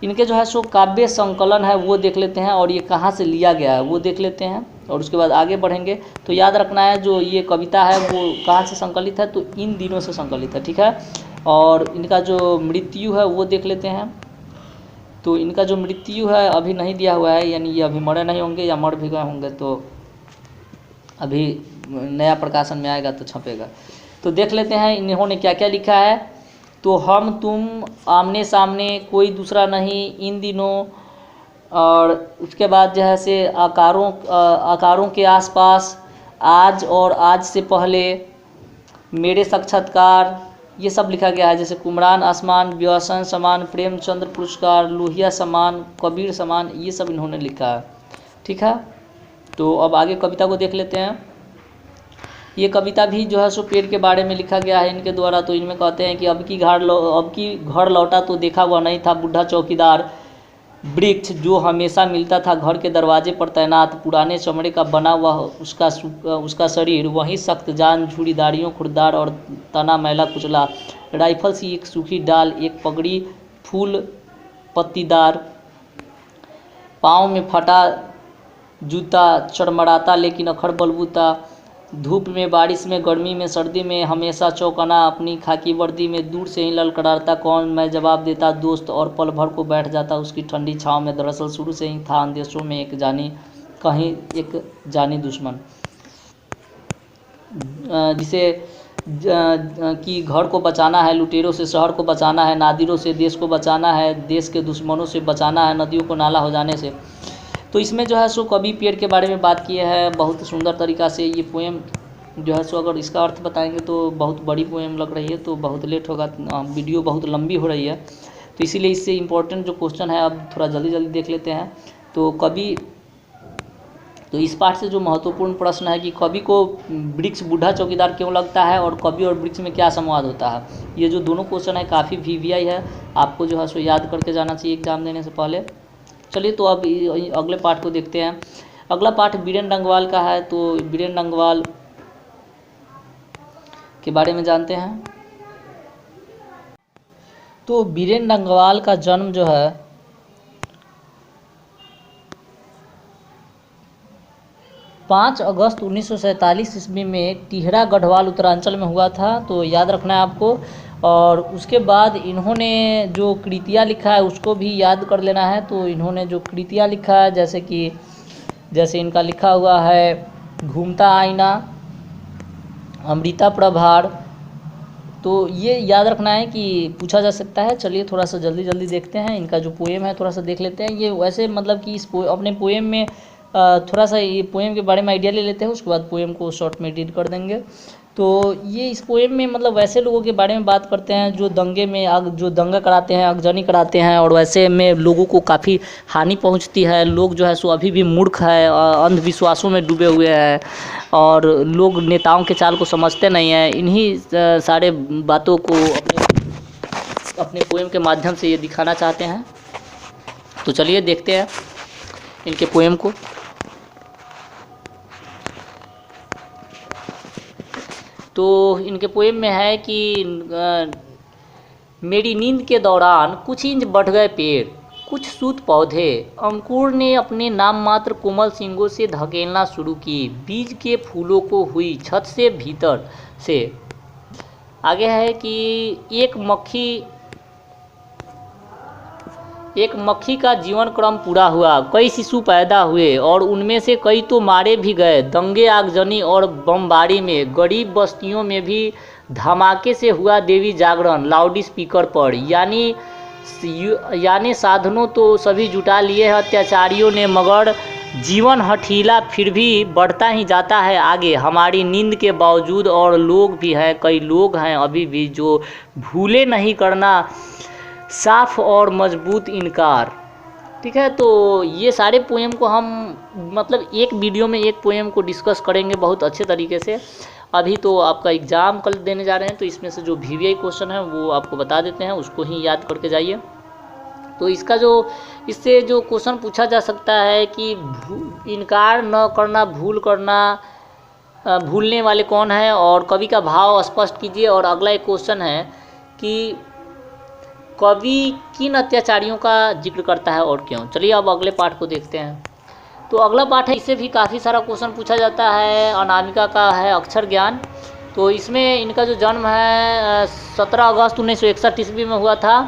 इनके जो है सो काव्य संकलन है वो देख लेते हैं और ये कहाँ से लिया गया है वो देख लेते हैं और उसके बाद आगे बढ़ेंगे। तो याद रखना है जो ये कविता है वो कहाँ से संकलित है, तो इन दिनों से संकलित है, ठीक है। और इनका जो मृत्यु है वो देख लेते हैं। तो इनका जो मृत्यु है अभी नहीं दिया हुआ है, यानी ये अभी मरे नहीं होंगे या मर भी गए होंगे, तो अभी नया प्रकाशन में आएगा तो छपेगा। तो देख लेते हैं इन्होंने क्या क्या लिखा है। तो हम तुम आमने सामने कोई दूसरा नहीं इन दिनों, और उसके बाद जो है से आकारों के आसपास, आज और आज से पहले, मेरे साक्षात्कार, ये सब लिखा गया है। जैसे कुमरान आसमान, व्यसन समान, प्रेमचंद्र पुरस्कार, लोहिया समान, कबीर समान, ये सब इन्होंने लिखा है, ठीक है। तो अब आगे कविता को देख लेते हैं। ये कविता भी जो है सो पेड़ के बारे में लिखा गया है इनके द्वारा। तो इनमें कहते हैं कि अब की घर लौटा तो देखा हुआ नहीं था बूढ़ा चौकीदार, वृक्ष जो हमेशा मिलता था घर के दरवाजे पर तैनात, पुराने चमड़े का बना हुआ उसका शरीर, वही सख्त जान, झूड़ी दाढ़ियों खुरदार और तना मैला कुचला, राइफल सी एक सूखी डाल, एक पगड़ी फूल पत्तीदार, पाँव में फटा जूता, चरमराता लेकिन अखड़ बलबूता, धूप में, बारिश में, गर्मी में, सर्दी में, हमेशा चौकना, अपनी खाकी वर्दी में, दूर से ही ललकराता कौन, मैं जवाब देता दोस्त, और पल भर को बैठ जाता उसकी ठंडी छाँव में। दरअसल शुरू से ही था अंदेशों में एक जानी दुश्मन, जिसे कि घर को बचाना है, लुटेरों से शहर को बचाना है, नादिरों से देश को बचाना है, देश के दुश्मनों से बचाना है, नदियों को नाला हो जाने से। तो इसमें जो है सो कवि पेड़ के बारे में बात किए हैं बहुत सुंदर तरीक़ा से। ये पोएम जो है सो अगर इसका अर्थ बताएंगे तो बहुत बड़ी पोएम लग रही है, तो बहुत लेट होगा, वीडियो बहुत लंबी हो रही है, तो इसीलिए इससे इम्पोर्टेंट जो क्वेश्चन है अब थोड़ा जल्दी जल्दी देख लेते हैं। तो इस पाठ से जो महत्वपूर्ण प्रश्न है कि कवि को वृक्ष बूढ़ा चौकीदार क्यों लगता है और कवि और वृक्ष में क्या संवाद होता है। ये जो दोनों क्वेश्चन है काफ़ी VVI है, आपको जो है सो याद करके जाना चाहिए एग्जाम देने से पहले। चलिए तो अब अगले पाठ को देखते हैं। अगला पाठ बीरेन डंगवाल का है, तो बीरेन डंगवाल के बारे में जानते हैं। तो बीरेन डंगवाल का जन्म जो है 5 अगस्त 1947 ईस्वी में टिहरा गढ़वाल उत्तरांचल में हुआ था, तो याद रखना है आपको। और उसके बाद इन्होंने जो कृतियाँ लिखा है उसको भी याद कर लेना है। तो इन्होंने जो कृतियाँ लिखा है जैसे इनका लिखा हुआ है घूमता आईना, अमृता प्रभार, तो ये याद रखना है कि पूछा जा सकता है। चलिए थोड़ा सा जल्दी जल्दी देखते हैं, इनका जो पोएम है थोड़ा सा देख लेते हैं। ये वैसे मतलब कि अपने पोएम में थोड़ा सा ये पोएम के बारे में आइडिया ले लेते हैं, उसके बाद पोएम को शॉर्ट में रीड कर देंगे। तो ये इस पोएम में मतलब वैसे लोगों के बारे में बात करते हैं जो दंगे में जो दंगा कराते हैं, आगजनी कराते हैं, और वैसे में लोगों को काफ़ी हानि पहुंचती है। लोग जो है सो अभी भी मूर्ख है, अंधविश्वासों में डूबे हुए हैं, और लोग नेताओं के चाल को समझते नहीं हैं। इन्हीं सारे बातों को अपने पोएम के माध्यम से ये दिखाना चाहते हैं। तो चलिए देखते हैं इनके पोएम को। तो इनके पोएम में है कि मेरी नींद के दौरान कुछ इंच बढ़ गए पेड़, कुछ सूत पौधे, अंकुर ने अपने नाम मात्र कोमल सींगों से धकेलना शुरू की, बीज के फूलों को हुई छत से भीतर से। आगे है कि एक मक्खी का जीवन क्रम पूरा हुआ, कई शिशु पैदा हुए और उनमें से कई तो मारे भी गए। दंगे, आगजनी और बमबारी में गरीब बस्तियों में भी धमाके से हुआ देवी जागरण लाउड स्पीकर पर, यानी साधनों तो सभी जुटा लिए हैं अत्याचारियों ने, मगर जीवन हठीला फिर भी बढ़ता ही जाता है आगे हमारी नींद के बावजूद। और लोग भी हैं, कई लोग हैं अभी भी जो भूले नहीं करना साफ और मजबूत इनकार। ठीक है, तो ये सारे पोएम को हम मतलब एक वीडियो में एक पोएम को डिस्कस करेंगे बहुत अच्छे तरीके से। अभी तो आपका एग्ज़ाम कल देने जा रहे हैं, तो इसमें से जो VVI क्वेश्चन है वो आपको बता देते हैं, उसको ही याद करके जाइए। तो इससे जो क्वेश्चन पूछा जा सकता है कि इनकार न करना, भूल करना, भूलने वाले कौन है, और कवि का भाव स्पष्ट कीजिए। और अगला एक क्वेश्चन है कि कवि किन अत्याचारियों का जिक्र करता है और क्यों। चलिए अब अगले पाठ को देखते हैं। तो अगला पाठ है, इससे भी काफ़ी सारा क्वेश्चन पूछा जाता है। अनामिका का है अक्षर ज्ञान। तो इसमें इनका जो जन्म है 17 अगस्त 1961 ईस्वी में हुआ था।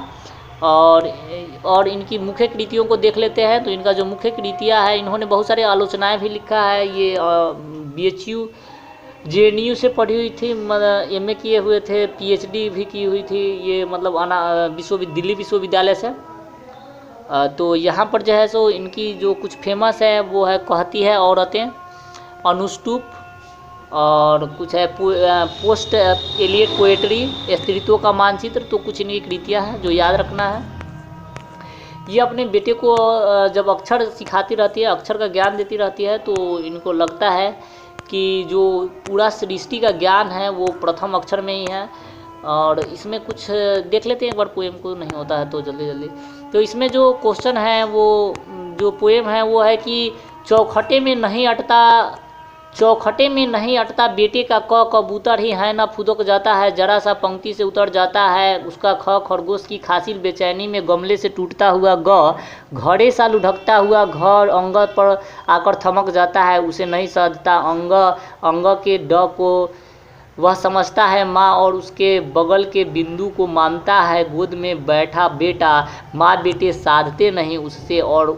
और इनकी मुख्य कृतियों को देख लेते हैं। तो इनका जो मुख्य कृतियाँ है, इन्होंने बहुत सारे आलोचनाएँ भी लिखा है। ये BHU JNU से पढ़ी हुई थी, MA किए हुए थे, PhD भी की हुई थी, ये मतलब दिल्ली विश्वविद्यालय से। तो यहाँ पर जो है सो इनकी जो कुछ फेमस है वो है कहती है औरतें, अनुष्टुप, और कुछ है पोस्ट एलियट पोएट्री, स्त्रीत्व का मानचित्र। तो कुछ इनकी कृतियाँ हैं जो याद रखना है। ये अपने बेटे को जब अक्षर सिखाती रहती है, अक्षर का ज्ञान देती रहती है, तो इनको लगता है कि जो पूरा सृष्टि का ज्ञान है वो प्रथम अक्षर में ही है। और इसमें कुछ देख लेते हैं एक बार पोएम को, नहीं होता है तो जल्दी। तो इसमें जो क्वेश्चन है, वो जो पोएम है वो है कि चौखटे में नहीं अटता बेटे का कबूतर ही है, न फुदक जाता है जरा सा पंक्ति से उतर जाता है उसका खरगोश की खासिल बेचैनी में गमले से टूटता हुआ घड़े सा लुढ़कता हुआ घर अंग पर आकर थमक जाता है, उसे नहीं सधता अंग के ड को वह समझता है माँ, और उसके बगल के बिंदु को मानता है गोद में बैठा बेटा। माँ बेटे साधते नहीं उससे, और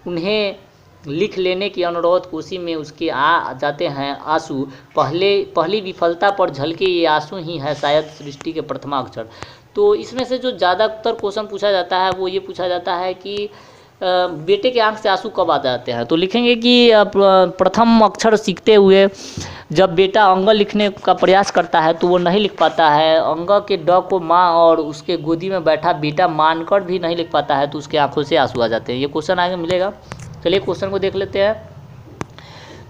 उन्हें लिख लेने की अनुरोध कोशी में उसके आ जाते हैं आंसू। पहली विफलता पर झलके ये आंसू ही है शायद सृष्टि के प्रथमा अक्षर। तो इसमें से जो ज़्यादातर क्वेश्चन पूछा जाता है वो ये पूछा जाता है कि बेटे के आंख से आंसू कब आ जाते हैं? तो लिखेंगे कि प्रथम अक्षर सीखते हुए जब बेटा अंग लिखने का प्रयास करता है तो वो नहीं लिख पाता है, अंग के ड को माँ और उसके गोदी में बैठा बेटा मानकर भी नहीं लिख पाता है तो उसके आंखों से आंसू आ जाते हैं। ये क्वेश्चन आगे मिलेगा। चलिए क्वेश्चन को देख लेते हैं।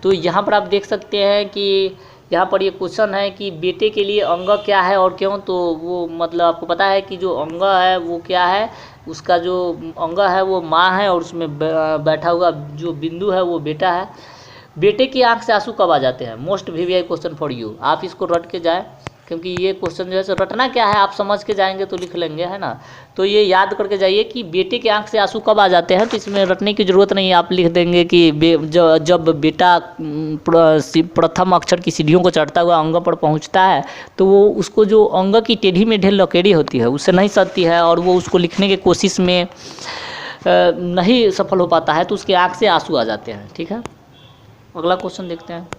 तो यहाँ पर आप देख सकते हैं कि यहाँ पर ये क्वेश्चन है कि बेटे के लिए अंग क्या है और क्यों। तो वो मतलब आपको पता है कि जो अंग है वो क्या है, उसका जो अंग है वो माँ है और उसमें बैठा हुआ जो बिंदु है वो बेटा है। बेटे की आंख से आंसू कब आ जाते हैं? Most VVI question for you. आप इसको रट के जाएं, क्योंकि ये क्वेश्चन जो है रटना क्या है, आप समझ के जाएंगे तो लिख लेंगे, है ना। तो ये याद करके जाइए कि बेटे की आंख से आंसू कब आ जाते हैं। तो इसमें रटने की ज़रूरत नहीं है, आप लिख देंगे कि जब बेटा प्रथम अक्षर की सीढ़ियों को चढ़ता हुआ अंग पर पहुंचता है तो वो उसको जो अंग की टेढ़ी में ढेर लकेड़ी होती है उससे नहीं सदती है और वो उसको लिखने की कोशिश में नहीं सफल हो पाता है तो उसके आंख से आंसू आ जाते हैं। ठीक है, अगला क्वेश्चन देखते हैं।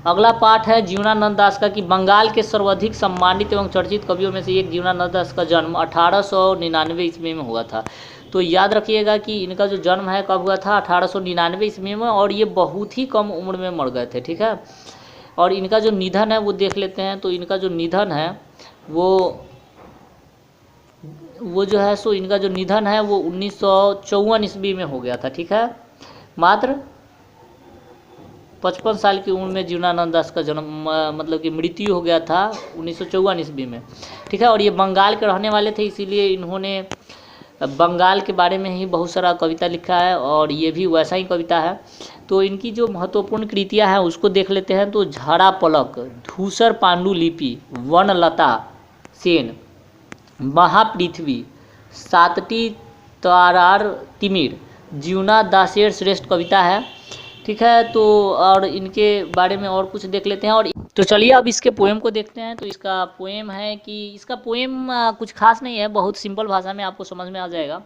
अगला पाठ है जीवनानंद दास का कि बंगाल के सर्वाधिक सम्मानित एवं चर्चित कवियों में से एक जीवनानंद दास का जन्म 1899 ईस्वी में हुआ था। तो याद रखिएगा कि इनका जो जन्म है कब हुआ था? 1899 ईस्वी में, और ये बहुत ही कम उम्र में मर गए थे। ठीक है, और इनका जो निधन है वो देख लेते हैं। तो इनका जो निधन है वो जो है सो इनका जो निधन है वो 1954 ईस्वी में हो गया था। ठीक है, मात्र 55 साल की उम्र में जीवनानंद दास का जन्म मतलब कि मृत्यु हो गया था 1954 ईस्वी में। ठीक है, और ये बंगाल के रहने वाले थे, इसीलिए इन्होंने बंगाल के बारे में ही बहुत सारा कविता लिखा है और ये भी वैसा ही कविता है। तो इनकी जो महत्वपूर्ण कृतियाँ हैं उसको देख लेते हैं। तो झाड़ा पलक, धूसर पांडुलिपि, वनलता सेन, महापृथ्वी, सातटी तारार तिमिर, जीवना दासेर श्रेष्ठ कविता है। ठीक है, तो और इनके बारे में और कुछ देख लेते हैं। और तो चलिए अब इसके पोएम को देखते हैं। तो इसका पोएम है कि इसका पोएम कुछ खास नहीं है, बहुत सिंपल भाषा में आपको समझ में आ जाएगा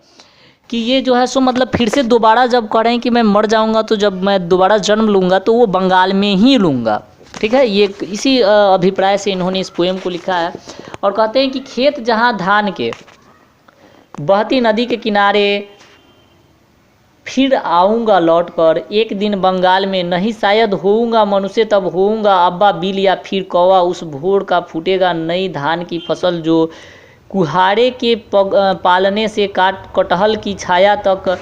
कि ये जो है सो मतलब फिर से दोबारा जब करें कि मैं मर जाऊंगा तो जब मैं दोबारा जन्म लूँगा तो वो बंगाल में ही लूँगा। ठीक है, ये इसी अभिप्राय से इन्होंने इस पोएम को लिखा है। और कहते हैं कि खेत जहाँ धान के, बहती नदी के किनारे फिर आऊँगा लौट कर, एक दिन बंगाल में नहीं शायद होऊंगा मनुष्य तब होऊंगा अब्बा बिल या फिर कौवा, उस भोर का फूटेगा नई धान की फसल जो कुहाड़े के पालने से कटहल की छाया तक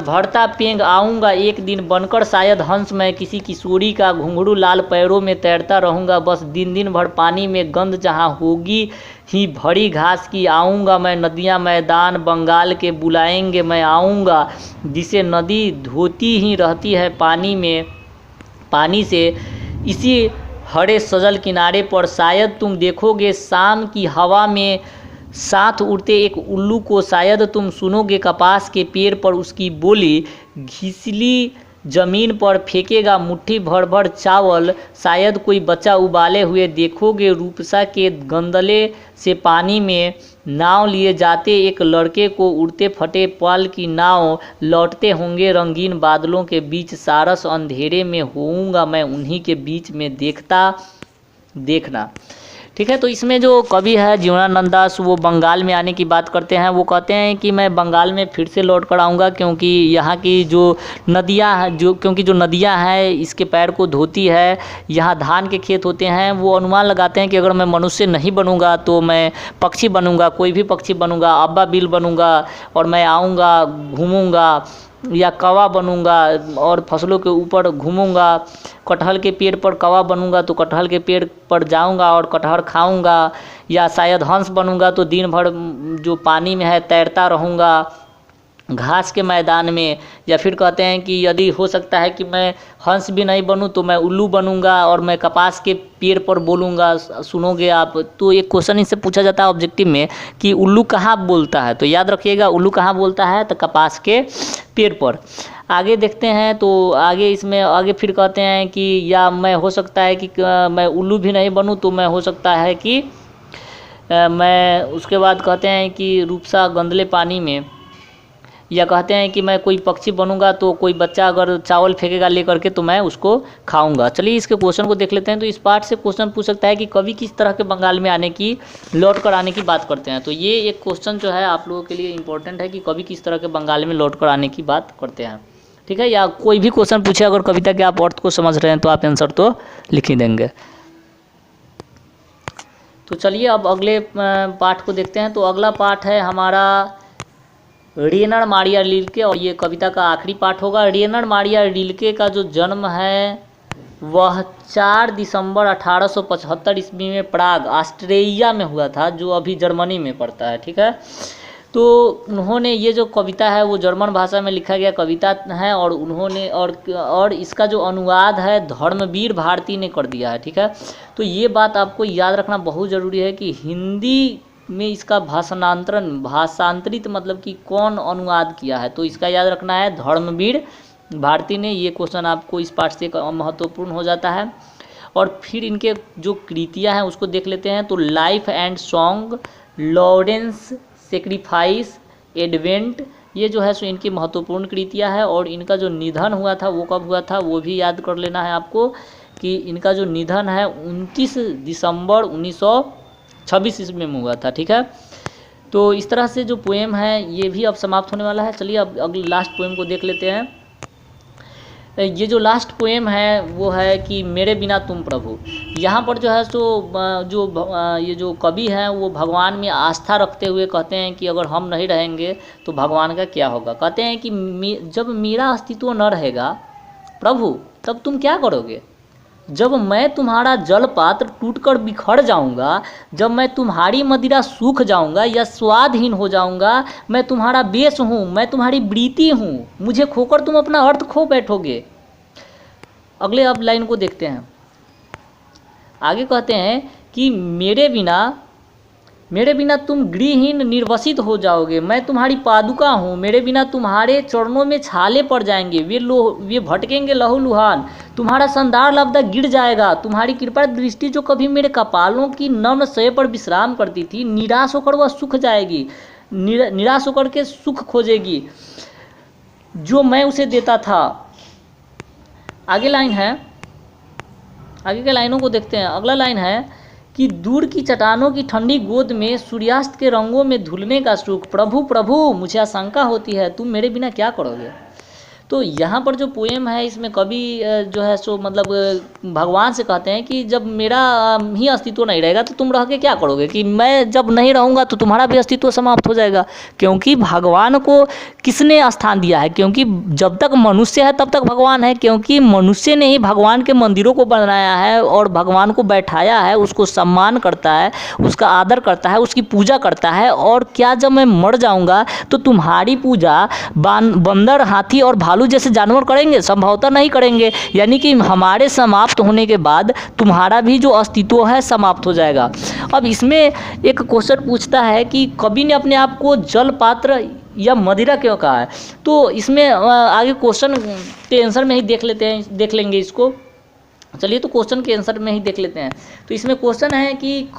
भरता पेंग आऊँगा एक दिन बनकर शायद हंस मैं, किसी किशोरी का घुंघरू लाल पैरों में तैरता रहूँगा बस दिन दिन भर पानी में गंध जहाँ होगी ही भरी घास की आऊँगा मैं, नदियाँ मैदान बंगाल के बुलाएंगे मैं आऊँगा, जिसे नदी धोती ही रहती है पानी में पानी से, इसी हरे सजल किनारे पर शायद तुम देखोगे शाम की हवा में साथ उड़ते एक उल्लू को, शायद तुम सुनोगे कपास के पेड़ पर उसकी बोली, घिसली जमीन पर फेंकेगा मुट्ठी भर भर चावल, शायद कोई बच्चा उबाले हुए देखोगे रूपसा के गंदले से पानी में नाव लिए जाते एक लड़के को, उड़ते फटे पल की नाव लौटते होंगे रंगीन बादलों के बीच, सारस अंधेरे में होऊंगा मैं उन्हीं के बीच में देखना। ठीक है, तो इसमें जो कवि है जीवनानंद दास वो बंगाल में आने की बात करते हैं। वो कहते हैं कि मैं बंगाल में फिर से लौट कर आऊँगा क्योंकि यहाँ की जो नदियाँ हैं जो नदियाँ हैं इसके पैर को धोती है, यहाँ धान के खेत होते हैं। वो अनुमान लगाते हैं कि अगर मैं मनुष्य नहीं बनूँगा तो मैं पक्षी बनूँगा, कोई भी पक्षी बनूँगा, अब्बा बिल बनूँगा और मैं आऊँगा घूमूँगा, या कौवा बनूँगा और फसलों के ऊपर घूमूँगा, कटहल के पेड़ पर कौवा बनूँगा तो कटहल के पेड़ पर जाऊँगा और कटहल खाऊँगा, या शायद हंस बनूँगा तो दिन भर जो पानी में है तैरता रहूँगा घास के मैदान में, या फिर कहते हैं कि यदि हो सकता है कि मैं हंस भी नहीं बनूं तो मैं उल्लू बनूंगा और मैं कपास के पेड़ पर बोलूँगा, सुनोगे आप। तो एक क्वेश्चन इससे पूछा जाता है ऑब्जेक्टिव में कि उल्लू कहाँ बोलता है, तो याद रखिएगा उल्लू कहाँ बोलता है तो कपास के पेड़ पर। आगे देखते हैं तो आगे इसमें आगे फिर कहते हैं कि या मैं हो सकता है कि मैं उल्लू भी नहीं बनूँ तो मैं हो सकता है कि मैं उसके बाद कहते हैं कि रूपसा गंदले पानी में या कहते हैं कि मैं कोई पक्षी बनूंगा तो कोई बच्चा अगर चावल फेंकेगा लेकर के तो मैं उसको खाऊंगा। चलिए इसके क्वेश्चन को देख लेते हैं। तो इस पार्ट से क्वेश्चन पूछ सकता है कि कवि किस तरह के बंगाल में आने की, लौट कर आने की बात करते हैं। तो ये एक क्वेश्चन जो है आप लोगों के लिए इंपॉर्टेंट है कि कवि किस तरह के बंगाल में लौट कर आने की बात करते हैं। ठीक है, या कोई भी क्वेश्चन पूछे अगर कविता के आप अर्थ को समझ रहे हैं तो आप आंसर तो लिख ही देंगे। तो चलिए अब अगले पाठ को देखते हैं। तो अगला पाठ है हमारा रेनड़ मारिया रिल्के, और ये कविता का आखिरी पाठ होगा। रेनड़ मारिया रिल्के का जो जन्म है वह 4 दिसंबर 1875 ईस्वी में प्राग ऑस्ट्रिया में हुआ था, जो अभी जर्मनी में पड़ता है। ठीक है, तो उन्होंने ये जो कविता है वो जर्मन भाषा में लिखा गया कविता है, और उन्होंने और इसका जो अनुवाद है धर्मवीर भारती ने कर दिया है। ठीक है, तो ये बात आपको याद रखना बहुत ज़रूरी है कि हिंदी में इसका भाषांतरित मतलब कि कौन अनुवाद किया है, तो इसका याद रखना है धर्मवीर भारती ने। ये क्वेश्चन आपको इस पाठ से महत्वपूर्ण हो जाता है। और फिर इनके जो कृतियाँ हैं उसको देख लेते हैं। तो life and song, Lawrence sacrifice, advent, ये जो है सो इनकी महत्वपूर्ण कृतियाँ है। और इनका जो निधन हुआ था वो कब हुआ था वो भी याद कर लेना है आपको, कि इनका जो निधन है 29 दिसंबर 1926 ईस्वी में हुआ था। ठीक है, तो इस तरह से जो पोएम है ये भी अब समाप्त होने वाला है। चलिए अब अगले लास्ट पोएम को देख लेते हैं। ये जो लास्ट पोएम है वो है कि मेरे बिना तुम प्रभु। यहाँ पर जो है सो ये जो कवि हैं वो भगवान में आस्था रखते हुए कहते हैं कि अगर हम नहीं रहेंगे तो भगवान का क्या होगा। कहते हैं कि जब मेरा अस्तित्व न रहेगा प्रभु तब तुम क्या करोगे। जब मैं तुम्हारा जल पात्र टूटकर बिखर जाऊंगा, जब मैं तुम्हारी मदिरा सूख जाऊंगा या स्वादहीन हो जाऊंगा, मैं तुम्हारा बेस हूँ, मैं तुम्हारी वृत्ति हूँ, मुझे खोकर तुम अपना अर्थ खो बैठोगे। अगले अब लाइन को देखते हैं। आगे कहते हैं कि मेरे बिना तुम गृहहीन निर्वसित हो जाओगे, मैं तुम्हारी पादुका हूँ, मेरे बिना तुम्हारे चरणों में छाले पड़ जाएंगे, वे भटकेंगे लहूलुहान, तुम्हारा संदार लब्धा गिर जाएगा, तुम्हारी कृपा दृष्टि जो कभी मेरे कपालों की नम्र शय पर विश्राम करती थी, निराश होकर वह सुख जाएगी, निराश होकर के सुख खोजेगी जो मैं उसे देता था। आगे लाइन है, आगे के लाइनों को देखते हैं। अगला लाइन है कि दूर की चट्टानों की ठंडी गोद में सूर्यास्त के रंगों में धुलने का सुख, प्रभु प्रभु मुझे आशंका होती है तुम मेरे बिना क्या करोगे। तो यहाँ पर जो पोएम है इसमें कवि जो है सो मतलब भगवान से कहते हैं कि जब मेरा ही अस्तित्व नहीं रहेगा तो तुम रह के क्या करोगे, कि मैं जब नहीं रहूँगा तो तुम्हारा भी अस्तित्व समाप्त हो जाएगा। क्योंकि भगवान को किसने स्थान दिया है, क्योंकि जब तक मनुष्य है तब तक भगवान है, क्योंकि मनुष्य ने ही भगवान के मंदिरों को बनाया है और भगवान को बैठाया है, उसको सम्मान करता है, उसका आदर करता है, उसकी पूजा करता है। और क्या जब मैं मर जाऊँगा तो तुम्हारी पूजा बंदर, हाथी और भालू जैसे जानवर करेंगे? संभवतः नहीं करेंगे। यानी कि हमारे समाप्त होने के बाद तुम्हारा भी जो अस्तित्व है समाप्त हो जाएगा। अब इसमें एक क्वेश्चन पूछता है कि कवि ने अपने आप को जल पात्र या मदिरा क्यों कहा है। तो इसमें आगे क्वेश्चन के आंसर में ही देख लेंगे इसको। चलिए तो क्वेश्चन के आंसर में ही देख लेते हैं। तो इसमें क्वेश्चन है कि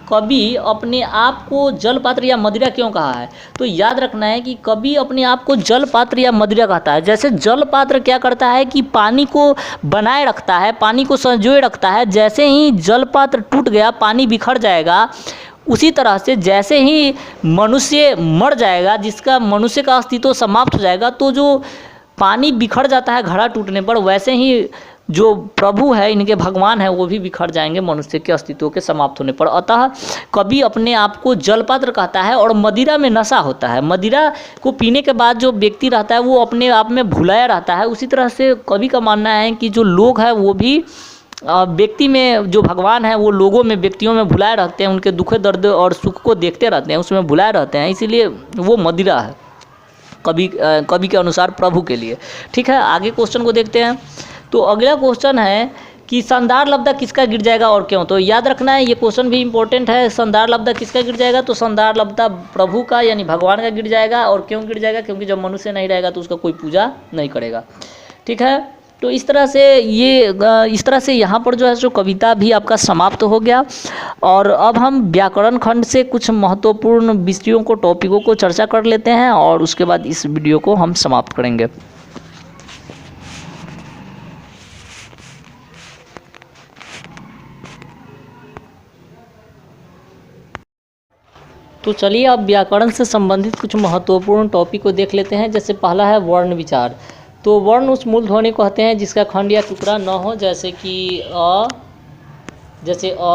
कवि अपने आप को जल पात्र या मदिरा क्यों कहा है। तो याद रखना है कि कवि अपने आप को जल पात्र या मदिरा कहता है। जैसे जल पात्र क्या करता है कि पानी को बनाए रखता है, पानी को संजोए रखता है। जैसे ही जल पात्र टूट गया पानी बिखर जाएगा। उसी तरह से जैसे ही मनुष्य मर जाएगा, जिसका मनुष्य का अस्तित्व समाप्त हो जाएगा, तो जो पानी बिखर जाता है घड़ा टूटने पर, वैसे ही जो प्रभु है, इनके भगवान है, वो भी बिखर जाएंगे मनुष्य के अस्तित्व के समाप्त होने पर। अतः कवि अपने आप को जलपात्र कहता है। और मदिरा में नशा होता है, मदिरा को पीने के बाद जो व्यक्ति रहता है वो अपने आप में भुलाया रहता है। उसी तरह से कवि का मानना है कि जो लोग हैं वो भी व्यक्ति में, जो भगवान है वो लोगों में, व्यक्तियों में भुलाए रहते हैं, उनके दुख दर्द और सुख को देखते रहते हैं, उसमें भुलाए रहते हैं, इसीलिए वो मदिरा है कवि के अनुसार प्रभु के लिए। ठीक है, आगे क्वेश्चन को देखते हैं। तो अगला क्वेश्चन है कि संदार लब्धा किसका गिर जाएगा और क्यों। तो याद रखना है ये क्वेश्चन भी इंपॉर्टेंट है। संदार लब्धा किसका गिर जाएगा, तो संदार लब्धा प्रभु का यानी भगवान का गिर जाएगा। और क्यों गिर जाएगा, क्योंकि जब मनुष्य नहीं रहेगा तो उसका कोई पूजा नहीं करेगा। ठीक है, तो इस तरह से यहाँ पर जो है सो कविता भी आपका समाप्त हो गया। और अब हम व्याकरण खंड से कुछ महत्वपूर्ण विषयों को, टॉपिकों को चर्चा कर लेते हैं और उसके बाद इस वीडियो को हम समाप्त करेंगे। तो चलिए अब व्याकरण से संबंधित कुछ महत्वपूर्ण टॉपिक को देख लेते हैं। जैसे पहला है वर्ण विचार। तो वर्ण उस मूल ध्वनि को कहते हैं जिसका खंड या टुकड़ा न हो, जैसे कि अ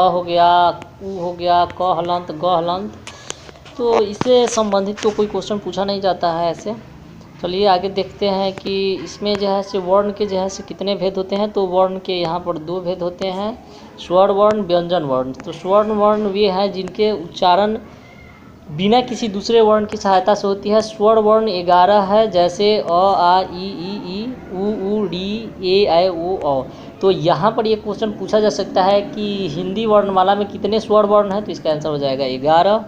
हो गया, उ हो गया, क हलंत, ग हलंत। तो इससे संबंधित तो कोई क्वेश्चन पूछा नहीं जाता है ऐसे। चलिए आगे देखते हैं कि इसमें जो है से वर्ण के जो है से कितने भेद होते हैं। तो वर्ण के यहाँ पर 2 भेद होते हैं, स्वर वर्ण, व्यंजन वर्ण। तो स्वर वर्ण वे हैं जिनके उच्चारण बिना किसी दूसरे वर्ण की सहायता से होती है। स्वर वर्ण 11 है, जैसे अ, आ, ई, उ, डी, ए, ऐ, ओ, औ। तो यहाँ पर ये क्वेश्चन पूछा जा सकता है कि हिंदी वर्णमाला में कितने स्वर वर्ण हैं, तो इसका आंसर हो जाएगा 11।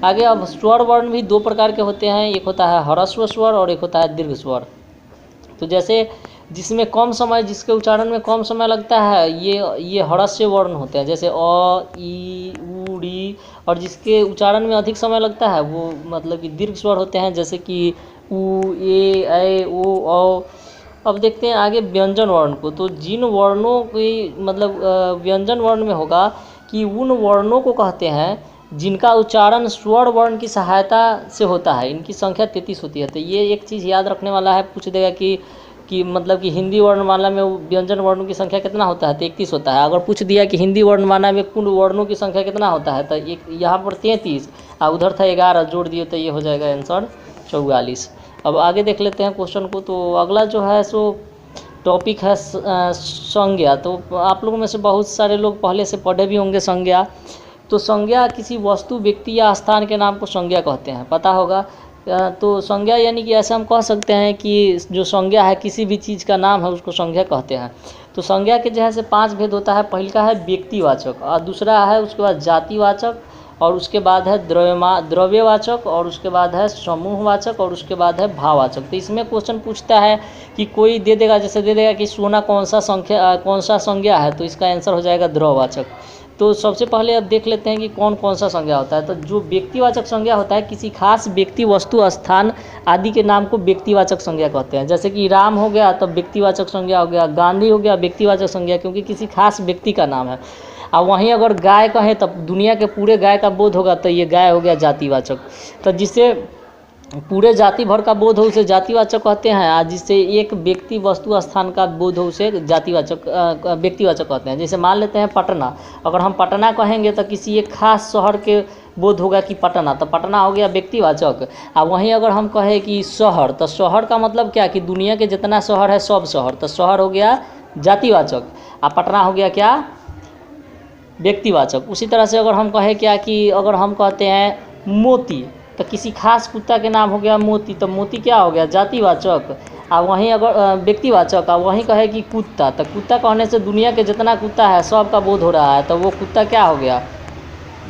आगे अब स्वर वर्ण भी 2 प्रकार के होते हैं, एक होता है ह्रस्व स्वर और एक होता है दीर्घ स्वर। तो जैसे जिसमें कम समय, जिसके उच्चारण में कम समय लगता है, ये ह्रस्व वर्ण होते हैं, जैसे अ, ई, उ, डी। और जिसके उच्चारण में अधिक समय लगता है वो मतलब कि दीर्घ स्वर होते हैं, जैसे कि उ, ए, ऐ, ओ, औ। अब देखते हैं आगे व्यंजन वर्ण को। तो जिन वर्णों की मतलब व्यंजन वर्ण में होगा कि उन वर्णों को कहते हैं जिनका उच्चारण स्वर वर्ण की सहायता से होता है। इनकी संख्या 33 होती है। तो ये एक चीज़ याद रखने वाला है, पूछ देगा कि मतलब कि हिंदी वर्णमाला में व्यंजन वर्णों की संख्या कितना होता है, तो 31 होता है। अगर पूछ दिया कि हिंदी वर्णमाला में कुल वर्णों की संख्या कितना होता है, तो एक यहाँ पर 33 और उधर था 11, जोड़ दिए तो ये हो जाएगा आंसर 44। अब आगे देख लेते हैं क्वेश्चन को। तो अगला जो है सो टॉपिक है संज्ञा। तो आप लोगों में से बहुत सारे लोग पहले से पढ़े भी होंगे संज्ञा। तो संज्ञा किसी वस्तु, व्यक्ति या स्थान के नाम को संज्ञा कहते हैं, पता होगा। तो संज्ञा यानी कि ऐसे हम कह सकते हैं कि जो संज्ञा है किसी भी चीज़ का नाम है उसको संज्ञा कहते हैं। तो संज्ञा के जो है से 5 भेद होता है। पहला है व्यक्तिवाचक, और दूसरा है उसके बाद जातिवाचक, और उसके बाद है द्रव्यवाचक, और उसके बाद है समूहवाचक, और उसके बाद है भाववाचक। तो इसमें क्वेश्चन पूछता है कि कोई दे देगा, जैसे दे देगा कि सोना कौन सा संज्ञा है, तो इसका आंसर हो जाएगा द्रव्यवाचक। तो सबसे पहले अब देख लेते हैं कि कौन कौन सा संज्ञा होता है। तो जो व्यक्तिवाचक संज्ञा होता है, किसी खास व्यक्ति, वस्तु, स्थान आदि के नाम को व्यक्तिवाचक संज्ञा कहते हैं। जैसे कि राम हो गया तब व्यक्तिवाचक संज्ञा हो गया, गांधी हो गया व्यक्तिवाचक संज्ञा, क्योंकि किसी खास व्यक्ति का नाम है। और वहीं अगर गाय कहें तब दुनिया के पूरे गाय का बोध होगा, तो ये गाय हो गया जातिवाचक। तो जिससे पूरे जाति भर का बोध हो उसे जातिवाचक कहते हैं, और जिससे एक व्यक्ति, वस्तु, स्थान का बोध हो उसे व्यक्तिवाचक कहते हैं। जैसे मान लेते हैं पटना, अगर हम पटना कहेंगे तो किसी एक खास शहर के बोध होगा कि पटना, तो पटना हो गया व्यक्तिवाचक। और वहीं अगर हम कहें कि शहर, तो शहर का मतलब क्या कि दुनिया के जितना शहर है सब शहर, तो शहर हो गया जातिवाचक, और पटना हो गया क्या, व्यक्तिवाचक। उसी तरह से अगर हम कहें क्या कि अगर हम कहते हैं मोती, तो किसी खास कुत्ता के नाम हो गया मोती, तो मोती क्या हो गया, जातिवाचक। और वहीं अगर व्यक्तिवाचक, और वहीं कहे कि कुत्ता, तो कुत्ता कहने से दुनिया के जितना कुत्ता है सब का बोध हो रहा है, तो वो कुत्ता क्या हो गया,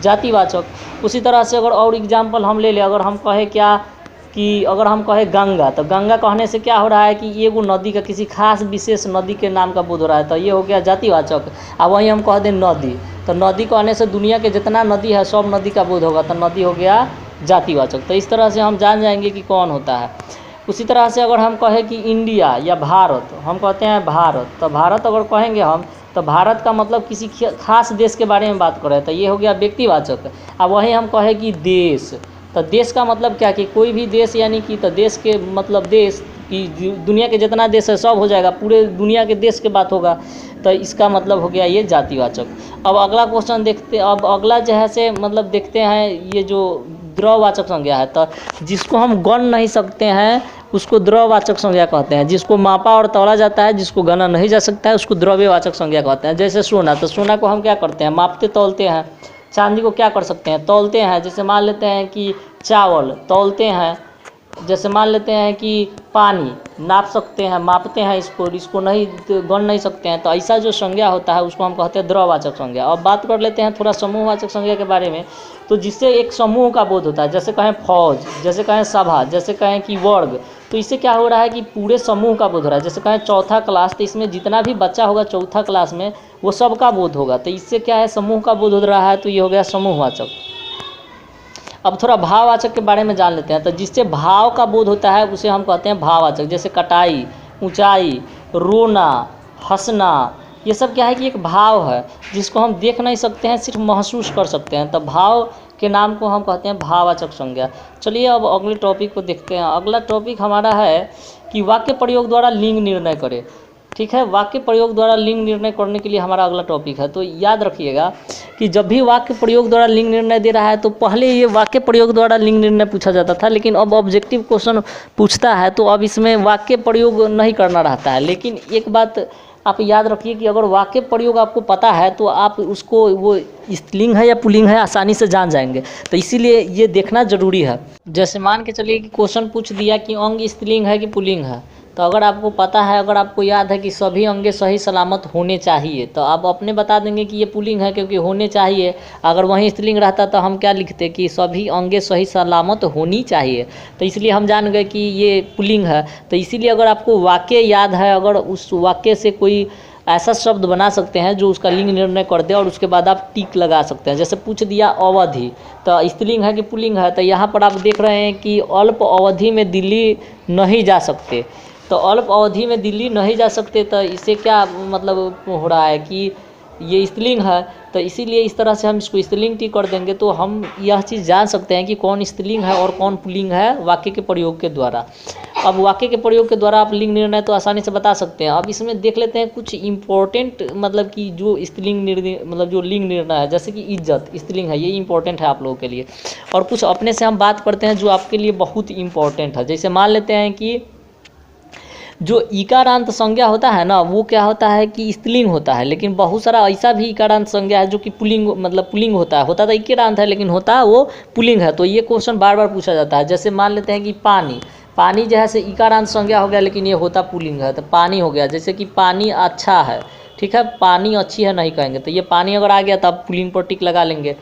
जातिवाचक। उसी तरह से अगर और एग्जाम्पल हम ले लें, अगर हम कहे क्या कि अगर हम कहे गंगा, तो गंगा कहने से क्या हो रहा है कि ये वो नदी का, किसी खास विशेष नदी के नाम का बोध हो रहा है, तो ये हो गया जातिवाचक। और वहीं हम कह दें नदी, तो नदी कहने से दुनिया के जितना नदी है सब नदी का बोध होगा, तो नदी हो गया जातिवाचक। तो इस तरह से हम जान जाएंगे कि कौन होता है। उसी तरह से अगर हम कहें कि इंडिया या भारत, हम कहते हैं भारत, तो भारत अगर कहेंगे हम, तो भारत का मतलब किसी खास देश के बारे में बात कर रहे हैं, तो ये हो गया व्यक्तिवाचक। अब वहीं हम कहें कि देश, तो देश का मतलब क्या कि कोई भी देश, यानी कि तो देश के मतलब देश कि दुनिया के जितना देश है सब हो जाएगा, पूरे दुनिया के देश के बात होगा, तो इसका मतलब हो गया ये जातिवाचक। अब अगला क्वेश्चन देखते, अब अगला जो है से मतलब देखते हैं ये जो द्रव्यवाचक संज्ञा है, तो जिसको हम गण नहीं सकते हैं उसको द्रव्यवाचक संज्ञा कहते हैं। जिसको मापा और तौला जाता है, जिसको गणा नहीं जा सकता है, उसको द्रव्यवाचक संज्ञा कहते हैं। जैसे सोना, तो सोना को हम क्या करते हैं, मापते तौलते हैं। चांदी को क्या कर सकते हैं, तौलते हैं। जैसे मान लेते हैं कि चावल तौलते हैं। जैसे मान लेते हैं कि पानी नाप सकते हैं, मापते हैं, इसको नहीं गण नहीं सकते हैं। तो ऐसा जो संज्ञा होता है उसको हम कहते हैं द्रव्यवाचक संज्ञा। अब बात कर लेते हैं थोड़ा समूहवाचक संज्ञा के बारे में। तो जिससे एक समूह का बोध होता है, जैसे कहें फौज, जैसे कहें सभा, जैसे कहें कि वर्ग, तो इससे क्या हो रहा है कि पूरे समूह का बोध हो रहा है। जैसे कहें चौथा क्लास, तो इसमें जितना भी बच्चा होगा चौथा क्लास में वो सबका बोध होगा, तो इससे क्या है समूह का बोध हो रहा है, तो ये हो गया समूहवाचक। अब थोड़ा भाववाचक के बारे में जान लेते हैं। तो जिससे भाव का बोध होता है उसे हम कहते हैं भाववाचक। जैसे कटाई, ऊंचाई, रोना, हंसना, ये सब क्या है कि एक भाव है जिसको हम देख नहीं सकते हैं, सिर्फ महसूस कर सकते हैं। तो भाव के नाम को हम कहते हैं भाववाचक संज्ञा। चलिए अब अगले टॉपिक को देखते हैं। अगला टॉपिक हमारा है कि वाक्य प्रयोग द्वारा लिंग निर्णय करें। ठीक है, वाक्य प्रयोग द्वारा लिंग निर्णय करने के लिए हमारा अगला टॉपिक है। तो याद रखिएगा कि जब भी वाक्य प्रयोग द्वारा लिंग निर्णय दे रहा है तो पहले ये वाक्य प्रयोग द्वारा लिंग निर्णय पूछा जाता था, लेकिन अब ऑब्जेक्टिव क्वेश्चन पूछता है तो अब इसमें वाक्य प्रयोग नहीं करना रहता है। लेकिन एक बात आप याद रखिए कि अगर वाक्य प्रयोग आपको पता है तो आप उसको वो स्त्रीलिंग है या पुल्लिंग है आसानी से जान जाएंगे। तो इसीलिए ये देखना जरूरी है। जैसे मान के चलिए कि क्वेश्चन पूछ दिया कि अंग स्त्रीलिंग है कि पुल्लिंग है, तो अगर आपको पता है, अगर आपको याद है कि सभी अंगे सही सलामत होने चाहिए, तो आप अपने बता देंगे कि ये पुल्लिंग है क्योंकि होने चाहिए। अगर वहीं स्त्रीलिंग रहता तो हम क्या लिखते कि सभी अंगे सही सलामत होनी चाहिए। तो इसलिए हम जान गए कि ये पुल्लिंग है। तो इसीलिए अगर आपको वाक्य याद है, अगर उस वाक्य से कोई ऐसा शब्द बना सकते हैं जो उसका लिंग निर्णय कर दे और उसके बाद आप टिक लगा सकते हैं। जैसे पूछ दिया अवधि, तो स्त्रीलिंग है कि पुल्लिंग है, तो यहाँ पर आप देख रहे हैं कि अल्प अवधि में दिल्ली नहीं जा सकते। तो अल्प अवधि में दिल्ली नहीं जा सकते, तो इससे क्या मतलब हो रहा है कि ये स्त्रीलिंग है। तो इसीलिए इस तरह से हम इसको स्त्रीलिंग टी कर देंगे तो हम यह चीज़ जान सकते हैं कि कौन स्त्रीलिंग है और कौन पुल्लिंग है वाक्य के प्रयोग के द्वारा। अब वाक्य के प्रयोग के द्वारा आप लिंग निर्णय तो आसानी से बता सकते हैं। अब इसमें देख लेते हैं कुछ इंपॉर्टेंट, मतलब कि जो स्त्रीलिंग निर्णय, मतलब जो लिंग निर्णय है, जैसे कि इज्जत स्त्रीलिंग है, ये इंपॉर्टेंट है आप लोगों के लिए। और कुछ अपने से हम बात करते हैं जो आपके लिए बहुत इंपॉर्टेंट है। जैसे मान लेते हैं कि जो इकारांत संज्ञा होता है ना, वो क्या होता है कि स्त्रीलिंग होता है, लेकिन बहुत सारा ऐसा भी इकारांत संज्ञा है जो कि पुल्लिंग, मतलब पुल्लिंग होता है तो इकारांत है लेकिन होता है वो पुल्लिंग है। तो ये क्वेश्चन बार बार पूछा जाता है। जैसे मान लेते हैं कि पानी, पानी जो है से इकारांत संज्ञा हो गया लेकिन ये होता पुल्लिंग है, तो पानी हो गया। जैसे कि पानी अच्छा है, ठीक है, पानी अच्छी है नहीं कहेंगे, तो ये पानी अगर आ गया तो आप पुल्लिंग पर टिक लगा लेंगे।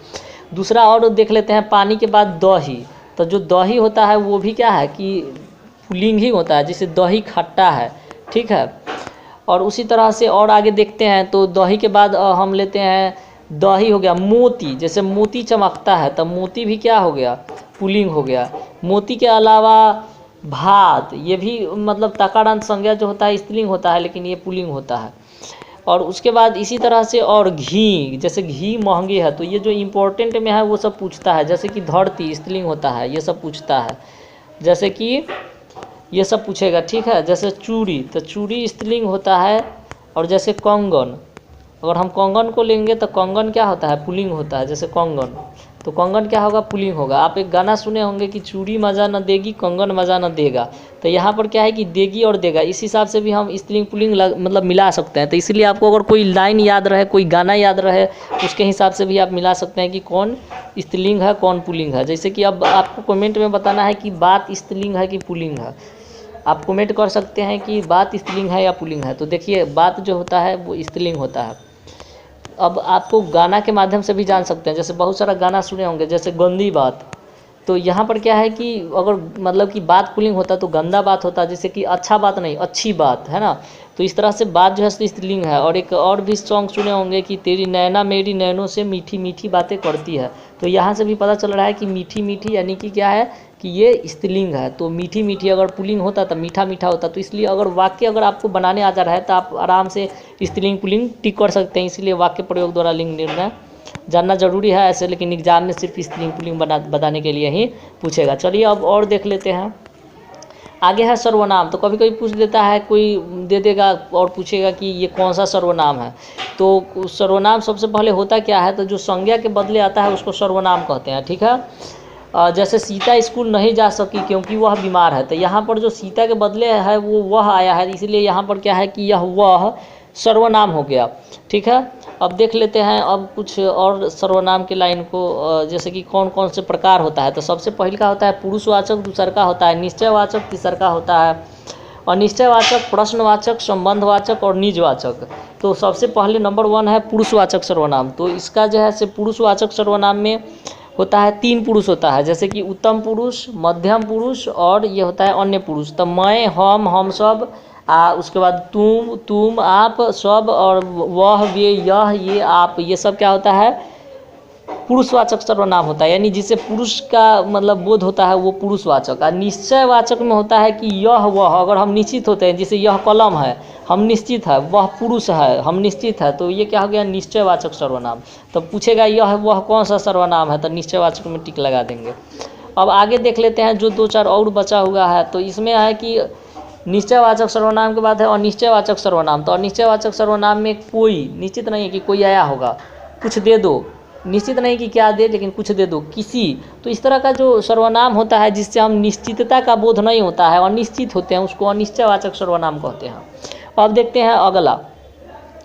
दूसरा और देख लेते हैं, पानी के बाद दही, तो जो दही होता है वो भी क्या है कि पुल्लिंग ही होता है, जैसे दही खट्टा है, ठीक है। और उसी तरह से और आगे देखते हैं तो दही के बाद हम लेते हैं दही हो गया मोती, जैसे मोती चमकता है तो मोती भी क्या हो गया पुल्लिंग हो गया। मोती के अलावा भात, ये भी मतलब तकारांत संज्ञा जो होता है स्त्रीलिंग होता है लेकिन ये पुल्लिंग होता है। और उसके बाद इसी तरह से और घी, जैसे घी महंगी है, तो ये जो इम्पोर्टेंट में है वो सब पूछता है। जैसे कि धरती स्त्रीलिंग होता है, ये सब पूछता है, जैसे कि ये सब पूछेगा, ठीक है। जैसे चूड़ी, तो चूड़ी स्त्रीलिंग होता है। और जैसे कंगन, अगर हम कंगन को लेंगे तो कंगन क्या होता है पुल्लिंग होता है, जैसे कंगन, तो कंगन क्या होगा पुल्लिंग होगा। आप एक गाना सुने होंगे कि चूड़ी मज़ा न देगी कंगन मज़ा न देगा, तो यहाँ पर क्या है कि देगी और देगा, इस हिसाब से भी हम स्त्रीलिंग पुल्लिंग मतलब मिला सकते हैं। तो इसलिए आपको अगर कोई लाइन याद रहे, कोई गाना याद रहे, उसके हिसाब से भी आप मिला सकते हैं कि कौन स्त्रीलिंग है कौन पुल्लिंग है। जैसे कि अब आपको कमेंट में बताना है कि बात स्त्रीलिंग है कि पुल्लिंग है। आप कमेंट कर सकते हैं कि बात स्त्रीलिंग है या पुल्लिंग है। तो देखिए बात जो होता है वो स्त्रीलिंग होता है। अब आपको गाना के माध्यम से भी जान सकते हैं, जैसे बहुत सारा गाना सुने होंगे, जैसे गंदी बात, तो यहाँ पर क्या है कि अगर मतलब कि बात पुल्लिंग होता तो गंदा बात होता, जैसे कि अच्छा बात नहीं अच्छी बात है ना। तो इस तरह से बात जो है स्त्रीलिंग है। और एक और भी सॉन्ग सुने होंगे कि तेरी नैना मेरी नैनों से मीठी मीठी बातें करती है, तो यहाँ से भी पता चल रहा है कि मीठी मीठी यानी कि क्या है कि ये स्त्रीलिंग है। तो मीठी मीठी अगर पुल्लिंग होता तो मीठा मीठा होता। तो इसलिए अगर वाक्य अगर आपको बनाने आ जा रहा है तो आप आराम से स्त्रीलिंग पुल्लिंग टिक कर सकते हैं। इसलिए वाक्य प्रयोग द्वारा लिंग निर्णय जानना जरूरी है ऐसे, लेकिन एग्जाम में सिर्फ स्त्रीलिंग पुल्लिंग बताने के लिए ही पूछेगा। चलिए अब और देख लेते हैं। आगे है सर्वनाम, तो कभी कभी पूछ देता है, कोई दे देगा और पूछेगा कि ये कौन सा सर्वनाम है। तो सर्वनाम सबसे पहले होता क्या है, तो जो संज्ञा के बदले आता है उसको सर्वनाम कहते हैं, ठीक है। जैसे सीता स्कूल नहीं जा सकी क्योंकि वह बीमार है, तो यहाँ पर जो सीता के बदले है वो वह आया है, इसलिए यहाँ पर क्या है कि यह वह सर्वनाम हो गया, ठीक है। अब देख लेते हैं अब कुछ और सर्वनाम के लाइन को, जैसे कि कौन कौन से प्रकार होता है। तो सबसे पहले का होता है पुरुषवाचक, दूसरा का होता है निश्चयवाचक, तीसरा का होता है अनिश्चयवाचक, प्रश्नवाचक, संबंधवाचक और निजवाचक। तो सबसे पहले नंबर 1 है पुरुषवाचक सर्वनाम। तो इसका जो है से पुरुषवाचक सर्वनाम में होता है 3 पुरुष होता है, जैसे कि उत्तम पुरुष, मध्यम पुरुष और ये होता है अन्य पुरुष। तो मैं, हम सब, उसके बाद तुम आप सब, और वह, वे, यह, ये, आप, ये सब क्या होता है, पुरुषवाचक सर्वनाम होता है। यानी जिसे पुरुष का मतलब बोध होता है वो पुरुषवाचक। और निश्चयवाचक में होता है कि यह वह, अगर हम निश्चित होते हैं, जैसे यह कलम है, हम निश्चित है, वह पुरुष है, हम निश्चित है, तो ये क्या हो गया, निश्चयवाचक सर्वनाम। तो पूछेगा यह वह कौन सा सर्वनाम है, तो निश्चयवाचक में टिक लगा देंगे। अब आगे देख लेते हैं जो 2-4 और बचा हुआ है। तो इसमें है कि निश्चयवाचक सर्वनाम के बाद है अनिश्चयवाचक सर्वनाम। तो अनिश्चयवाचक सर्वनाम में कोई निश्चित नहीं है कि कोई आया होगा, कुछ दे दो, निश्चित नहीं कि क्या दे, लेकिन कुछ दे दो, किसी। तो इस तरह का जो सर्वनाम होता है जिससे हम निश्चितता का बोध नहीं होता है, अनिश्चित होते हैं, उसको अनिश्चयवाचक सर्वनाम कहते हैं। अब देखते हैं अगला।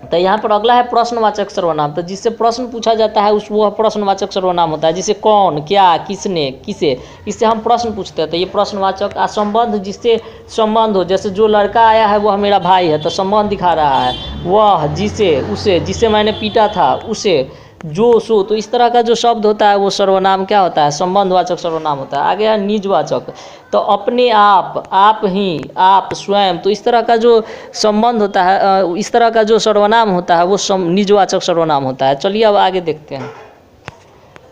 तो यहाँ पर अगला है प्रश्नवाचक सर्वनाम। तो जिससे प्रश्न पूछा जाता है वह प्रश्नवाचक सर्वनाम होता है। जैसे कौन, क्या, किसने, किसे, इससे हम प्रश्न पूछते हैं तो ये प्रश्नवाचक। संबंध, जिससे संबंध हो, जैसे जो लड़का आया है वह मेरा भाई है, तो संबंध दिखा रहा है। वह, जिसे, उसे, जिसे मैंने पीटा था उसे, जो, सो, तो इस तरह का जो शब्द होता है वो सर्वनाम क्या होता है, संबंधवाचक सर्वनाम होता है। आगे है निजवाचक। तो अपने आप ही, आप, स्वयं, तो इस तरह का जो संबंध होता है, इस तरह का जो सर्वनाम होता है वो निजवाचक सर्वनाम होता है। चलिए अब आगे देखते हैं।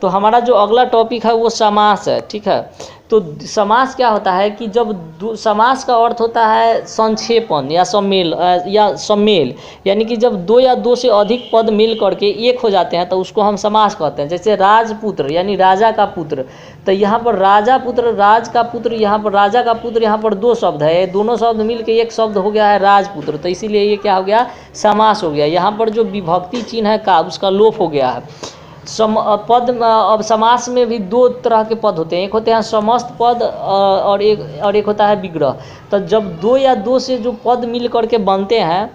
तो हमारा जो अगला टॉपिक है वो समास है, ठीक है। तो समास क्या होता है कि जब समास का अर्थ होता है संक्षेपण या सम्मेल, यानी कि जब 2 या 2 से अधिक पद मिल करके एक हो जाते हैं तो उसको हम समास कहते हैं। जैसे राजपुत्र यानी राजा का पुत्र। तो यहाँ पर राजा पुत्र, राज का पुत्र, यहाँ पर राजा का पुत्र, यहाँ पर 2 शब्द है, दोनों शब्द मिल के एक शब्द हो गया है राजपुत्र। तो इसीलिए ये क्या हो गया, समास हो गया। यहाँ पर जो विभक्ति चिन्ह है का, उसका लोप हो गया है। पद, अब समास में भी 2 तरह के पद होते हैं, एक होते हैं समस्त पद और एक होता है विग्रह। तो जब 2 या 2 से जो पद मिल करके बनते हैं,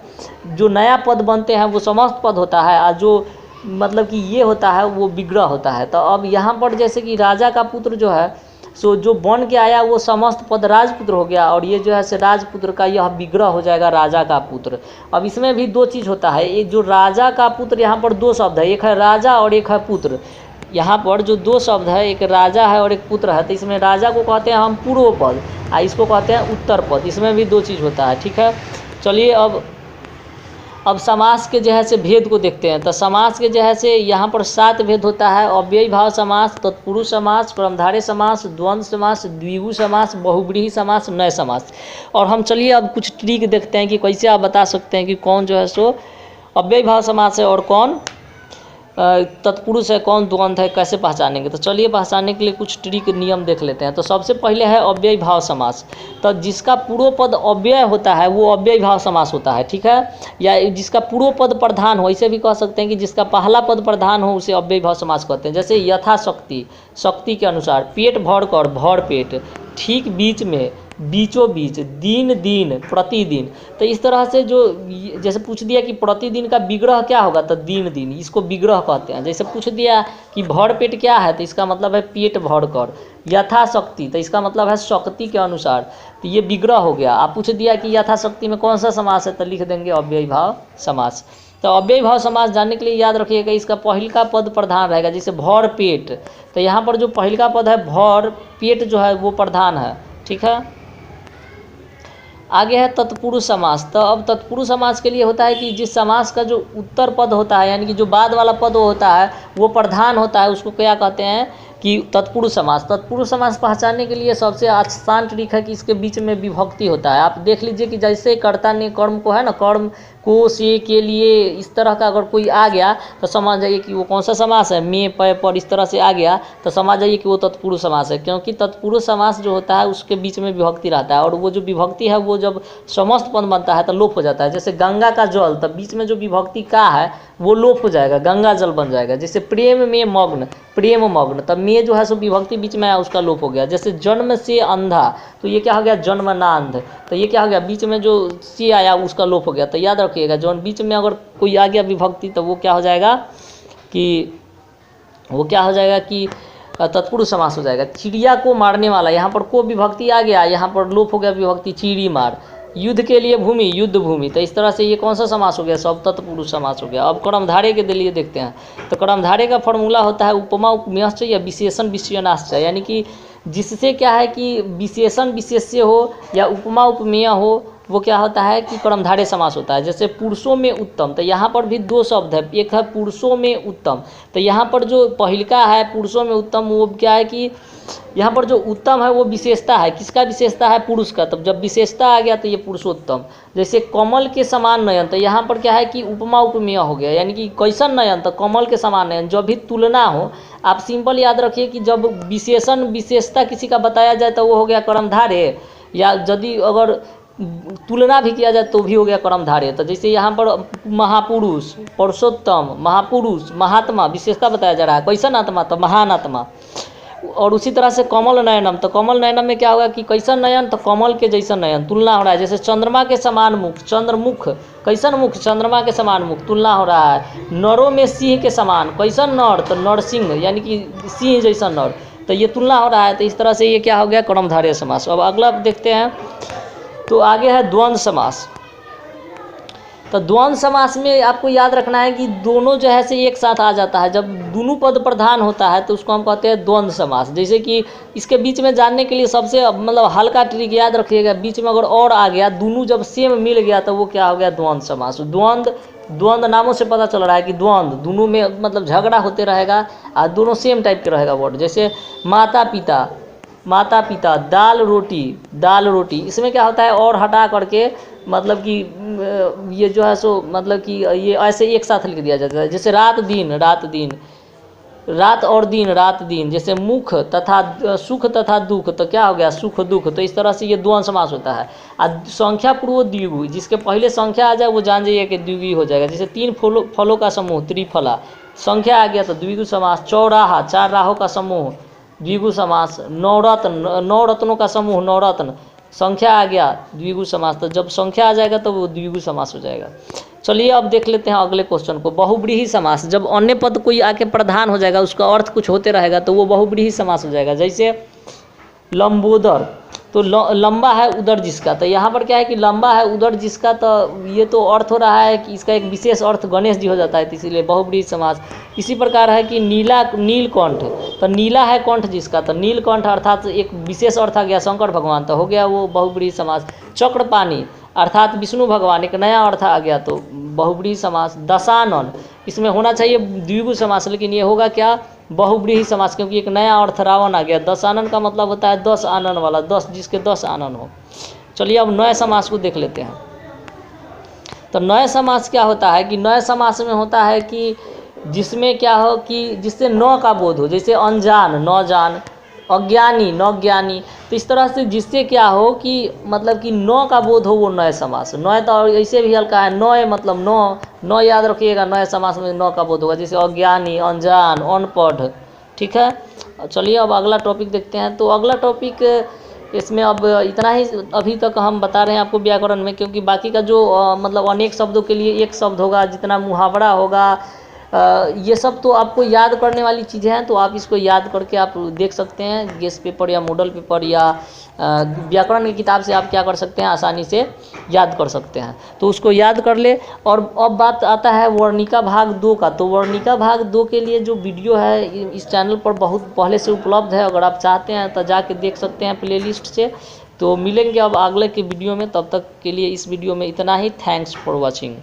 जो नया पद बनते हैं वो समस्त पद होता है, और जो मतलब कि ये होता है वो विग्रह होता है। तो अब यहाँ पर जैसे कि राजा का पुत्र जो है सो जो बन के आया वो समस्त पद राजपुत्र हो गया, और ये जो है से राजपुत्र का यह विग्रह हो जाएगा राजा का पुत्र। अब इसमें भी 2 चीज़ होता है, एक जो राजा का पुत्र, यहाँ पर 2 शब्द है, एक है राजा और एक है पुत्र। यहाँ पर जो 2 शब्द है, एक राजा है और एक पुत्र है, तो इसमें राजा को कहते हैं हम पूर्व पद और इसको कहते हैं उत्तर पद। इसमें भी 2 चीज़ होता है, ठीक है। चलिए अब समास के जो है से भेद को देखते हैं। तो समास के जो है से यहाँ पर 7 भेद होता है। अव्ययी भाव समास, तत्पुरुष समास, क्रमधारय समास, द्वंद्व समास, द्विगु समास, बहुब्रीहि समास, नय समास। और हम चलिए अब कुछ ट्रिक देखते हैं कि कैसे आप बता सकते हैं कि कौन जो है सो अव्ययी भाव समास है और कौन तत्पुरुष है, कौन द्वंद्व है, कैसे पहचानेंगे। तो चलिए पहचानने के लिए कुछ ट्रिक नियम देख लेते हैं। तो सबसे पहले है अव्ययी भाव समास। तो जिसका पूर्व पद अव्यय होता है वो अव्ययी भाव समास होता है, ठीक है। या जिसका पूर्व पद प्रधान हो, इसे भी कह सकते हैं कि जिसका पहला पद प्रधान हो उसे अव्ययी भाव समास कहते हैं। जैसे यथाशक्ति, शक्ति के अनुसार, पेट भर कर, भर पेट, ठीक बीच में, बीचों बीच, दिन दिन, प्रतिदिन। तो इस तरह से जो जैसे पूछ दिया कि प्रतिदिन का विग्रह क्या होगा, तो दिन दिन, इसको विग्रह कहते हैं। जैसे पूछ दिया कि भर पेट क्या है, तो इसका मतलब है पेट भर कर। यथाशक्ति, तो इसका मतलब है शक्ति के अनुसार, तो ये विग्रह हो गया। आप पूछ दिया कि यथाशक्ति में कौन सा समास है, तो लिख देंगे अव्ययी भाव समास। तो अव्ययी भाव समास जानने के लिए याद रखिएगा इसका पहिलका पद प्रधान रहेगा। जैसे भर पेट, तो यहाँ पर जो पहिलका पद है भर पेट जो है वो प्रधान है, ठीक है। आगे है तत्पुरुष समास। तो अब तत्पुरुष समास के लिए होता है कि जिस समास का जो उत्तर पद होता है, यानी कि जो बाद वाला पद होता है वो प्रधान होता है, उसको क्या कहते हैं कि तत्पुरुष समास। तत्पुरुष समास पहचानने के लिए सबसे आसान ट्रिक है कि इसके बीच में विभक्ति होता है। आप देख लीजिए कि जैसे कर्ता ने कर्म को है ना, कर्म को, से, के लिए, इस तरह का अगर कोई आ गया तो समझ जाइए कि वो कौन सा समास है। में, पे, पर, इस तरह से आ गया तो समझ जाइए कि वो तत्पुरुष समास है, क्योंकि तत्पुरुष समास जो होता है उसके बीच में विभक्ति रहता है, और वो जो विभक्ति है वो जब समस्त पद बनता है तो लोप हो जाता है। जैसे गंगा का जल, तब बीच में जो विभक्ति का है वो लोप हो जाएगा, गंगा जल बन जाएगा। जैसे प्रेम में मग्न, प्रेम मग्न, तब में जो है सो विभक्ति बीच में आया, उसका लोप हो गया। जैसे जन्म से अंधा, तो ये क्या हो गया, जन्मनांध, तो ये क्या हो गया, बीच में जो से आया उसका लोप हो गया। तो याद रखिएगा जो बीच में अगर कोई आ गया विभक्ति तो वो क्या हो जाएगा कि तत्पुरुष समास हो जाएगा। चिड़िया को मारने वाला, यहाँ पर को विभक्ति आ गया, यहाँ पर लोप हो गया विभक्ति, चिड़ी मार। युद्ध के लिए भूमि, युद्ध भूमि। तो इस तरह से ये कौन सा समास हो गया, सब तत्पुरुष समास हो गया। अब कर्मधारय के लिए देखते हैं। तो कर्मधारय का फॉर्मूला होता है उपमा उपमेयश्च या विशेषण विशेषणाश्च, यानी कि जिससे क्या है कि विशेषण विशेष्य हो या उपमा उपमेय हो, वो क्या होता है कि कर्मधारय समास होता है। जैसे पुरुषों में उत्तम, तो यहाँ पर भी दो शब्द है, एक है पुरुषों में उत्तम। तो यहाँ पर जो पहिलका है पुरुषों में उत्तम, वो क्या है कि यहाँ पर जो उत्तम है वो विशेषता है, किसका विशेषता है, पुरुष का। तब जब विशेषता आ गया तो ये पुरुषोत्तम। जैसे कमल के समान नयन, तो यहाँ पर क्या है कि उपमा उपमेय हो गया, यानी कि कैसन नयन, तो कमल के समान नयन। जब भी तुलना हो, आप सिंपल याद रखिए कि जब विशेषण विशेषता किसी का बताया जाए तो वो हो गया कर्मधारय, या यदि अगर तुलना भी किया जाए तो भी हो गया कर्मधारय। तो जैसे यहाँ पर महापुरुष, पुरुषोत्तम, महापुरुष, महात्मा, विशेषता बताया जा रहा है, कैसन आत्मा, तो महान आत्मा। और उसी तरह से कमल नयनम, तो कमल नयनम में क्या होगा कि कैसन नयन, तो कमल के जैसन नयन, तुलना हो रहा है। जैसे चंद्रमा के समान मुख, चंद्रमुख, कैसन मुख, चंद्रमा के समान मुख, तुलना हो रहा है। नरों में सिंह के समान, कैसन नर, तो नरसिंह, यानी कि सिंह जैसन नर, तो ये तुलना हो रहा है। तो इस तरह से ये क्या हो गया, कर्मधारय समास। अब अगला देखते हैं, तो आगे है द्वंद्व समास। तो द्वंद्व समास में आपको याद रखना है कि दोनों जो है से एक साथ आ जाता है। जब दोनों पद प्रधान होता है तो उसको हम कहते हैं द्वंद्व समास। जैसे कि इसके बीच में जानने के लिए सबसे मतलब हल्का ट्रिक याद रखिएगा, बीच में अगर और आ गया, दोनों जब सेम मिल गया तो वो क्या हो गया, द्वंद्व समास। द्वंद्व नामों से पता चल रहा है कि द्वंद्व, दोनों में मतलब झगड़ा होते रहेगा और दोनों सेम टाइप के रहेगा वर्ड। जैसे माता पिता, माता पिता, दाल रोटी, दाल रोटी, इसमें क्या होता है और हटा करके मतलब कि ये जो है सो मतलब कि ये ऐसे एक साथ लिख दिया जाता है। जैसे रात दिन, रात दिन, रात और दिन, रात दिन। जैसे मुख तथा सुख तथा दुख, तो क्या हो गया, सुख दुख। तो इस तरह से ये द्वंद्व समास होता है। और संख्या पूर्व द्विगु, जिसके पहले संख्या आ जाए वो जान जाइए कि द्विगु हो जाएगा। जैसे तीन फलों का समूह, त्रिफला, संख्या आ गया तो द्विगु समास। चौराहा, चार राहों का समूह, द्विगु समास। नवरत्न, नौ रत्नों का समूह, नवरत्न, संख्या आ गया, द्विगु समास। तो जब संख्या आ जाएगा तो वो द्विगु समास हो जाएगा। चलिए अब देख लेते हैं अगले क्वेश्चन को, बहुव्रीहि समास। जब अन्य पद कोई आके प्रधान हो जाएगा, उसका अर्थ कुछ होते रहेगा तो वो बहुव्रीहि समास हो जाएगा। जैसे लंबोदर, तो लंबा है उदर जिसका, तो यहाँ पर क्या है कि लंबा है उदर जिसका, तो ये तो अर्थ हो रहा है कि इसका एक विशेष अर्थ गणेश जी हो जाता है, तो इसीलिए बहुव्रीहि समास। इसी प्रकार है कि नीलकंठ, तो नीला है कंठ जिसका, तो नीलकंठ अर्थात एक विशेष अर्थ आ गया शंकर भगवान, तो हो गया वो बहुव्रीहि समास। चक्रपाणी अर्थात विष्णु भगवान, एक नया अर्थ आ गया तो बहुव्रीहि समास। दशानन, इसमें होना चाहिए द्विगु समास, लेकिन ये होगा क्या, बहुव्रीहि समास, क्योंकि एक नया अर्थ रावण आ गया। दशानन का मतलब होता है 10 आनन वाला, 10 जिसके 10 आनन हो। चलिए अब नए समास को देख लेते हैं। तो नए समास क्या होता है कि नए समास में होता है कि जिसमें क्या हो कि जिससे नौ का बोध हो। जैसे अनजान, नौजान, अज्ञानी, नौज्ञानी। तो इस तरह से जिससे क्या हो कि मतलब कि नौ का बोध हो, वो नए समास। नौ तो ऐसे भी हल्का है, नौ मतलब नौ याद रखिएगा, नए समास में नौ का बोध होगा। जैसे अज्ञानी, अनजान, अनपढ़, ठीक है। चलिए अब अगला टॉपिक देखते हैं। तो अगला टॉपिक इसमें अब इतना ही अभी तक हम बता रहे हैं आपको व्याकरण में, क्योंकि बाकी का जो मतलब अनेक शब्दों के लिए एक शब्द होगा, जितना मुहावरा होगा, ये सब तो आपको याद करने वाली चीज़ें हैं। तो आप इसको याद करके आप देख सकते हैं, गेस पेपर या मॉडल पेपर या व्याकरण की किताब से आप क्या कर सकते हैं, आसानी से याद कर सकते हैं। तो उसको याद कर ले। और अब बात आता है वर्णिका भाग 2 का। तो वर्णिका भाग 2 के लिए जो वीडियो है इस चैनल पर बहुत पहले से उपलब्ध है, अगर आप चाहते हैं तो जाके देख सकते हैं प्लेलिस्ट से। तो मिलेंगे अब अगले के वीडियो में, तब तक के लिए इस वीडियो में इतना ही। Thanks for watching.